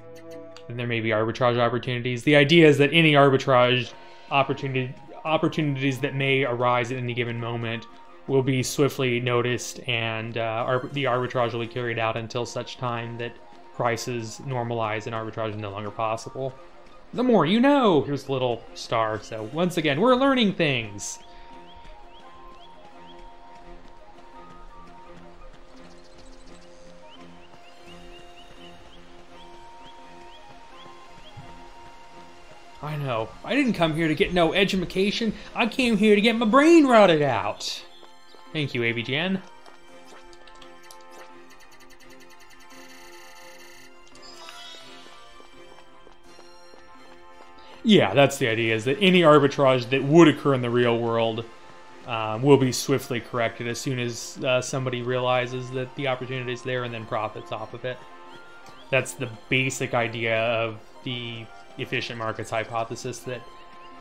then there may be arbitrage opportunities. The idea is that any arbitrage opportunities that may arise at any given moment will be swiftly noticed, and the arbitrage will be carried out until such time that prices normalize and arbitrage is no longer possible. The more you know! Here's the little star. So once again, we're learning things! I know. I didn't come here to get no edumacation. I came here to get my brain rotted out. Thank you, AVGN. Yeah, that's the idea, is that any arbitrage that would occur in the real world will be swiftly corrected as soon as somebody realizes that the opportunity is there and then profits off of it. That's the basic idea of the efficient markets hypothesis, that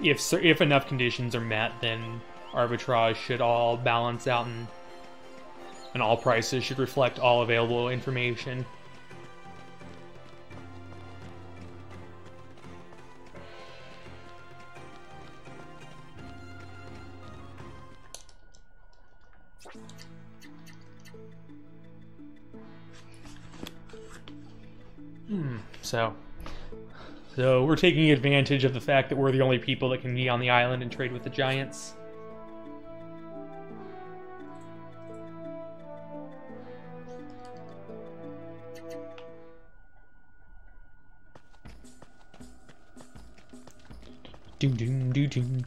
if enough conditions are met, then arbitrage should all balance out and all prices should reflect all available information. So we're taking advantage of the fact that we're the only people that can be on the island and trade with the giants. Doom doom doom doom.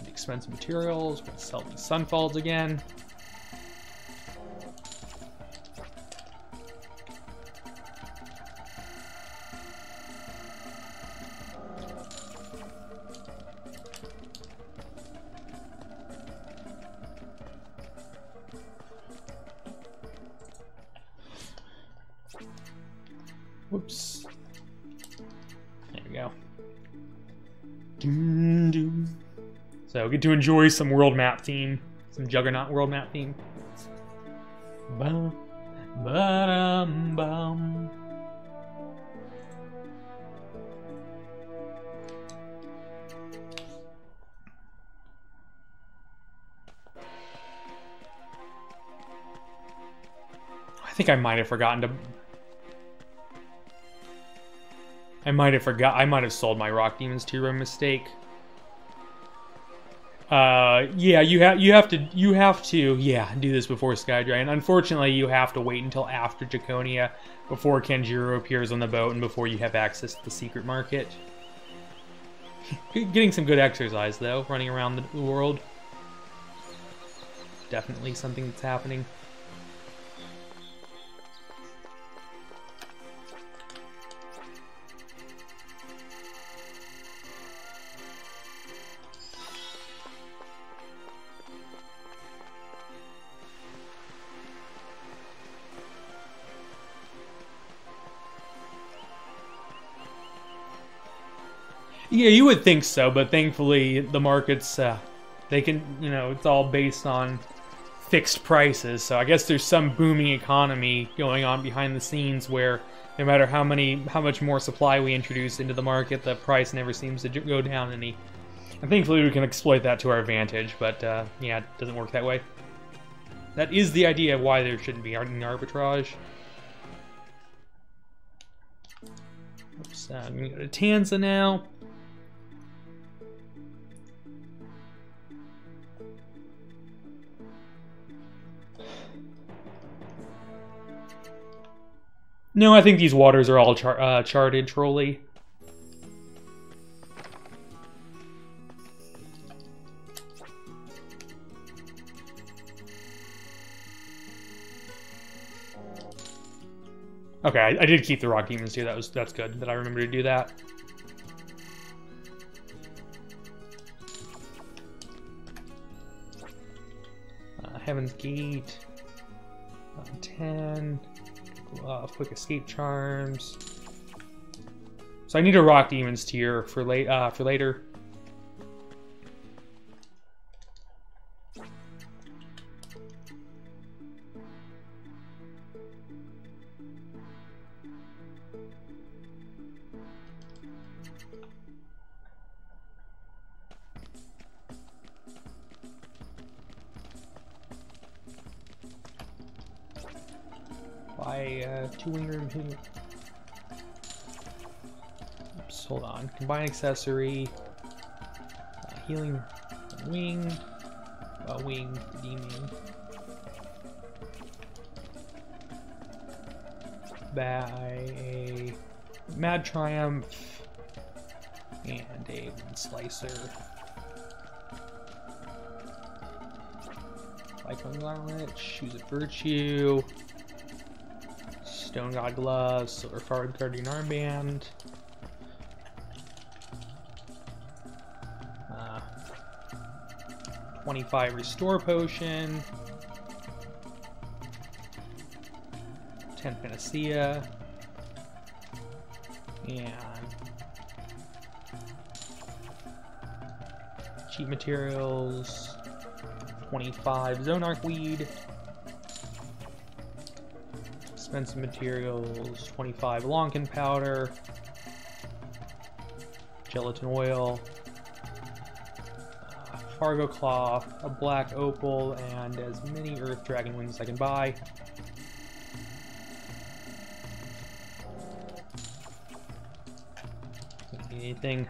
Expensive materials. We're gonna sell these sunfalls again. Whoops. There we go. Doom, doom. So get to enjoy some world map theme, some Juggernaut world map theme. Bum, ba-dum, bum. I think I might have forgotten to. I might have sold my Rock Demons 2 by mistake. Yeah, you have to do this before Sky Giant. Unfortunately, you have to wait until after Draconia, before Kenjiro appears on the boat, and before you have access to the secret market. Getting some good exercise, though, running around the world. Definitely something that's happening. Yeah, you would think so, but thankfully the markets, they can, it's all based on fixed prices. So I guess there's some booming economy going on behind the scenes where no matter how much more supply we introduce into the market, the price never seems to go down any. And thankfully we can exploit that to our advantage, but yeah, it doesn't work that way. That is the idea of why there shouldn't be any arbitrage. Oops, I'm gonna go to Tanza now. No, I think these waters are all charted, Trolley. Okay, I did keep the rock demons too. That's good that I remember to do that. Heaven's Gate, 10, quick escape charms. So I need a rock demons tier for later. Two-winger. Oops, hold on. Combine accessory. Healing wing. Wing redeeming. By a Mad Triumph and a Slicer. Cyclone Gauntlet. Shoes of Virtue. Stone God Gloves, Silver Guardian Armband, 25 Restore Potion, 10 Panacea, and cheap materials, 25 Zonarch Weed. Expensive materials, 25 Lonkin powder, gelatin oil, Fargo cloth, a black opal, and as many earth dragon wings as I can buy. Anything.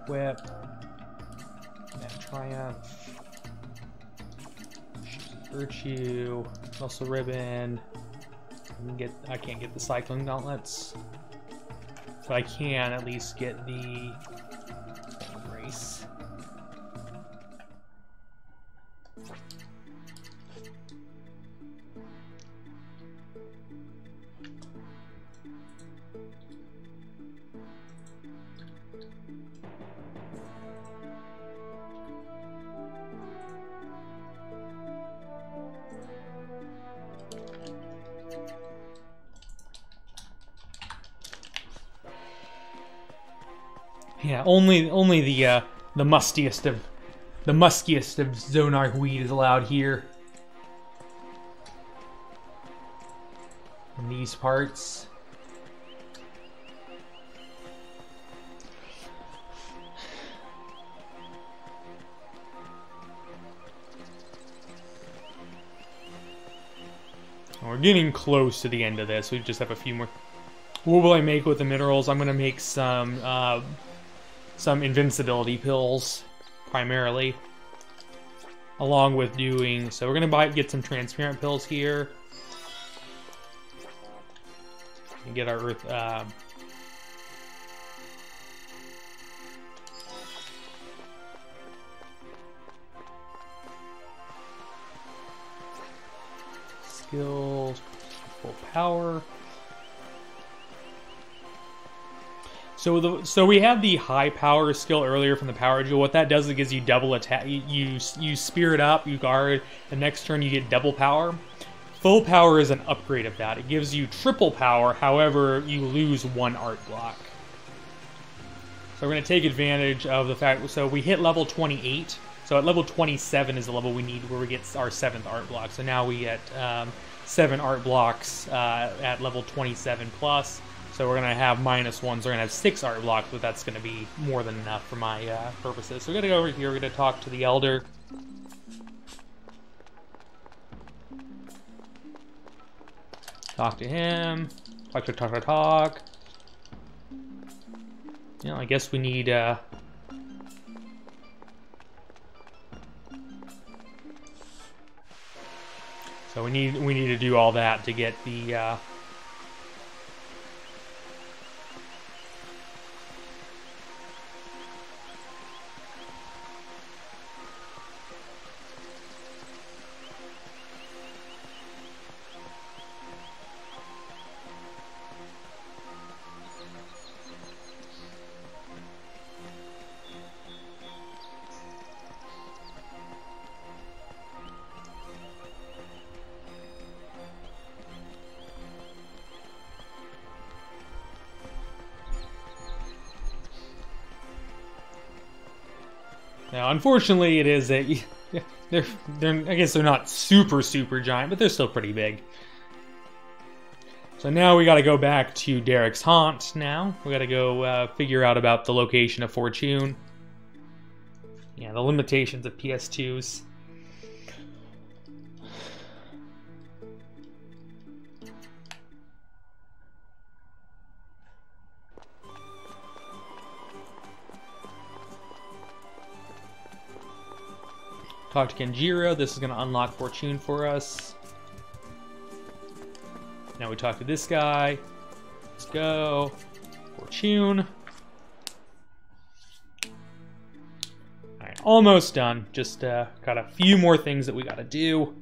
Whip, Mad Triumph. Virtue, Muscle Ribbon. I can't get the Cyclone Gauntlets, but I can at least get the Race. Yeah, only the muskiest of Zonarch weed is allowed here. In these parts. We're getting close to the end of this. We just have a few more. What will I make with the minerals? I'm gonna make some invincibility pills, primarily, along with doing. So we're gonna get some transparent pills here, and get our earth. Skills, full power. So we have the high power skill earlier from the power jewel. What that does is it gives you double attack. You spirit up, you guard, the next turn you get double power. Full power is an upgrade of that. It gives you triple power, however, you lose one art block. So we're going to take advantage of the fact, so we hit level 28. So at level 27 is the level we need where we get our 7th art block. So now we get 7 art blocks at level 27 plus. So we're going to have -1s. We're going to have 6 art blocks, but that's going to be more than enough for my purposes. So we're going to go over here. We're going to talk to the Elder. Talk to him. Talk. You know, I guess we need... So So we need to do all that to get the Now, unfortunately, it is a they're I guess they're not super giant, but they're still pretty big. So now we got to go back to Derek's haunt. Now we got to go figure out about the location of Fortune. Yeah, the limitations of PS2s. Talk to Kenjiro. This is going to unlock Fortune for us. Now we talk to this guy. Let's go. Fortune. Alright, almost done. Just got a few more things that we got to do.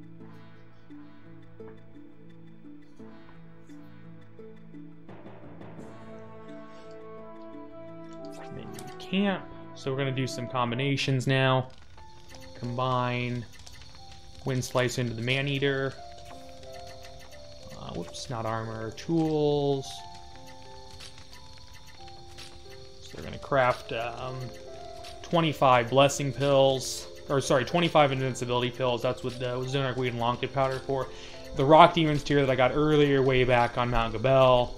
Menu camp. So we're going to do some combinations now. Combine Wind Slicer into the Man-Eater. Whoops, not armor. Tools. So we're going to craft 25 Blessing Pills. Or, sorry, 25 Invincibility Pills. That's what the Zonarch Weed and Long Tip Powder for. The Rock Demon's Tear that I got earlier way back on Mount Gabel.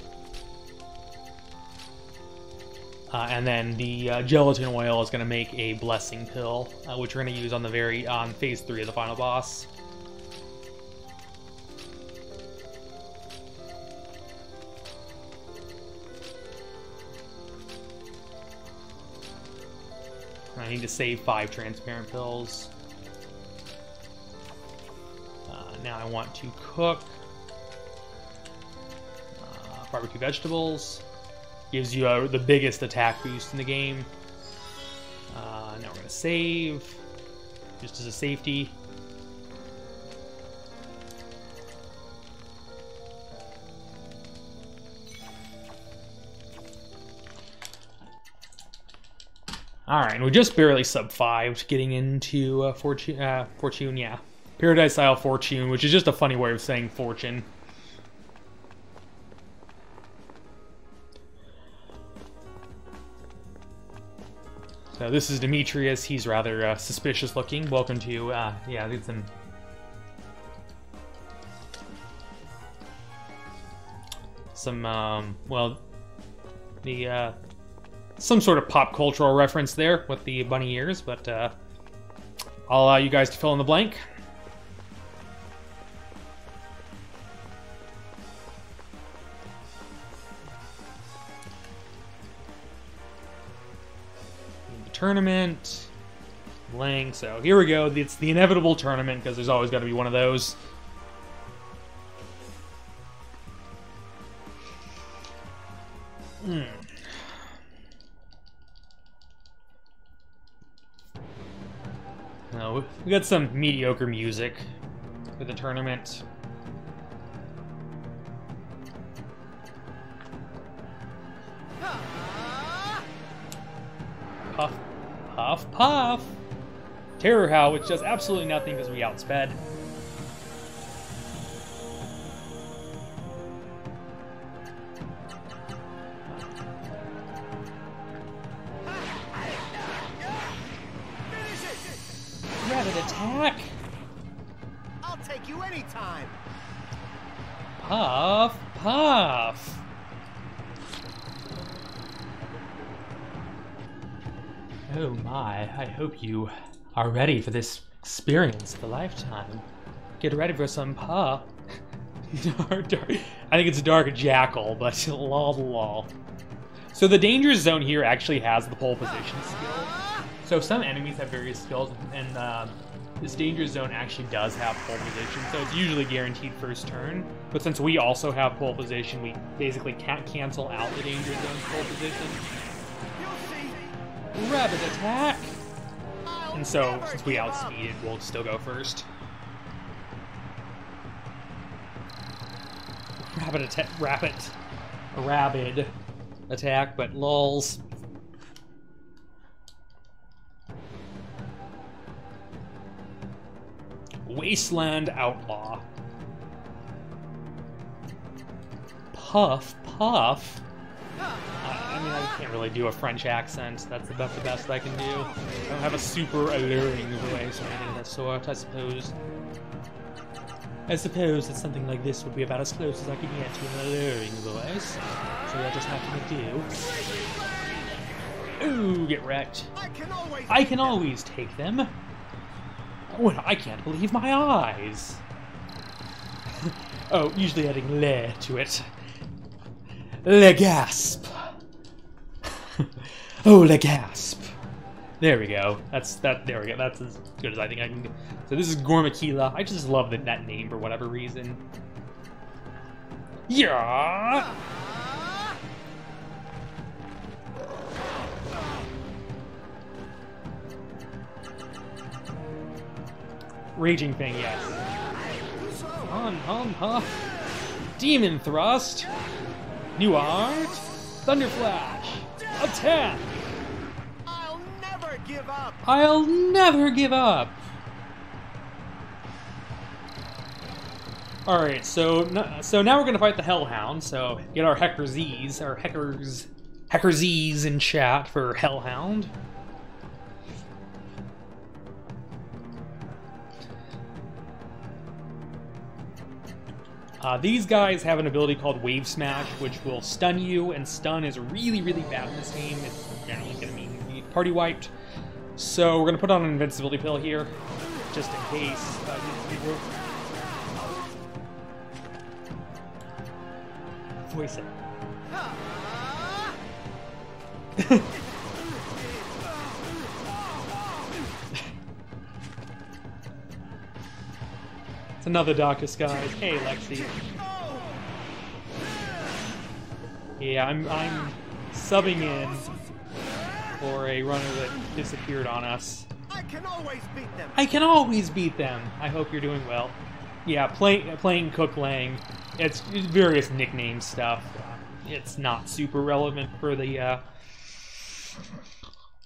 And then the gelatin oil is going to make a blessing pill, which we're going to use on phase 3 of the final boss. I need to save 5 transparent pills. Now I want to cook barbecue vegetables. Gives you the biggest attack boost in the game. Now we're going to save, just as a safety. Alright, we just barely sub-5'd getting into Fortune, yeah. Paradise Isle Fortune, which is just a funny way of saying fortune. So this is Demetrius. He's rather suspicious looking. Welcome to, yeah, it's some, well, the, some sort of pop cultural reference there with the bunny ears, but I'll allow you guys to fill in the blank. Tournament blank. So here we go. It's the inevitable tournament because there's always got to be one of those. No, we got some mediocre music for the tournament. Puff, puff, puff. Terror Howl, which does absolutely nothing because we outsped. Rapid attack. I'll take you anytime. Puff, puff. Oh my, I hope you are ready for this experience of a lifetime. Get ready for some puff. Dark. I think it's Dark Jackal, but lol. So the danger zone here actually has the pole position skill. So some enemies have various skills, and this danger zone actually does have pole position, so it's usually guaranteed first turn. But since we also have pole position, we basically can't cancel out the danger zone's pole position. Rapid attack! And so, since we outspeed it, we'll still go first. Rapid attack, but lulz. Wasteland Outlaw. Puff, puff. I mean, I can't really do a French accent. That's about the best I can do. I don't have a super alluring voice or anything of that sort, I suppose. I suppose that something like this would be about as close as I could get to an alluring voice. So I just have to do. Ooh, get wrecked. I can always take them. Oh, I can't believe my eyes. Oh, usually adding le to it. Legasp. Oh, Legasp. There we go. There we go. That's as good as I think I can do. So this is Gormakila. I just love that name for whatever reason. Yeah. Raging Fang, yes. Demon Thrust. New art. Thunder Flash. Attack. I'll never give up. I'll never give up. All right, so now we're gonna fight the Hellhound. So get our Hacker Z's in chat for Hellhound. These guys have an ability called Wave Smash, which will stun you, and stun is really, really bad in this game. It's generally going to mean you get party wiped. So we're going to put on an invincibility pill here, just in case. Voice it. It's another DriftingSkies. Hey, Lexi. Yeah, I'm subbing in for a runner that disappeared on us. I can always beat them. I can always beat them. I hope you're doing well. Yeah, playing Cook Lang. It's various nickname stuff. It's not super relevant for the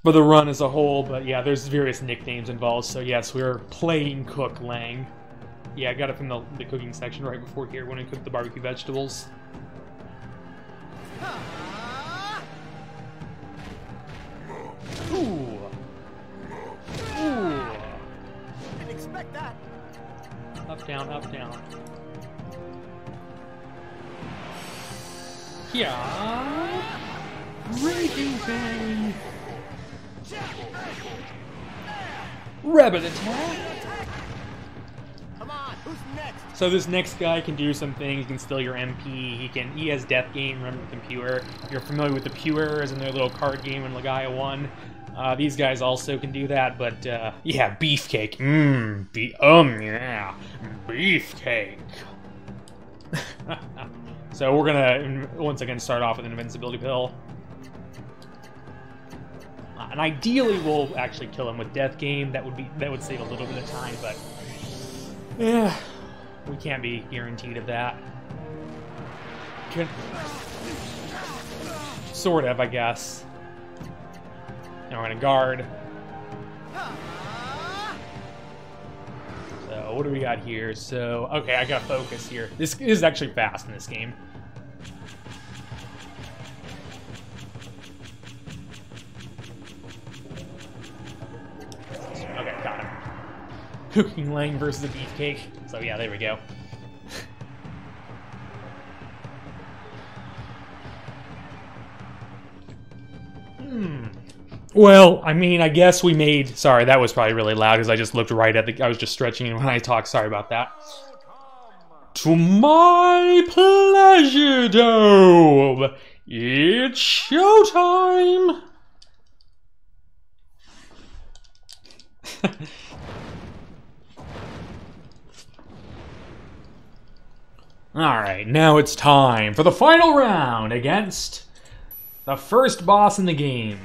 run as a whole, but yeah, there's various nicknames involved. So yes, we're playing Cook Lang. Yeah, I got it from the cooking section right before here when I cooked the barbecue vegetables. Ooh. Ooh. Didn't expect that. Up, down, up, down. Yeah. Raging Fang. Rabbit attack. Come on, who's next? So this next guy can do some things. He can steal your MP. He has Death Game, remember the computer. If you're familiar with the Pewers and their little card game in Legaia 1. These guys also can do that, but yeah, Beefcake. Yeah, Beefcake. So we're gonna once again start off with an invincibility pill. And ideally we'll actually kill him with Death Game. That would save a little bit of time, but yeah, we can't be guaranteed of that. Sort of, I guess. Now we're gonna guard. So what do we got here? So okay, I gotta focus here. This is actually fast in this game. Okay, got him. Cooking Lang versus the Beefcake. So yeah, there we go. Well, I mean, I guess we made... Sorry, that was probably really loud because I just looked right at the... I was just stretching when I talked. Sorry about that. To my pleasure, Dome! It's showtime! Alright, now it's time for the final round against the first boss in the game.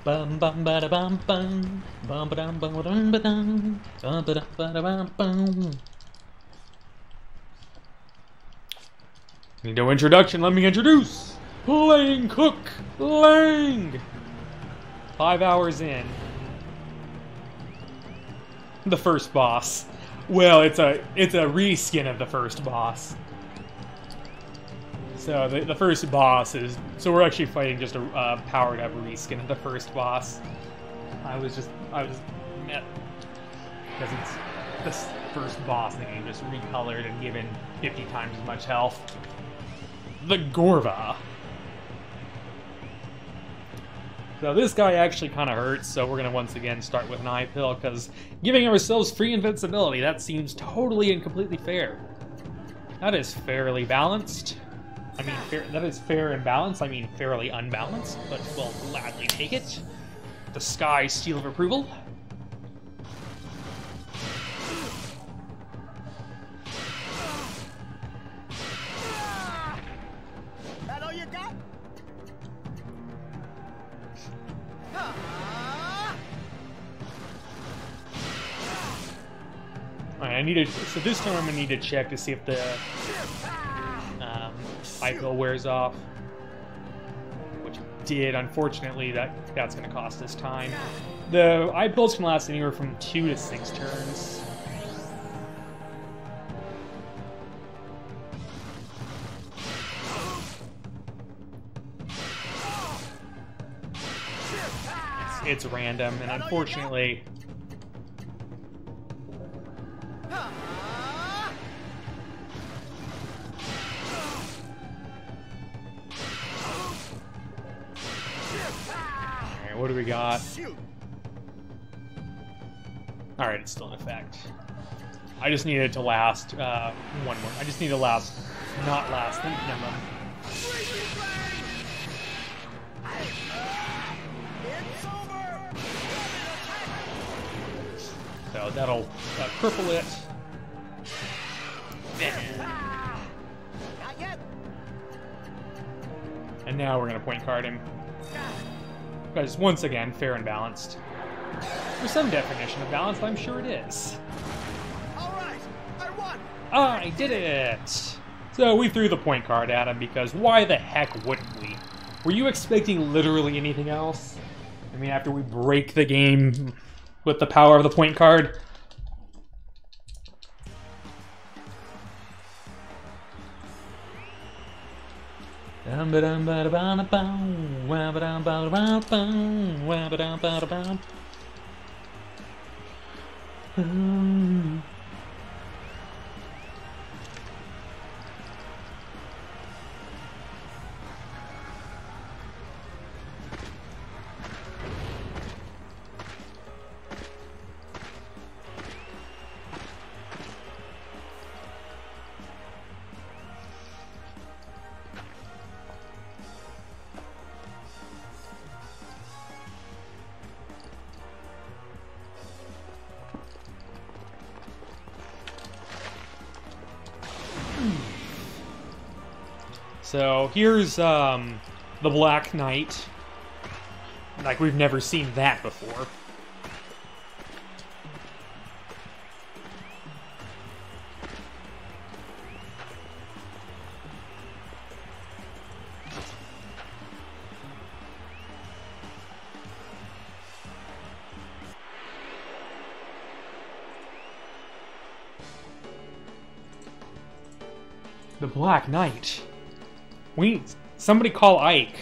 Bum bum ba da bum bum bum ba dum bum ba dum bum ba da bum. Need no introduction, let me introduce Playing Cook Lang. 5 hours in. The first boss. Well, it's a reskin of the first boss. So the first boss is... So we're actually fighting just a powered-up reskin of the first boss. I was met... Because it's the first boss in the game, just recolored and given 50 times as much health. The Gorva. So this guy actually kind of hurts, so we're going to once again start with an eye pill, because giving ourselves free invincibility, that seems totally and completely fair. That is fairly balanced. I mean, that is fair and balanced. I mean, fairly unbalanced, but we'll gladly take it. The Sky Seal of Approval. That all you got? Alright, I need to... So this time I'm going to need to check to see if the... eye pill wears off, which it did. Unfortunately, that's going to cost us time. The eye pills can last anywhere from 2 to 6 turns. It's random, and unfortunately... What do we got? Alright, it's still in effect. I just need it to last one more. I just need to last, not last, never mind. So that'll cripple it. And now we're going to point card him. Because, once again, fair and balanced. There's some definition of balance, I'm sure it is. Alright, I won! I did it! So we threw the point card at him, because why the heck wouldn't we? Were you expecting literally anything else? I mean, after we break the game with the power of the point card? So here's the Black Knight. Like, we've never seen that before. The Black Knight. Somebody call Ike.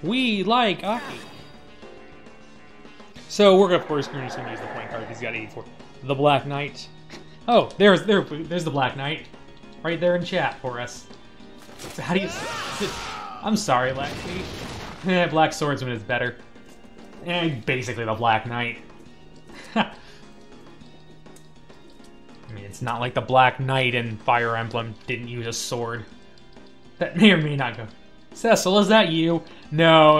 We like Ike. So we're of course going to use the point card. He's got 84. The Black Knight. Oh, there's the Black Knight, right there in chat for us. So how do you? I'm sorry, Lexi. Black Swordsman is better. And basically the Black Knight. I mean, it's not like the Black Knight in Fire Emblem didn't use a sword. That may or may not go. Cecil, is that you? No,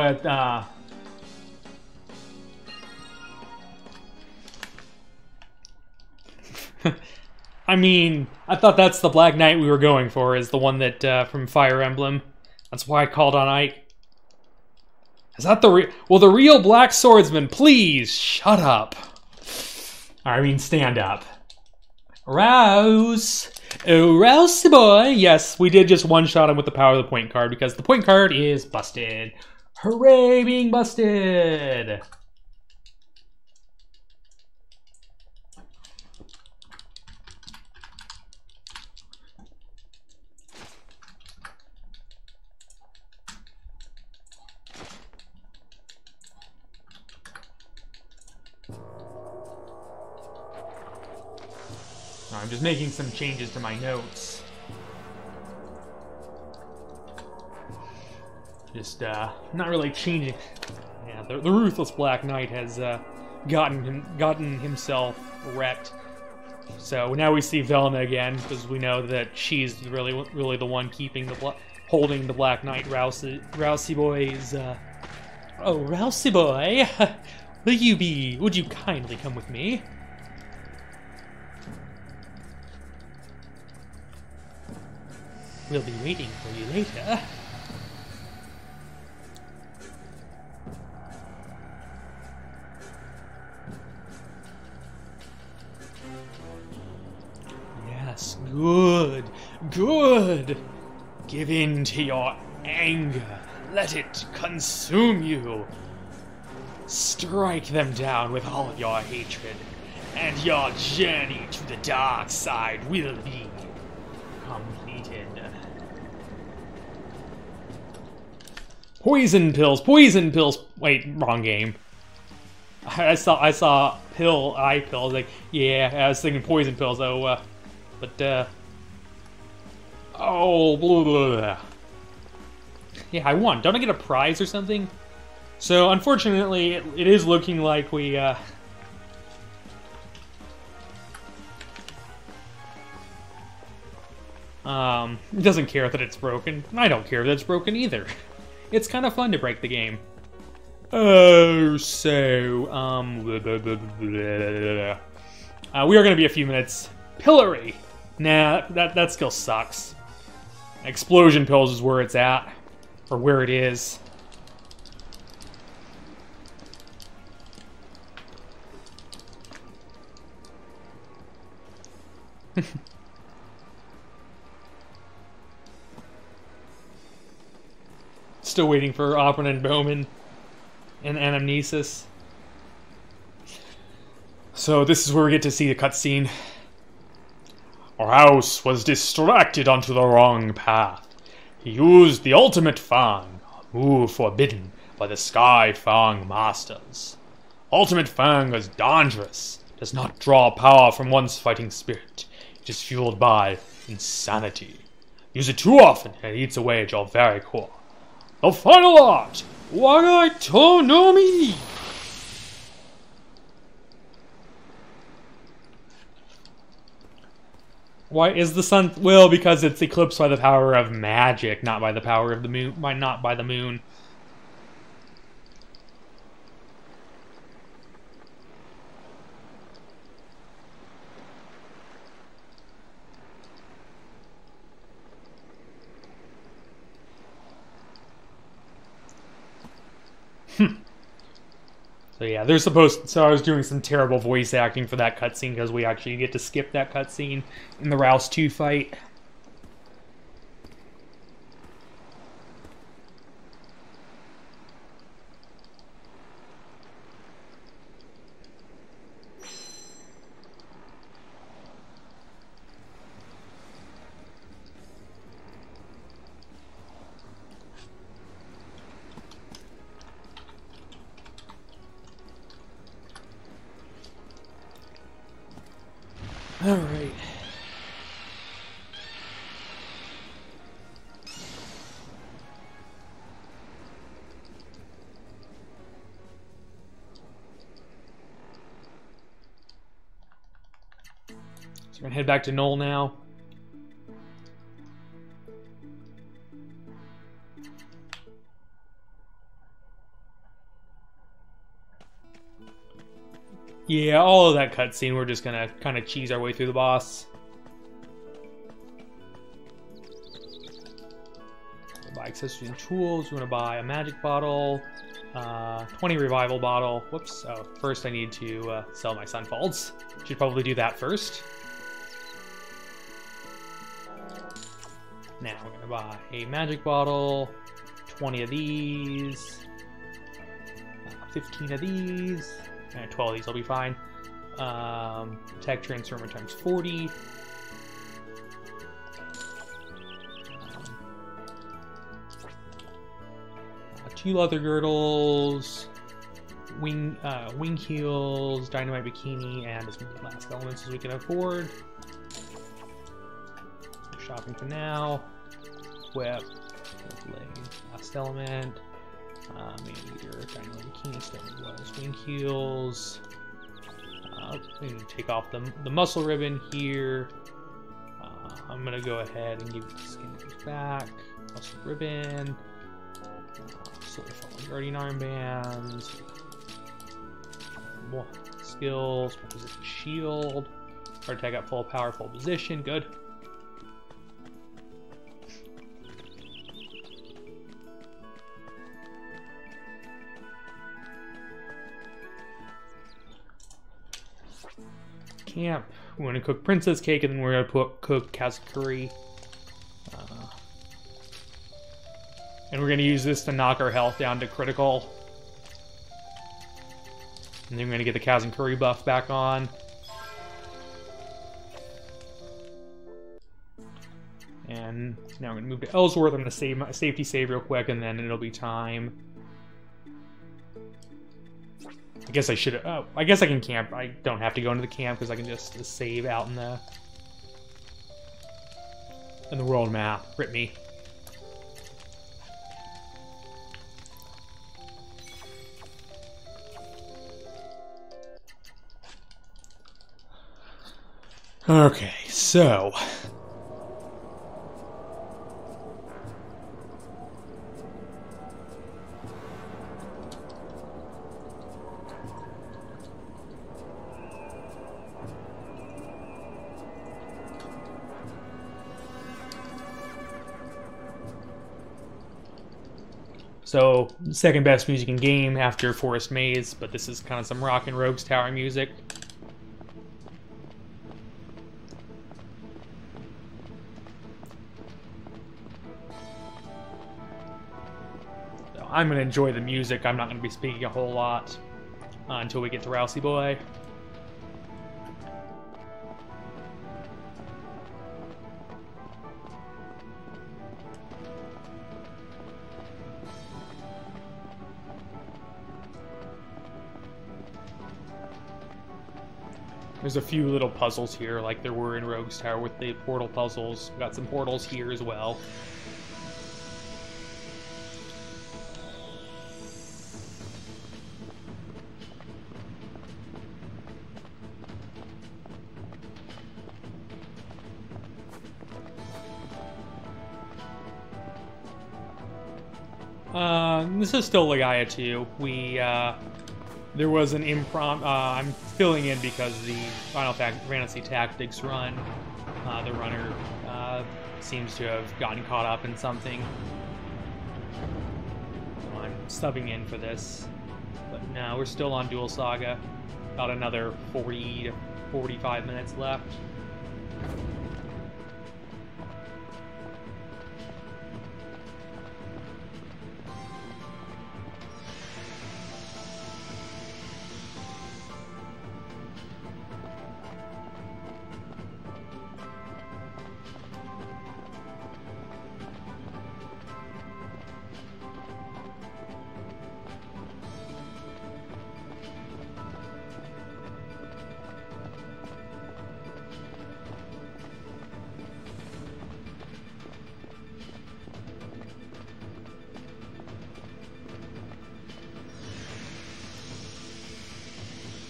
I mean, I thought that's the Black Knight we were going for, is the one that, from Fire Emblem. That's why I called on Ike. Is that the well, the real Black Swordsman, please, shut up. I mean, stand up. Rouse. Oh, Rouse boy. Yes, we did just one-shot him with the power of the point card, because the point card is busted. Hooray, being busted! I'm just making some changes to my notes. Just, not really changing. Yeah, the Ruthless Black Knight has, gotten himself wrecked. So now we see Velma again, because we know that she's really the one keeping holding the Black Knight. Rousey boy's, oh, Rousey boy, would you kindly come with me? We'll be waiting for you later. Yes, good, good. Give in to your anger. Let it consume you. Strike them down with all of your hatred, and your journey to the dark side will be completed. Poison pills, poison pills. Wait, wrong game. I saw pill, eye pill. I was like, yeah, I was thinking poison pills. Oh, oh, blah, blah, blah. Yeah, I won. Don't I get a prize or something? So, unfortunately, it is looking like we, it doesn't care that it's broken. I don't care that it's broken either. It's kind of fun to break the game. Oh, so, we are gonna be a few minutes. Pillory! Nah, that skill sucks. Explosion pills is where it's at. Or where it is. Still waiting for Opera and Bowman and Anamnesis. So this is where we get to see the cutscene. Our house was distracted onto the wrong path. He used the ultimate Fang, a move forbidden by the Sky Fang Masters. Ultimate Fang is dangerous, does not draw power from one's fighting spirit. It is fueled by insanity. Use it too often and it eats away at your very core. The final art! Wagaito no Mi! Why is the sun? Well, because it's eclipsed by the power of magic, not by the power of the moon. Not by the moon. So yeah, they're supposed. So I was doing some terrible voice acting for that cutscene because we actually get to skip that cutscene in the Rouse 2 fight. All right. So we're gonna head back to Null now. Yeah, all of that cutscene, we're just gonna kind of cheese our way through the boss. Buy accessories and tools. We're gonna buy a magic bottle, 20 revival bottle. Whoops. Oh, first I need to sell my Sunfalds. Should probably do that first. Now we're gonna buy a magic bottle, 20 of these, 15 of these. 12 of these will be fine. Tech transformer times 40. 2 leather girdles, wing heels, dynamite bikini, and as many last elements as we can afford. Shopping for now. Whip, last element. Meter, dynamite bikini, standard gloves, wing heels. We need to take off the muscle ribbon here. I'm gonna go ahead and give the skin back. Muscle ribbon. Silver falling guardian armbands. More skills. Position shield. Hard attack at full power, full position. Good. Camp. We're going to cook princess cake, and then we're going to cook kazakuri. And we're going to use this to knock our health down to critical. And then we're going to get the kazakuri buff back on. And now we're going to move to Ellsworth. I'm going to save my safety save real quick, and then it'll be time. I guess I should. Oh, I guess I can camp. I don't have to go into the camp because I can just save out in the world map. Rip me. Okay, so second best music in game after Forest Maze, but this is kind of some Rock and Rogues Tower music. So I'm going to enjoy the music. I'm not going to be speaking a whole lot until we get to Rousey Boy. There's a few little puzzles here, like there were in Rogue's Tower with the portal puzzles. We've got some portals here as well. This is still Legaia 2. There was an impromptu. I'm filling in because the Final Fantasy Tactics run, the runner seems to have gotten caught up in something. So I'm subbing in for this. But no, we're still on Duel Saga. About another 40 to 45 minutes left.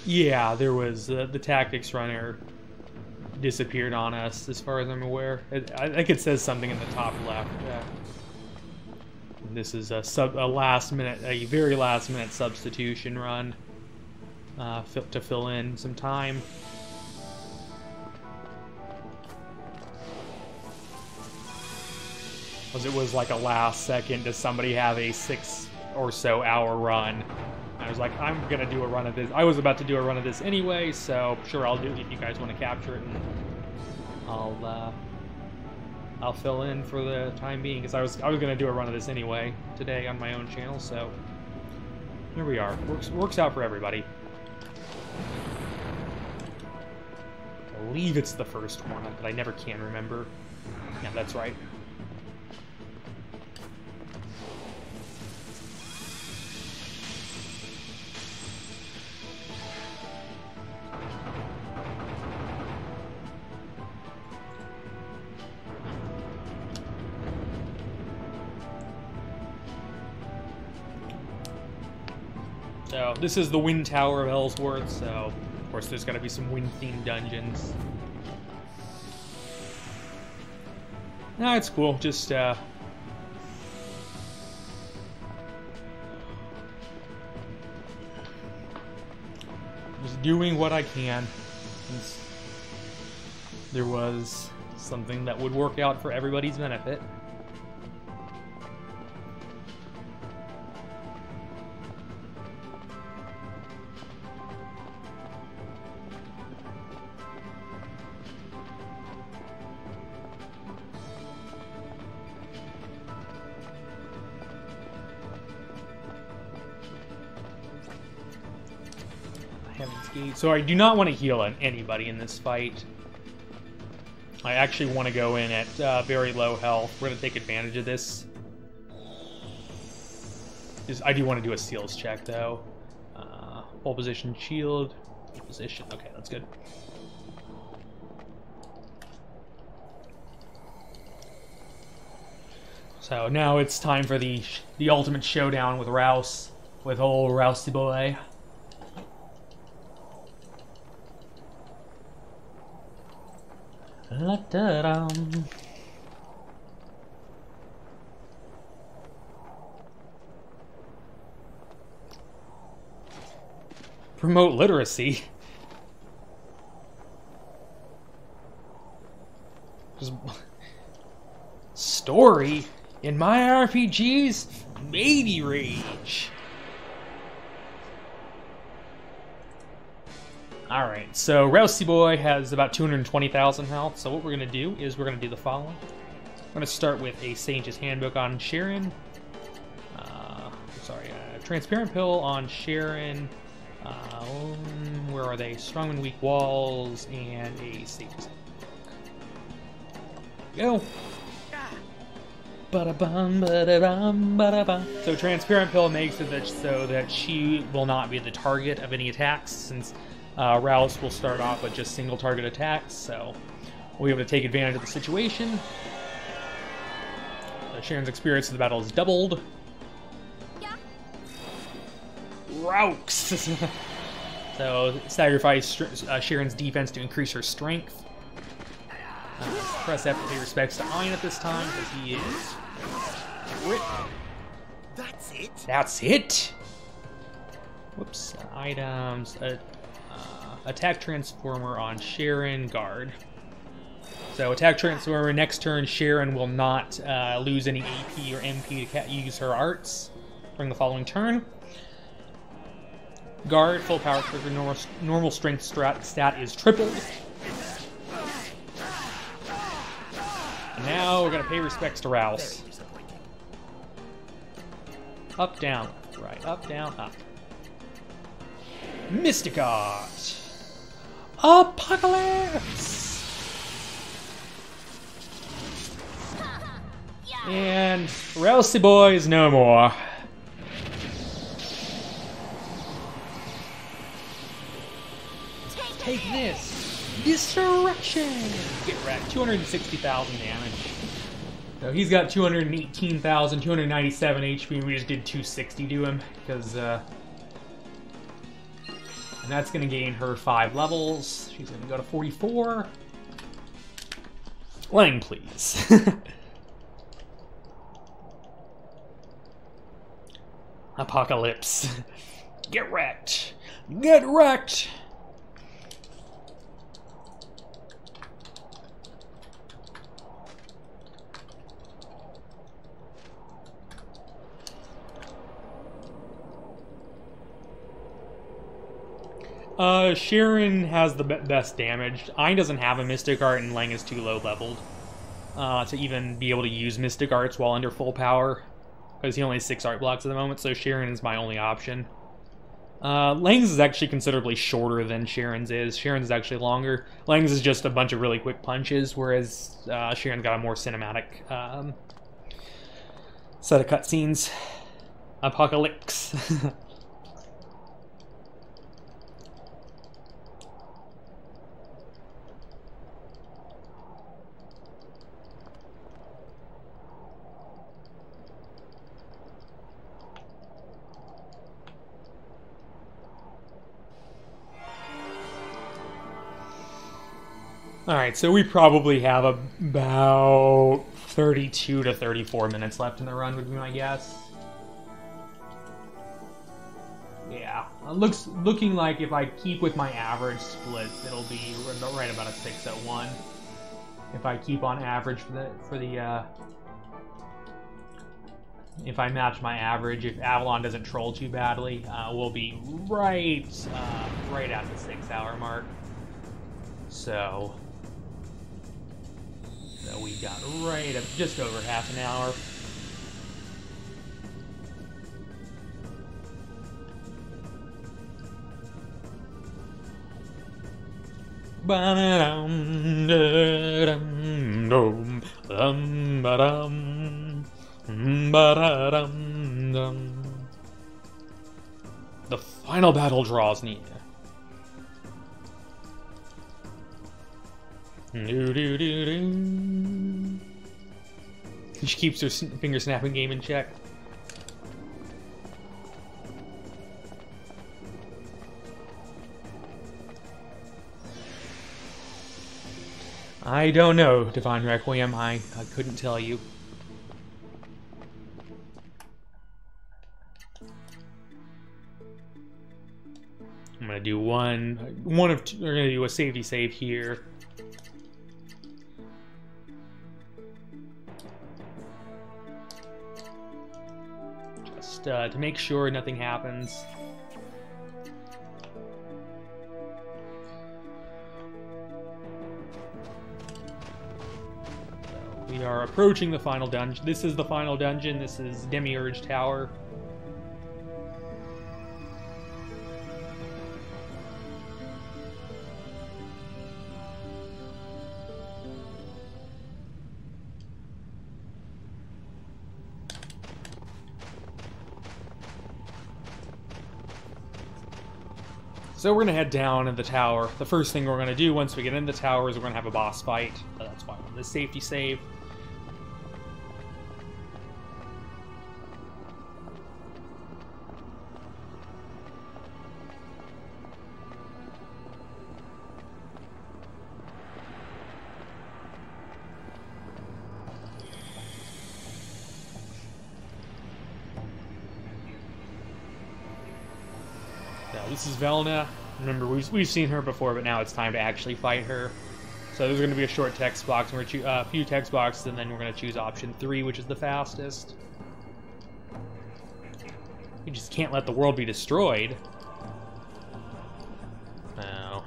Yeah, there was the Tactics runner disappeared on us, as far as I'm aware. I think it says something in the top left. This is a very last minute substitution run to fill in some time. Because it was like a last second, does somebody have a 6 or so hour run? I was like, I'm gonna do a run of this. I was about to do a run of this anyway, so sure, I'll do it if you guys want to capture it, and I'll fill in for the time being, because I was gonna do a run of this anyway today on my own channel. So here we are. Works out for everybody. I believe it's the first one, but I never can remember. Yeah, that's right. So this is the Wind Tower of Ellsworth, so of course there's going to be some wind-themed dungeons. No, it's cool, just doing what I can, since there was something that would work out for everybody's benefit. So I do not want to heal on anybody in this fight. I actually want to go in at very low health. We're going to take advantage of this. I do want to do a seals check, though. Pole position, shield, position. Okay, that's good. So now it's time for the ultimate showdown with Rouse, with old Rousey boy. La-da-dum. Promote literacy. Story in my RPGs, maybe rage. Alright, so Rousey Boy has about 220,000 health, so what we're going to do is we're going to do the following. We're going to start with a Sage's Handbook on Sharon. Transparent Pill on Sharon. Where are they? Strong and Weak Walls, and a Sage's Handbook. Go! Ba-da-bum, ba-da-bum, ba-da-bum. So Transparent Pill makes it so that she will not be the target of any attacks, since Rouse will start off with just single target attacks, so we'll be able to take advantage of the situation. Sharon's experience of the battle is doubled. Yeah. Rouse! So sacrifice Sharon's defense to increase her strength. Press F to pay respects to Ian at this time, because he is crit. That's it? That's it? Whoops. Items. Attack Transformer on Sharon, guard. So Attack Transformer, next turn Sharon will not lose any AP or MP to use her arts during the following turn. Guard, full power trigger, normal strength stat is tripled. And now we're going to pay respects to Rouse. Up, down, right, up, down, up. Mystic Art! Apocalypse! And Rousey Boy is no more. Take this! Destruction! Get wrecked. 260,000 damage. So he's got 218,000, 297 HP, and we just did 260 to him, because, and that's going to gain her 5 levels. She's going to go to 44. Lang, please. Apocalypse. Get wrecked. Get wrecked. Sharon has the best damage. Ayn doesn't have a Mystic Art, and Lang is too low leveled to even be able to use Mystic Arts while under full power, because he only has 6 art blocks at the moment, so Sharon is my only option. Lang's is actually considerably shorter than Sharon's is. Sharon's is actually longer. Lang's is just a bunch of really quick punches, whereas Sharon's got a more cinematic set of cutscenes. Apocalypse. Alright, so we probably have about 32 to 34 minutes left in the run, would be my guess. Yeah, looking like if I keep with my average splits, it'll be right about a 6:01. If I keep on average if I match my average, if Avalon doesn't troll too badly, we'll be right at the 6-hour mark. So we got right up just over half an hour. The final battle draws near. She keeps her finger snapping game in check. I don't know, Divine Requiem. I couldn't tell you. I'm gonna do one of two. We're gonna do a safety save here. Just to make sure nothing happens. We are approaching the final dungeon. This is the final dungeon. This is Demiurge Tower. So we're going to head down in the tower. The first thing we're going to do once we get in the tower is we're going to have a boss fight. That's why I'm on this safety save. This is Velna. Remember, we've seen her before, but now it's time to actually fight her. So there's going to be a short text box, and we're going to a few text boxes, and then we're going to choose option 3, which is the fastest. You just can't let the world be destroyed. No.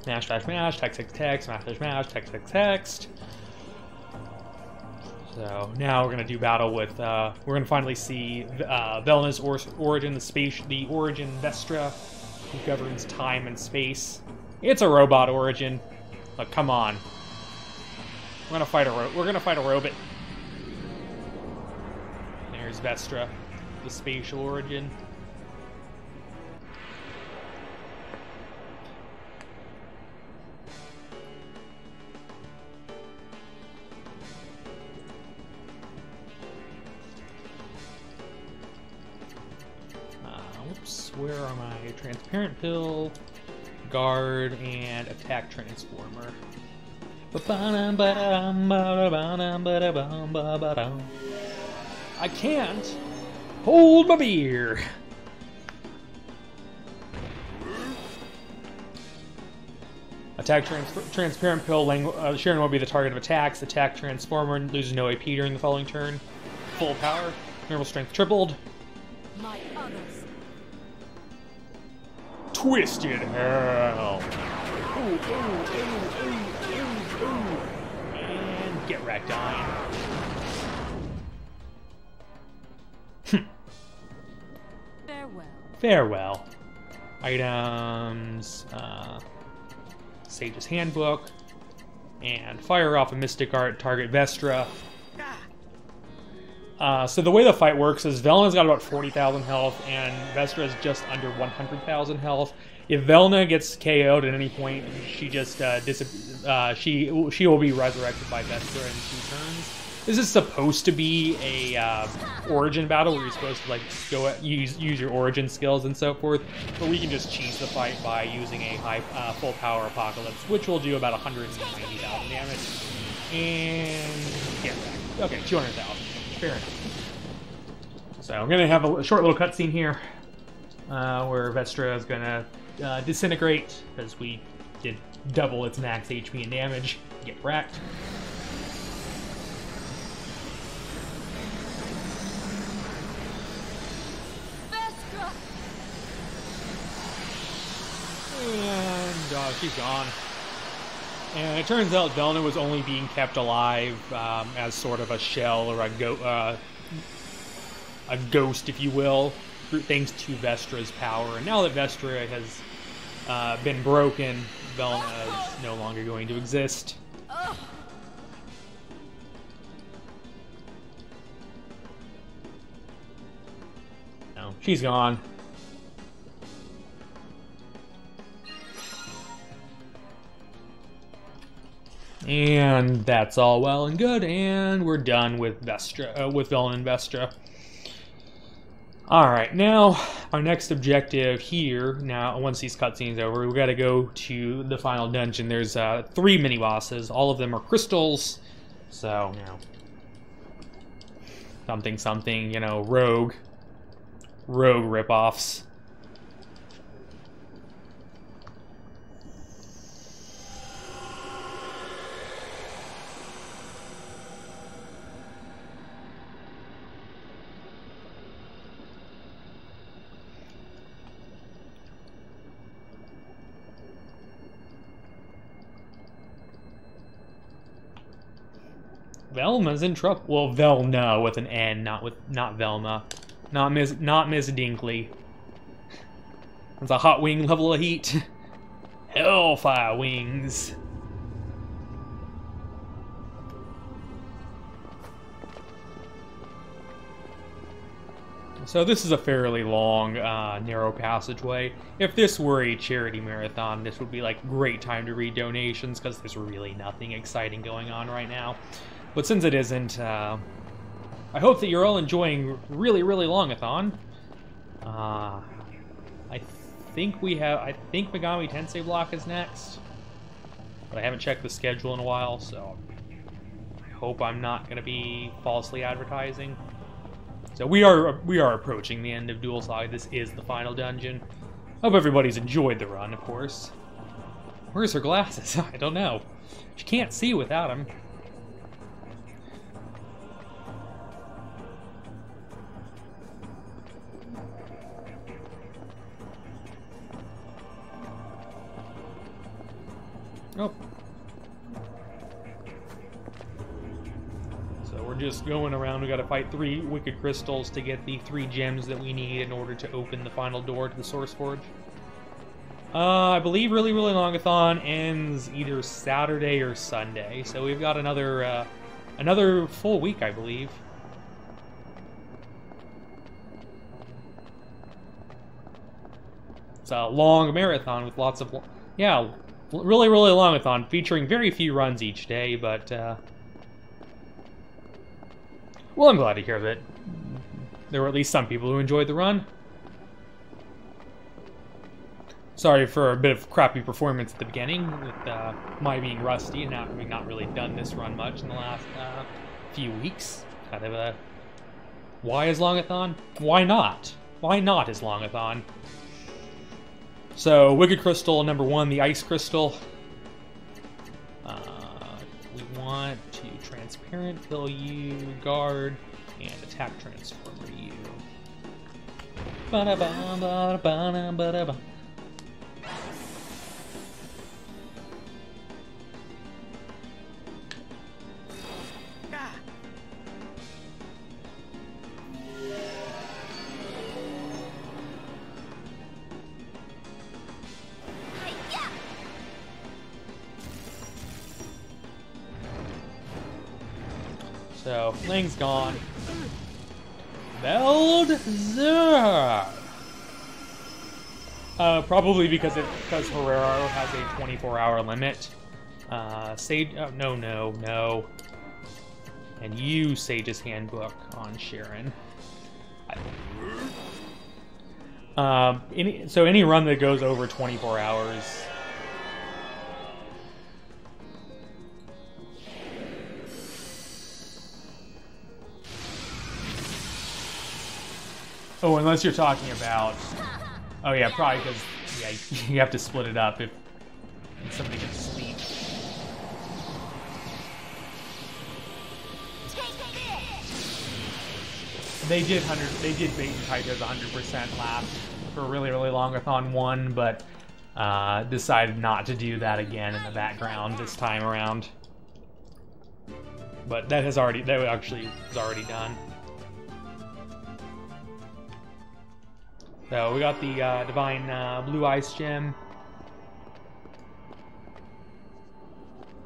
Mash dash mash, text text text, mash dash mash, text text text. So now we're going to do battle with, we're going to finally see Velna's origin, the origin Vestra, who governs time and space. It's a robot origin. But come on. We're going to fight a robot. There's Vestra, the spatial origin. Where are my transparent pill, guard, and attack transformer? I can't hold my beer. Attack transparent pill. Sharon will be the target of attacks. Attack transformer loses no AP during the following turn. Full power. Normal strength tripled. My others. Twisted hell. Ooh. And get wrecked on. Farewell. Items. Sage's Handbook. And fire off a Mystic Art, target Vestra. So the way the fight works is Velna's got about 40,000 health, and Vestra is just under 100,000 health. If Velna gets KO'd at any point, she just she will be resurrected by Vestra in 2 turns. This is supposed to be a origin battle where you're supposed to like use your origin skills and so forth, but we can just cheese the fight by using a high full power Apocalypse, which will do about 190,000 damage. And yeah, okay, 200,000. Fair enough. So I'm gonna have a short little cutscene here where Vestra is gonna disintegrate because we did double its max HP and damage. Get wrecked. Vestra! And she's gone. And it turns out Velna was only being kept alive as sort of a shell or a ghost, if you will, thanks to Vestra's power. And now that Vestra has been broken, Velna is no longer going to exist. No, she's gone. And that's all well and good, and we're done with Vestra, with Velna and Vestra. Alright, now, our next objective here, now, once these cutscenes are over, we gotta go to the final dungeon. There's 3 mini-bosses, all of them are crystals, so, you know, something, you know, rogue ripoffs. Velma's in trouble. Well, Velna with an N, not Velma, not Miss Dinkley. That's a hot wing level of heat. Hellfire wings. So this is a fairly long, narrow passageway. If this were a charity marathon, this would be like great time to read donations because there's really nothing exciting going on right now. But since it isn't, I hope that you're all enjoying really, really long-a-thon. I think Megami Tensei block is next. But I haven't checked the schedule in a while, so I hope I'm not going to be falsely advertising. So we are approaching the end of Duel Saga. This is the final dungeon. Hope everybody's enjoyed the run, of course. Where's her glasses? I don't know. She can't see without them. Oh. So we're just going around. We gotta fight 3 wicked crystals to get the 3 gems that we need in order to open the final door to the Source Forge. I believe Really Really Long-a-thon ends either Saturday or Sunday, so we've got another full week, I believe. It's a long marathon with lots of... Yeah, really, really long-a-thon, featuring very few runs each day, but, well, I'm glad to hear that there were at least some people who enjoyed the run. Sorry for a bit of crappy performance at the beginning, with my being rusty and having not really done this run much in the last few weeks. Kind of a... Why is Longathon? Why not? Why not is Longathon? So, Wicked Crystal, number 1, the Ice Crystal. We want to Transparent Fill you, Guard, and Attack Transformer you. Ba-da-bum, ba-da-bum, ba-da-bum. So, Ling's gone. Belzer! Probably because Herrero has a 24-hour limit. Sage... Oh, no. And you Sage's Handbook on Sharon. Any run that goes over 24 hours... Oh, unless you're talking about... Oh yeah, probably because you have to split it up if somebody gets sleep. They did bait and Kaito's 100% last for a really long-a-thon 1, but decided not to do that again in the background this time around. But that actually was already done. So we got the Divine Blue Ice Gem.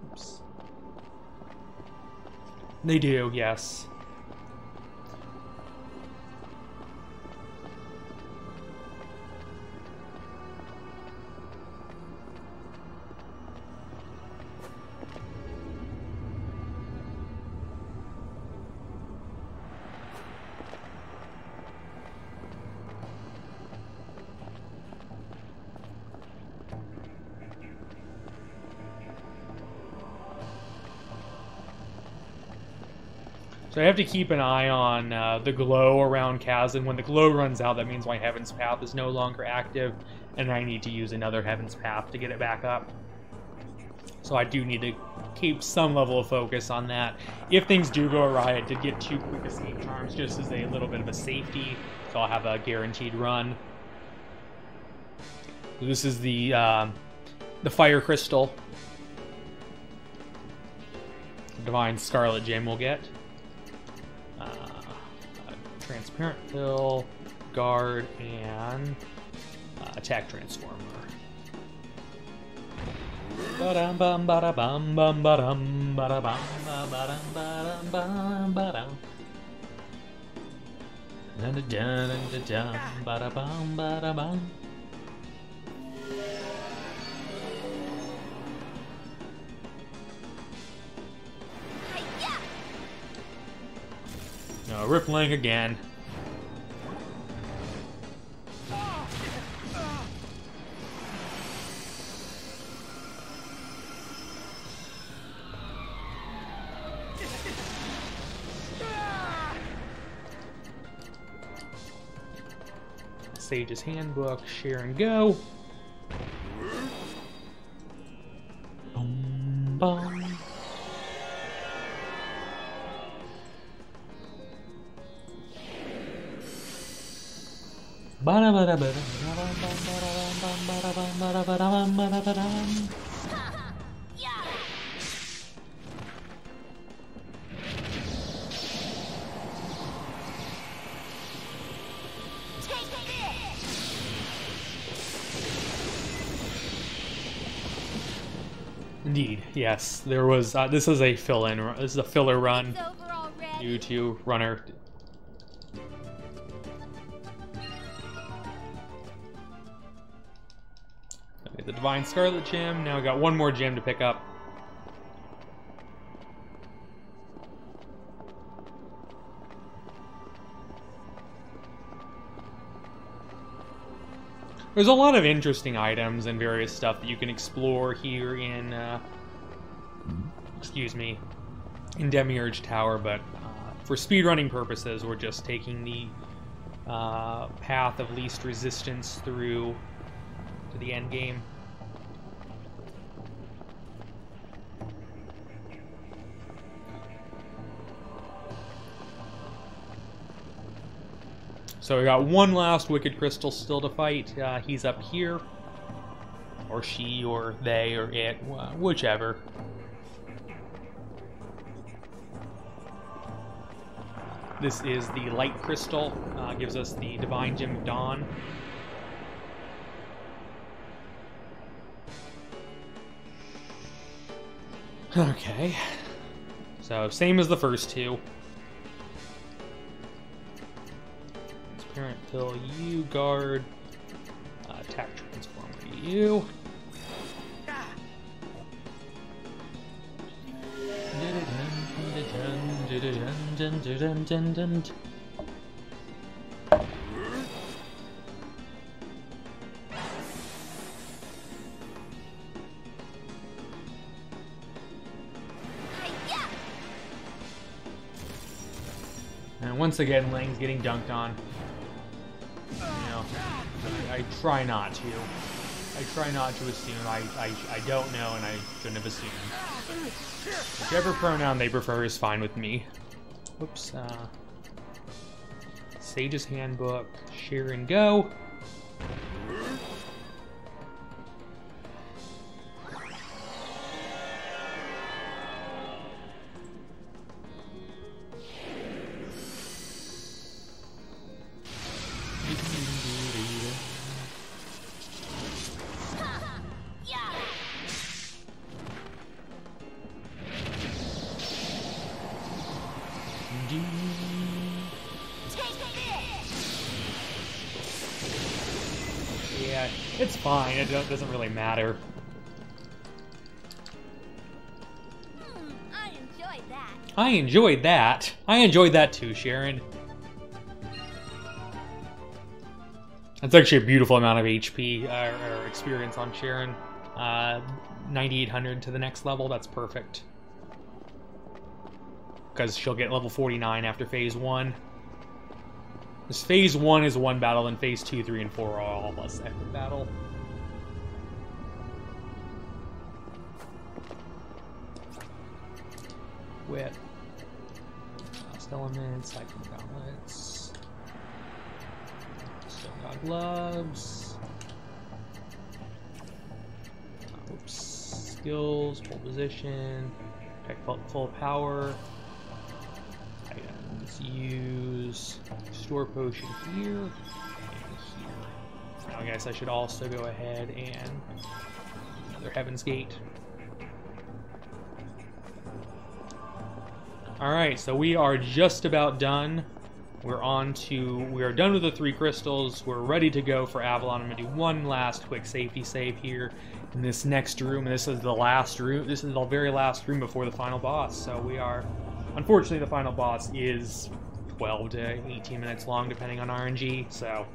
Oops. They do, yes. So I have to keep an eye on the glow around Kazan. When the glow runs out, that means my Heaven's Path is no longer active, and I need to use another Heaven's Path to get it back up. So I do need to keep some level of focus on that. If things do go awry, I did get 2 quick escape charms just as a little bit of a safety, so I'll have a guaranteed run. This is the Fire Crystal. Divine Scarlet Gem we'll get. Transparent Fill, Guard, and Attack Transformer. Ba-dum bum ba bum bum ba dum ba bum ba dum bum ba dum ba bum ba bum. No, Rippling again. Sage's Handbook, share and go. Boom, boom. Indeed, yes. There was. This is a fill-in. This is a filler run due to runner. Okay, the Divine Scarlet Gem. Now we got one more gem to pick up. There's a lot of interesting items and various stuff that you can explore here in, excuse me, in Demiurge Tower, but for speedrunning purposes, we're just taking the path of least resistance through to the end game. So we got one last Wicked Crystal still to fight. He's up here. Or she, or they, or it, whichever. This is the Light Crystal. Gives us the Divine Gem of Dawn. Okay. So, same as the first two. Parent Pill, you guard. Attack Transform for you. And once again, Lang's getting dunked on. You know, I try not to. I try not to assume. I don't know, and I shouldn't have assumed. Whichever pronoun they prefer is fine with me. Whoops. Sage's Handbook. Share and go. Yeah, it's fine. It doesn't really matter. I enjoyed that. I enjoyed that. I enjoyed that too, Sharon. That's actually a beautiful amount of HP or experience on Sharon. 9,800 to the next level. That's perfect. Because she'll get level 49 after phase 1. This phase 1 is one battle, and phase 2, 3, and 4 are all a second battle. Wit. Last elements, cycling gauntlets. Still got gloves. Oops. Skills, full position. Protect full power. Items. Use store potion here and here. Now I guess I should also go ahead and another Heaven's Gate. Alright, so we are just about done. We are done with the 3 crystals. We're ready to go for Avalon. I'm going to do one last quick safety save here in this next room. And this is the last room. This is the very last room before the final boss. So we are... Unfortunately, the final boss is 12 to 18 minutes long, depending on RNG, so...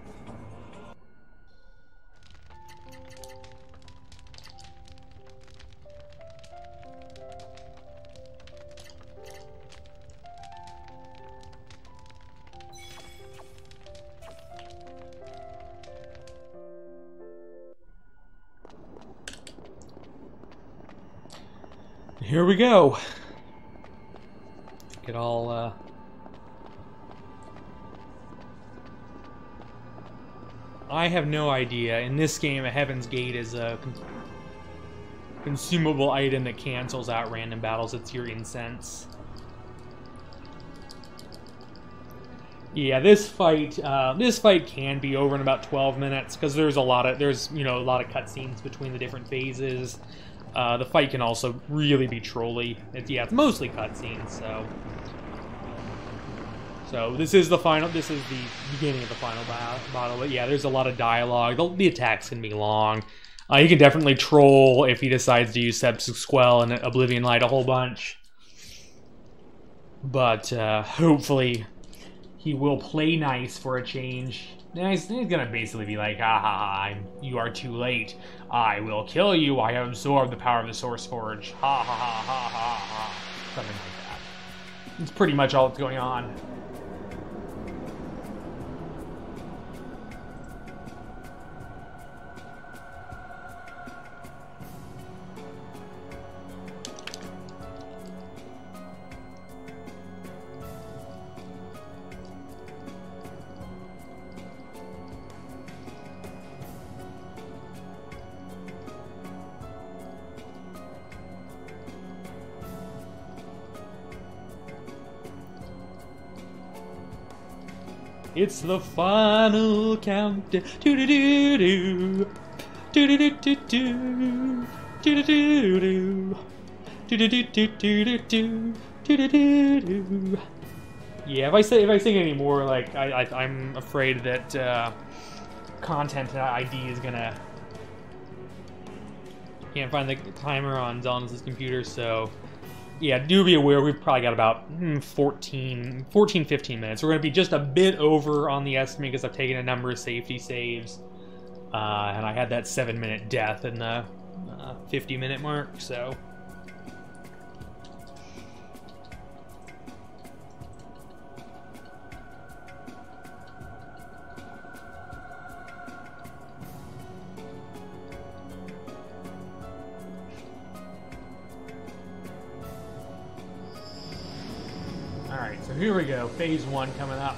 Here we go. Get all, I have no idea. In this game, a Heaven's Gate is a consumable item that cancels out random battles. It's your incense. Yeah, this fight can be over in about 12 minutes because there's a lot of cutscenes between the different phases. The fight can also really be trolly. It's mostly cutscenes, so this is the beginning of the final battle. But yeah, there's a lot of dialogue. The attacks can be long. He can definitely troll if he decides to use Sepsis Quell and Oblivion Light a whole bunch. But hopefully he will play nice for a change Now he's gonna basically be like, ha ha ha, you are too late. I will kill you. I have absorbed the power of the Source Forge. Ha ha ha ha ha ha. Something like that. It's pretty much all that's going on. It's the final countdown. Do-do-do-do. Do-do-do-do-do. Do-do-do-do. Do-do-do-do-do-do. Do-do-do-do. Yeah, if I sing any more, like I'm afraid that content ID is gonna. Can't find the timer on Don's computer, so. Yeah, do be aware we've probably got about 15 minutes. We're going to be just a bit over on the estimate because I've taken a number of safety saves. And I had that 7-minute death in the 50-minute mark, so... Alright, so here we go. Phase 1 coming up.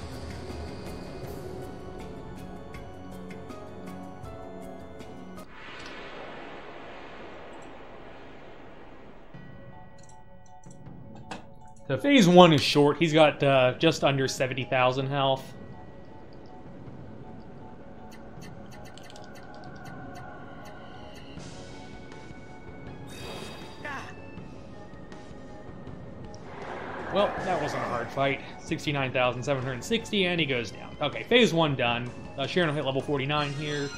So phase 1 is short. He's got just under 70,000 health. Well, that wasn't a hard fight. 69,760, and he goes down. Okay, phase 1 done. Sharon will hit level 49 here.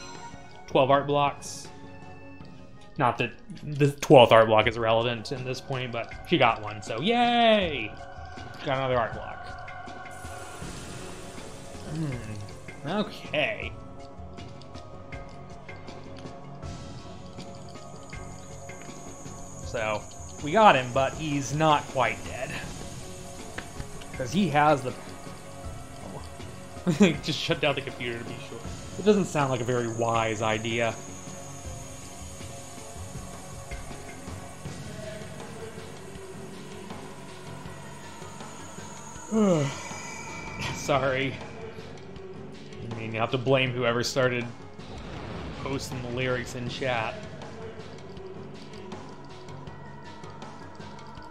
12 art blocks. Not that the 12th art block is relevant in this point, but she got one, so yay! Got another art block. Okay. So, we got him, but he's not quite dead. Because he has the... Just shut down the computer to be sure. It doesn't sound like a very wise idea. Sorry. I mean, you have to blame whoever started posting the lyrics in chat.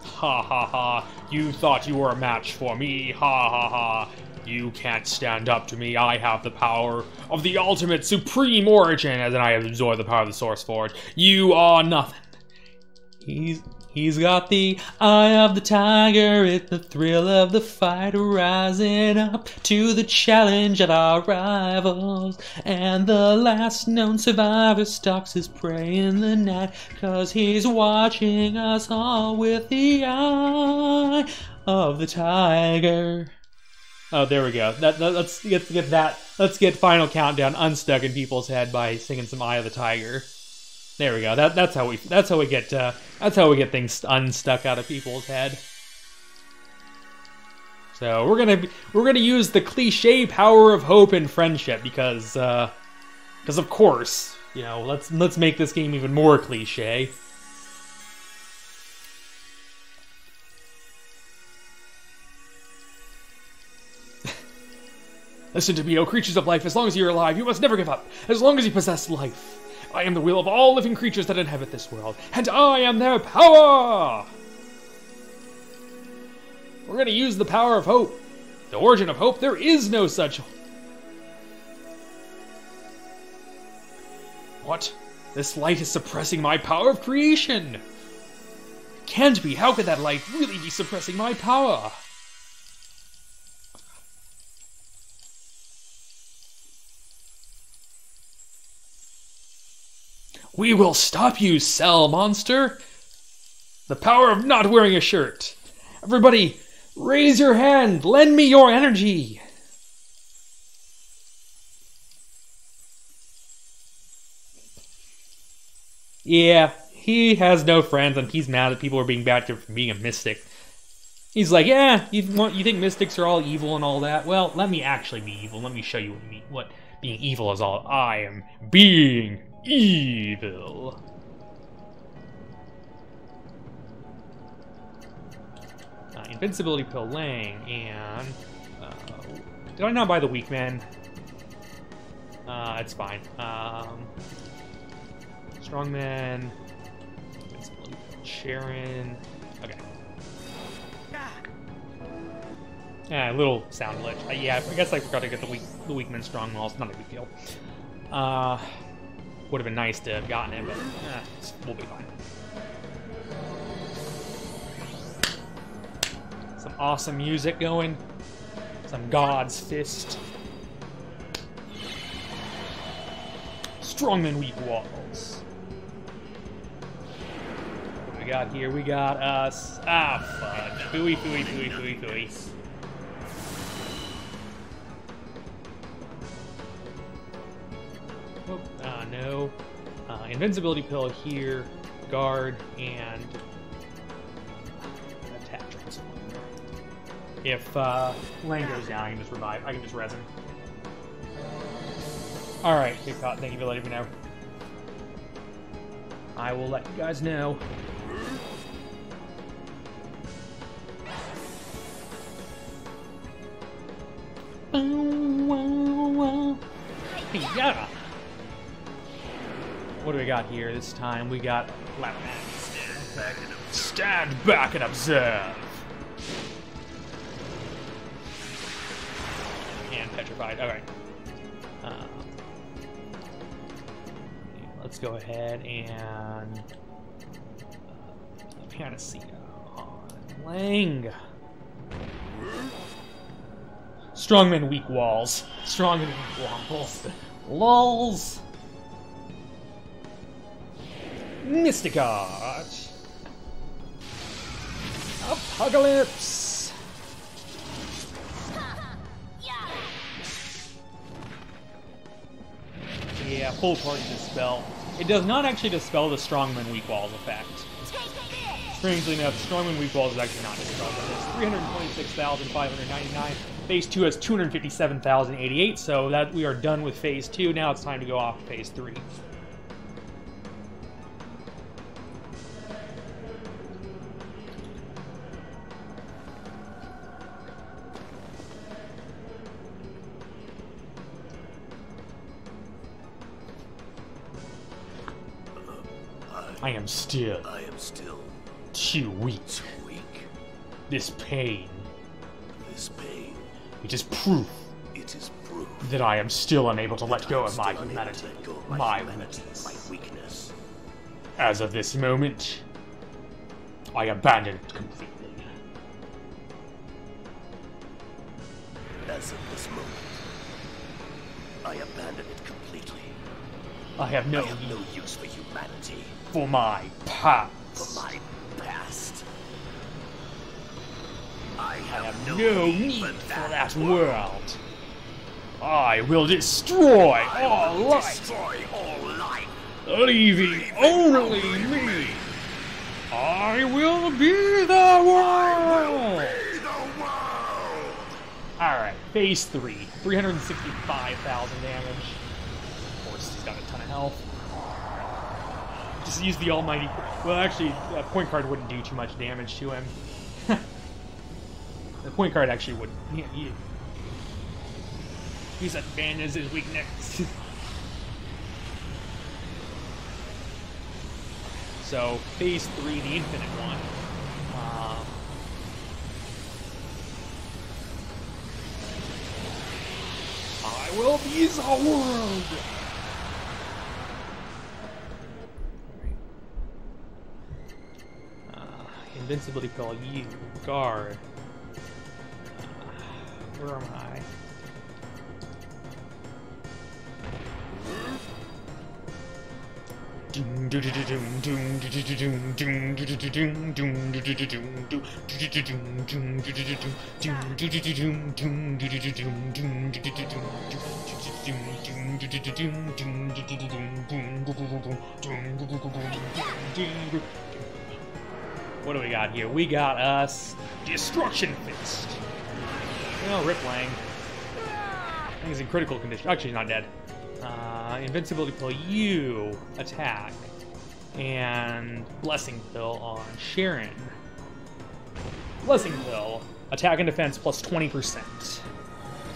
Ha ha ha, you thought you were a match for me, ha ha ha. You can't stand up to me, I have the power of the ultimate supreme origin, as in I have absorbed the power of the Source Forge. You are nothing. He's got the eye of the tiger, it's the thrill of the fight, rising up to the challenge of our rivals. And the last known survivor stalks his prey in the night, 'cause he's watching us all with the eye of the tiger. Oh, there we go. Let's get that. Let's get Final Countdown unstuck in people's head by singing some Eye of the Tiger. There we go. That's how we get things unstuck out of people's head. So we're gonna use the cliche power of hope and friendship because of course, you know, let's make this game even more cliche. Listen to me, O creatures of life. As long as you're alive, you must never give up. As long as you possess life. I am the will of all living creatures that inhabit this world, and I am their power! We're going to use the power of hope. The origin of hope, there is no such... What? This light is suppressing my power of creation! Can't be. How could that light really be suppressing my power? We will stop you, cell monster! The power of not wearing a shirt. Everybody, raise your hand! Lend me your energy! Yeah, he has no friends, and he's mad that people are being bad to him for being a mystic. He's like, yeah, you think mystics are all evil and all that? Well, let me actually be evil. Let me show you what being evil is all. I am being evil. Invincibility pill Lang, and did I not buy the weak man? It's fine. Strongman, invincibility pill Sharon. Okay. Yeah, a little sound glitch. Yeah, I guess I forgot to get the weakman strong walls. Not a big deal. Would have been nice to have gotten it, but we'll be fine. Some awesome music going. Some God's Fist. Strongman weak walls. What do we got here? We got us. Ah, fudge. Fooey, fooey, fooey, fooey, fooey. Oh, no. Invincibility pill here. Guard and attack transform. If Lang goes down, I can just revive. I can just res him. Alright, Kickout, thank you for letting me know. I will let you guys know. Yeah. What do we got here this time? We got Stand back and observe. And petrified. All right. Let's go ahead and Panacea on Lang. Strongman weak walls. Strongman weak walls. Lulz. Mystic Art. Apocalypse. Yeah, full party dispel. It does not actually dispel the Strongman weak walls effect. Strangely enough, Strongman weak walls is actually not dispelled. It's 326,599. Phase 2 has 257,088, so that we are done with Phase 2. Now it's time to go off to Phase 3. I am still too weak. This pain. It is proof that I am still unable to let go of my humanity, my weakness. As of this moment, I abandon it completely. I have no use for humanity. For my past. I have no need for that world. I will destroy all life, leaving only me. I will be the world. Alright, Phase 3. 365,000 damage. Of course, he's got a ton of health. Just use the almighty... Well, actually, a point card wouldn't do too much damage to him. The point card actually would... He's abandons his weakness. So, Phase 3, the infinite one. I will be the world! Invincibility pill, you, guard. Where am I? What do we got here? We got us Destruction Fist. Oh, Rip Lang. I think he's in critical condition. Actually, he's not dead. Invincibility Pill, you attack. And Blessing Pill on Sharon. Blessing Pill, attack and defense plus 20%.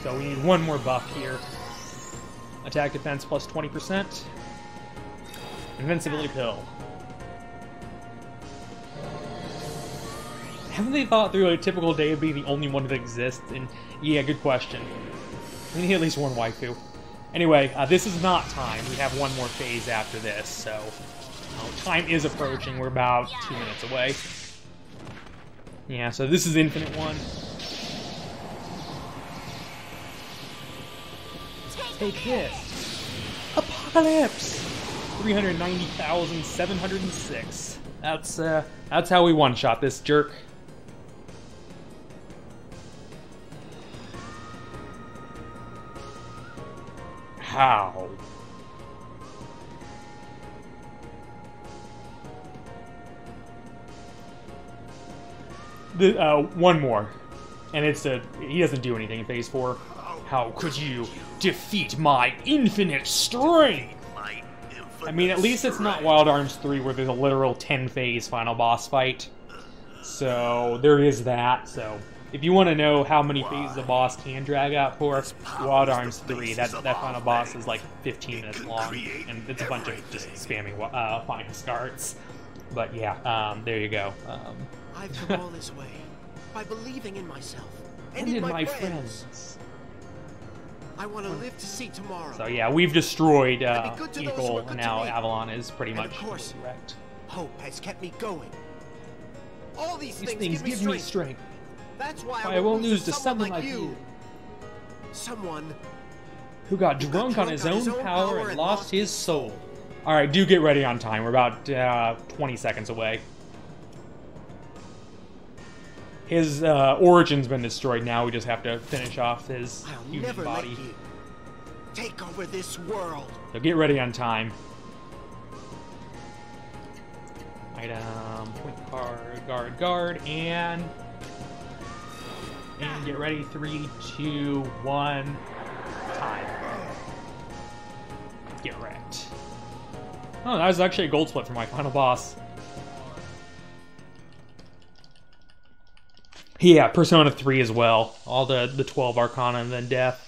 So we need one more buff here. Attack defense plus 20%. Invincibility Pill. Haven't they thought through a typical day of being the only one that exists? And yeah, good question. We need at least one waifu. Anyway, this is not time. We have one more phase after this, so time is approaching. We're about 2 minutes away. Yeah, so this is Infinite One. Take this. Apocalypse! 390,706. That's how we one-shot this jerk. How? One more. And it's he doesn't do anything in phase 4. How could you defeat my infinite strength? I mean, at least it's not Wild Arms 3 where there's a literal 10-phase final boss fight. So, there is that. So, if you want to know how many phases a boss can drag out for, Wild Arms 3, that final boss is like 15 minutes long. And it's a bunch of just spamming final starts. But yeah, there you go. I've come all this way by believing in myself and in in my friends. I want to live to see tomorrow. So yeah, we've destroyed And be good to those who Evil, are good and to now me. Avalon is pretty And much of course, wrecked. hope has kept me going. All these These things give me strength. That's why I won't lose to someone like you. Someone Who got drunk on his own power and lost his soul. Alright, do get ready on time. We're about 20 seconds away. His origin's been destroyed now. We just have to finish off his I'll human never body. let you take over this world. So get ready on time. Item, point card, guard, and get ready. 3, 2, 1, time. Get wrecked. Oh, that was actually a gold split for my final boss. Yeah, Persona 3 as well. All the 12 Arcana and then Death.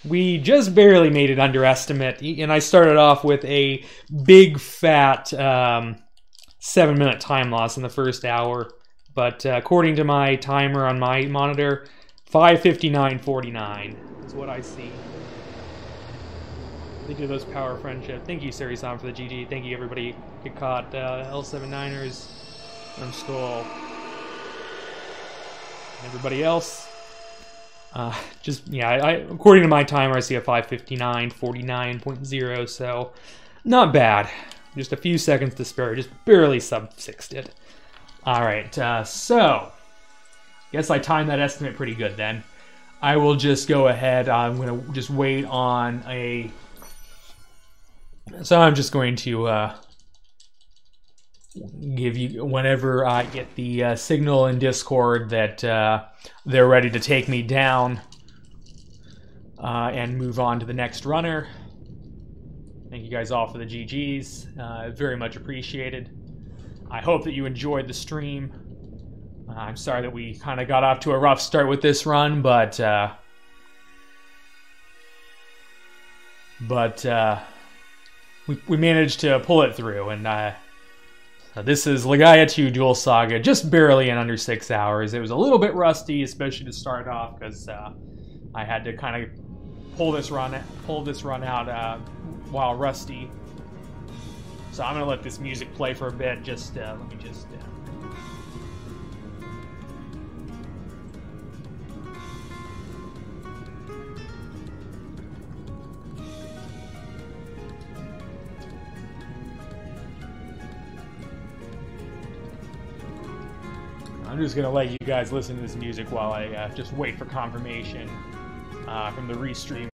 We just barely made it under estimate, and I started off with a big fat 7-minute time loss in the first hour. But according to my timer on my monitor, 5:59:49 is what I see. Thank you to those Power Friendship. Thank you, Sari-san, for the GG. Thank you, everybody. Get caught. L79ers. I'm Skull. Everybody else. According to my timer, I see a 5:59:49.0, so not bad. Just a few seconds to spare. Just barely sub-6'd it. Alright, so guess I timed that estimate pretty good then. I will just go ahead. I'm going to just wait on a... So I'm just going to give you, whenever I get the signal in Discord that they're ready to take me down and move on to the next runner. Thank you guys all for the GGs. Very much appreciated. I hope that you enjoyed the stream. I'm sorry that we kind of got off to a rough start with this run, but we managed to pull it through, and this is Legaia 2 Duel Saga, just barely in under 6 hours. It was a little bit rusty, especially to start off, because I had to kind of pull this run out while rusty. So I'm gonna let this music play for a bit. Just let me just. just gonna let you guys listen to this music while I just wait for confirmation from the restream.